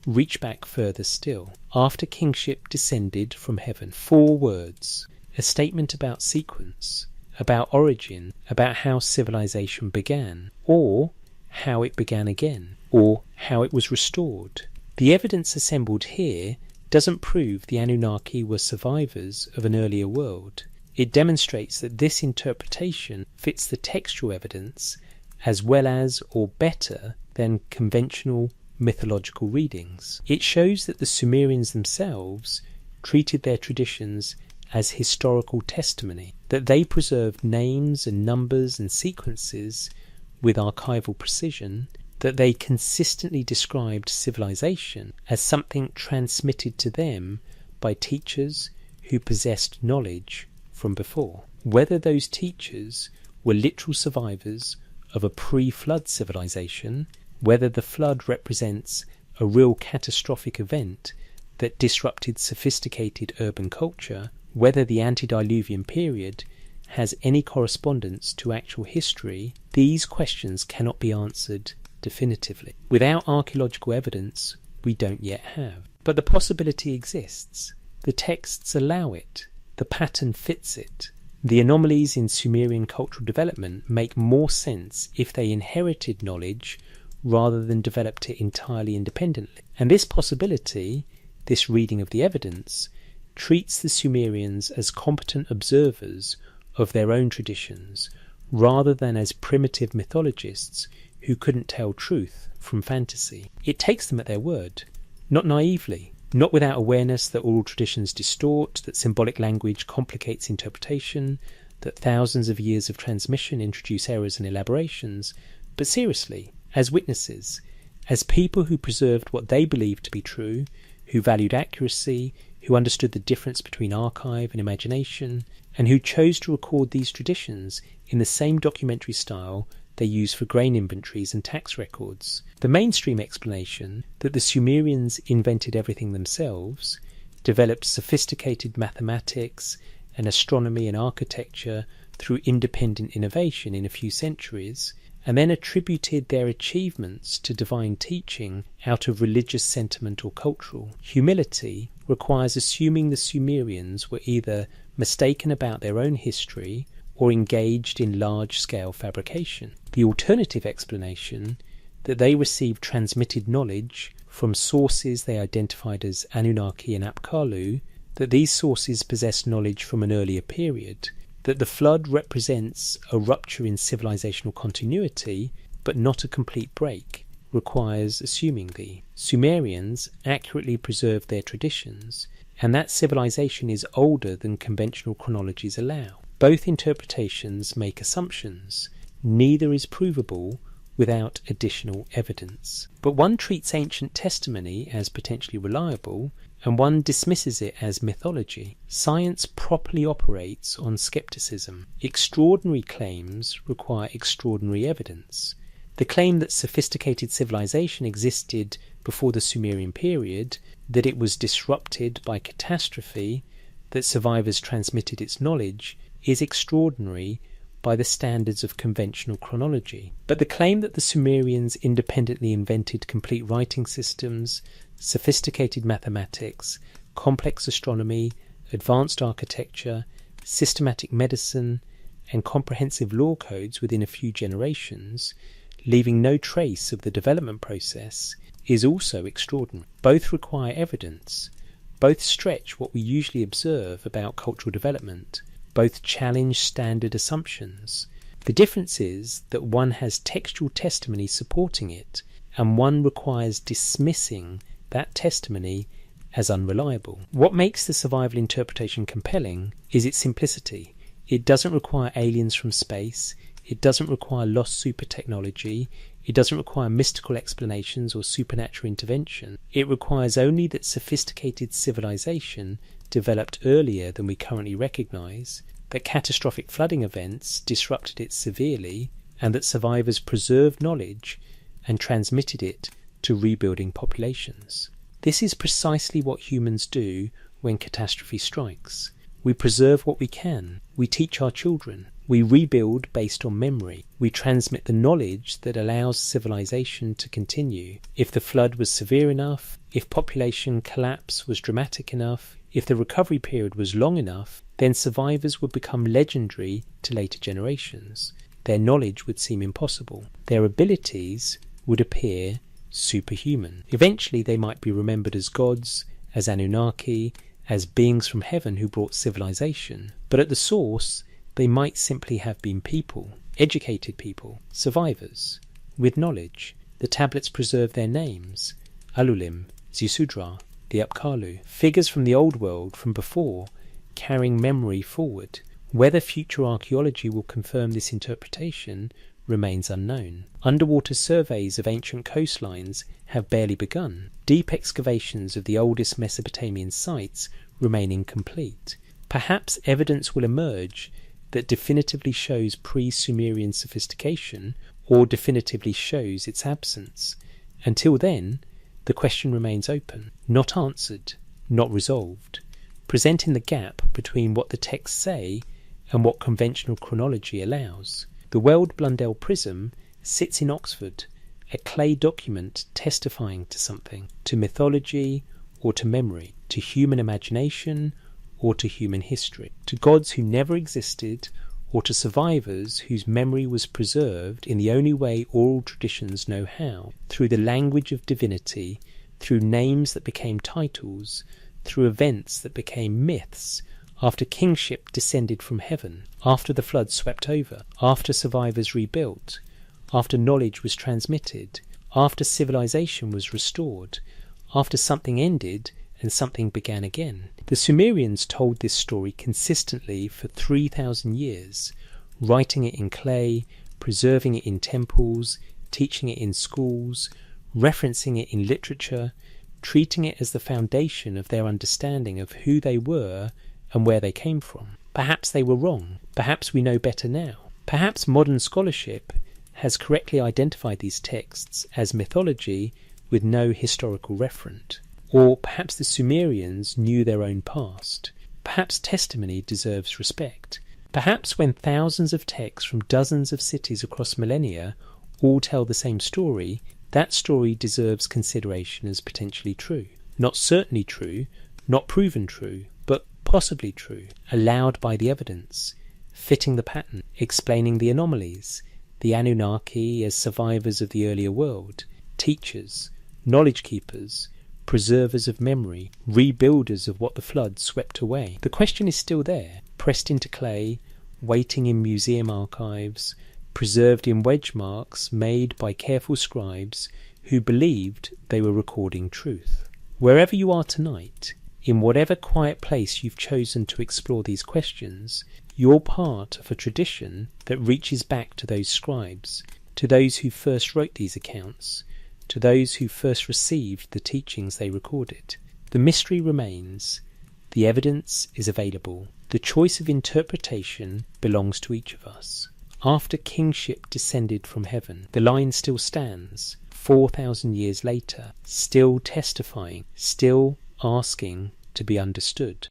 reach back further still. After kingship descended from heaven. 4 words. A statement about sequence, about origin, about how civilization began, or how it began again, or how it was restored. The evidence assembled here doesn't prove the Anunnaki were survivors of an earlier world. It demonstrates that this interpretation fits the textual evidence as well as or better than conventional mythological readings. It shows that the Sumerians themselves treated their traditions as historical testimony, that they preserved names and numbers and sequences with archival precision, that they consistently described civilization as something transmitted to them by teachers who possessed knowledge from before. Whether those teachers were literal survivors of a pre-flood civilization, whether the flood represents a real catastrophic event that disrupted sophisticated urban culture, whether the antediluvian period has any correspondence to actual history, these questions cannot be answered definitively. Without archaeological evidence, we don't yet have. But the possibility exists. The texts allow it. The pattern fits it. The anomalies in Sumerian cultural development make more sense if they inherited knowledge rather than developed it entirely independently. And this possibility, this reading of the evidence, treats the Sumerians as competent observers of their own traditions, rather than as primitive mythologists who couldn't tell truth from fantasy. It takes them at their word, not naively, not without awareness that oral traditions distort, that symbolic language complicates interpretation, that thousands of years of transmission introduce errors and elaborations, but seriously, as witnesses, as people who preserved what they believed to be true, who valued accuracy, who understood the difference between archive and imagination, and who chose to record these traditions in the same documentary style they use for grain inventories and tax records. The mainstream explanation that the Sumerians invented everything themselves, developed sophisticated mathematics and astronomy and architecture through independent innovation in a few centuries, and then attributed their achievements to divine teaching out of religious sentiment or cultural humility, requires assuming the Sumerians were either mistaken about their own history or engaged in large-scale fabrication. The alternative explanation, that they received transmitted knowledge from sources they identified as Anunnaki and Apkallu, that these sources possessed knowledge from an earlier period, that the flood represents a rupture in civilizational continuity, but not a complete break, requires assuming the Sumerians accurately preserved their traditions, and that civilization is older than conventional chronologies allow. Both interpretations make assumptions. Neither is provable without additional evidence. But one treats ancient testimony as potentially reliable, and one dismisses it as mythology. Science properly operates on skepticism. Extraordinary claims require extraordinary evidence. The claim that sophisticated civilization existed before the Sumerian period, that it was disrupted by catastrophe, that survivors transmitted its knowledge, is extraordinary by the standards of conventional chronology. But the claim that the Sumerians independently invented complete writing systems, sophisticated mathematics, complex astronomy, advanced architecture, systematic medicine, and comprehensive law codes within a few generations, leaving no trace of the development process, is also extraordinary. Both require evidence. Both stretch what we usually observe about cultural development. Both challenge standard assumptions. The difference is that one has textual testimony supporting it, and one requires dismissing that testimony as unreliable. What makes the survival interpretation compelling is its simplicity. It doesn't require aliens from space. It doesn't require lost super technology. It doesn't require mystical explanations or supernatural intervention. It requires only that sophisticated civilization developed earlier than we currently recognize, that catastrophic flooding events disrupted it severely, and that survivors preserved knowledge and transmitted it to rebuilding populations. This is precisely what humans do when catastrophe strikes. We preserve what we can. We teach our children. We rebuild based on memory. We transmit the knowledge that allows civilization to continue. If the flood was severe enough, if population collapse was dramatic enough, if the recovery period was long enough, then survivors would become legendary to later generations. Their knowledge would seem impossible. Their abilities would appear superhuman. Eventually they might be remembered as gods, as Anunnaki, as beings from heaven who brought civilization. But at the source, they might simply have been people, educated people, survivors, with knowledge. The tablets preserve their names: Alulim, Zisudra, the Apkallu, figures from the old world from before, carrying memory forward. Whether future archaeology will confirm this interpretation remains unknown. Underwater surveys of ancient coastlines have barely begun. Deep excavations of the oldest Mesopotamian sites remain incomplete. Perhaps evidence will emerge that definitively shows pre-Sumerian sophistication, or definitively shows its absence. Until then, the question remains open, not answered, not resolved, presenting the gap between what the texts say and what conventional chronology allows. The Weld Blundell Prism sits in Oxford, a clay document testifying to something, to mythology or to memory, to human imagination or to human history, to gods who never existed or to survivors whose memory was preserved in the only way oral traditions know how, through the language of divinity, through names that became titles, through events that became myths, after kingship descended from heaven, after the flood swept over, after survivors rebuilt, after knowledge was transmitted, after civilization was restored, after something ended and something began again. The Sumerians told this story consistently for 3,000 years, writing it in clay, preserving it in temples, teaching it in schools, referencing it in literature, treating it as the foundation of their understanding of who they were and where they came from. Perhaps they were wrong. Perhaps we know better now. Perhaps modern scholarship has correctly identified these texts as mythology with no historical referent. Or perhaps the Sumerians knew their own past. Perhaps testimony deserves respect. Perhaps when thousands of texts from dozens of cities across millennia all tell the same story, that story deserves consideration as potentially true. Not certainly true, not proven true, but possibly true, allowed by the evidence, fitting the pattern, explaining the anomalies, the Anunnaki as survivors of the earlier world, teachers, knowledge keepers, preservers of memory, rebuilders of what the flood swept away. The question is still there, pressed into clay, waiting in museum archives, preserved in wedge marks made by careful scribes who believed they were recording truth. Wherever you are tonight, in whatever quiet place you've chosen to explore these questions, you're part of a tradition that reaches back to those scribes, to those who first wrote these accounts, to those who first received the teachings they recorded. The mystery remains. The evidence is available. The choice of interpretation belongs to each of us. After kingship descended from heaven, the line still stands, 4,000 years later, still testifying, still asking to be understood.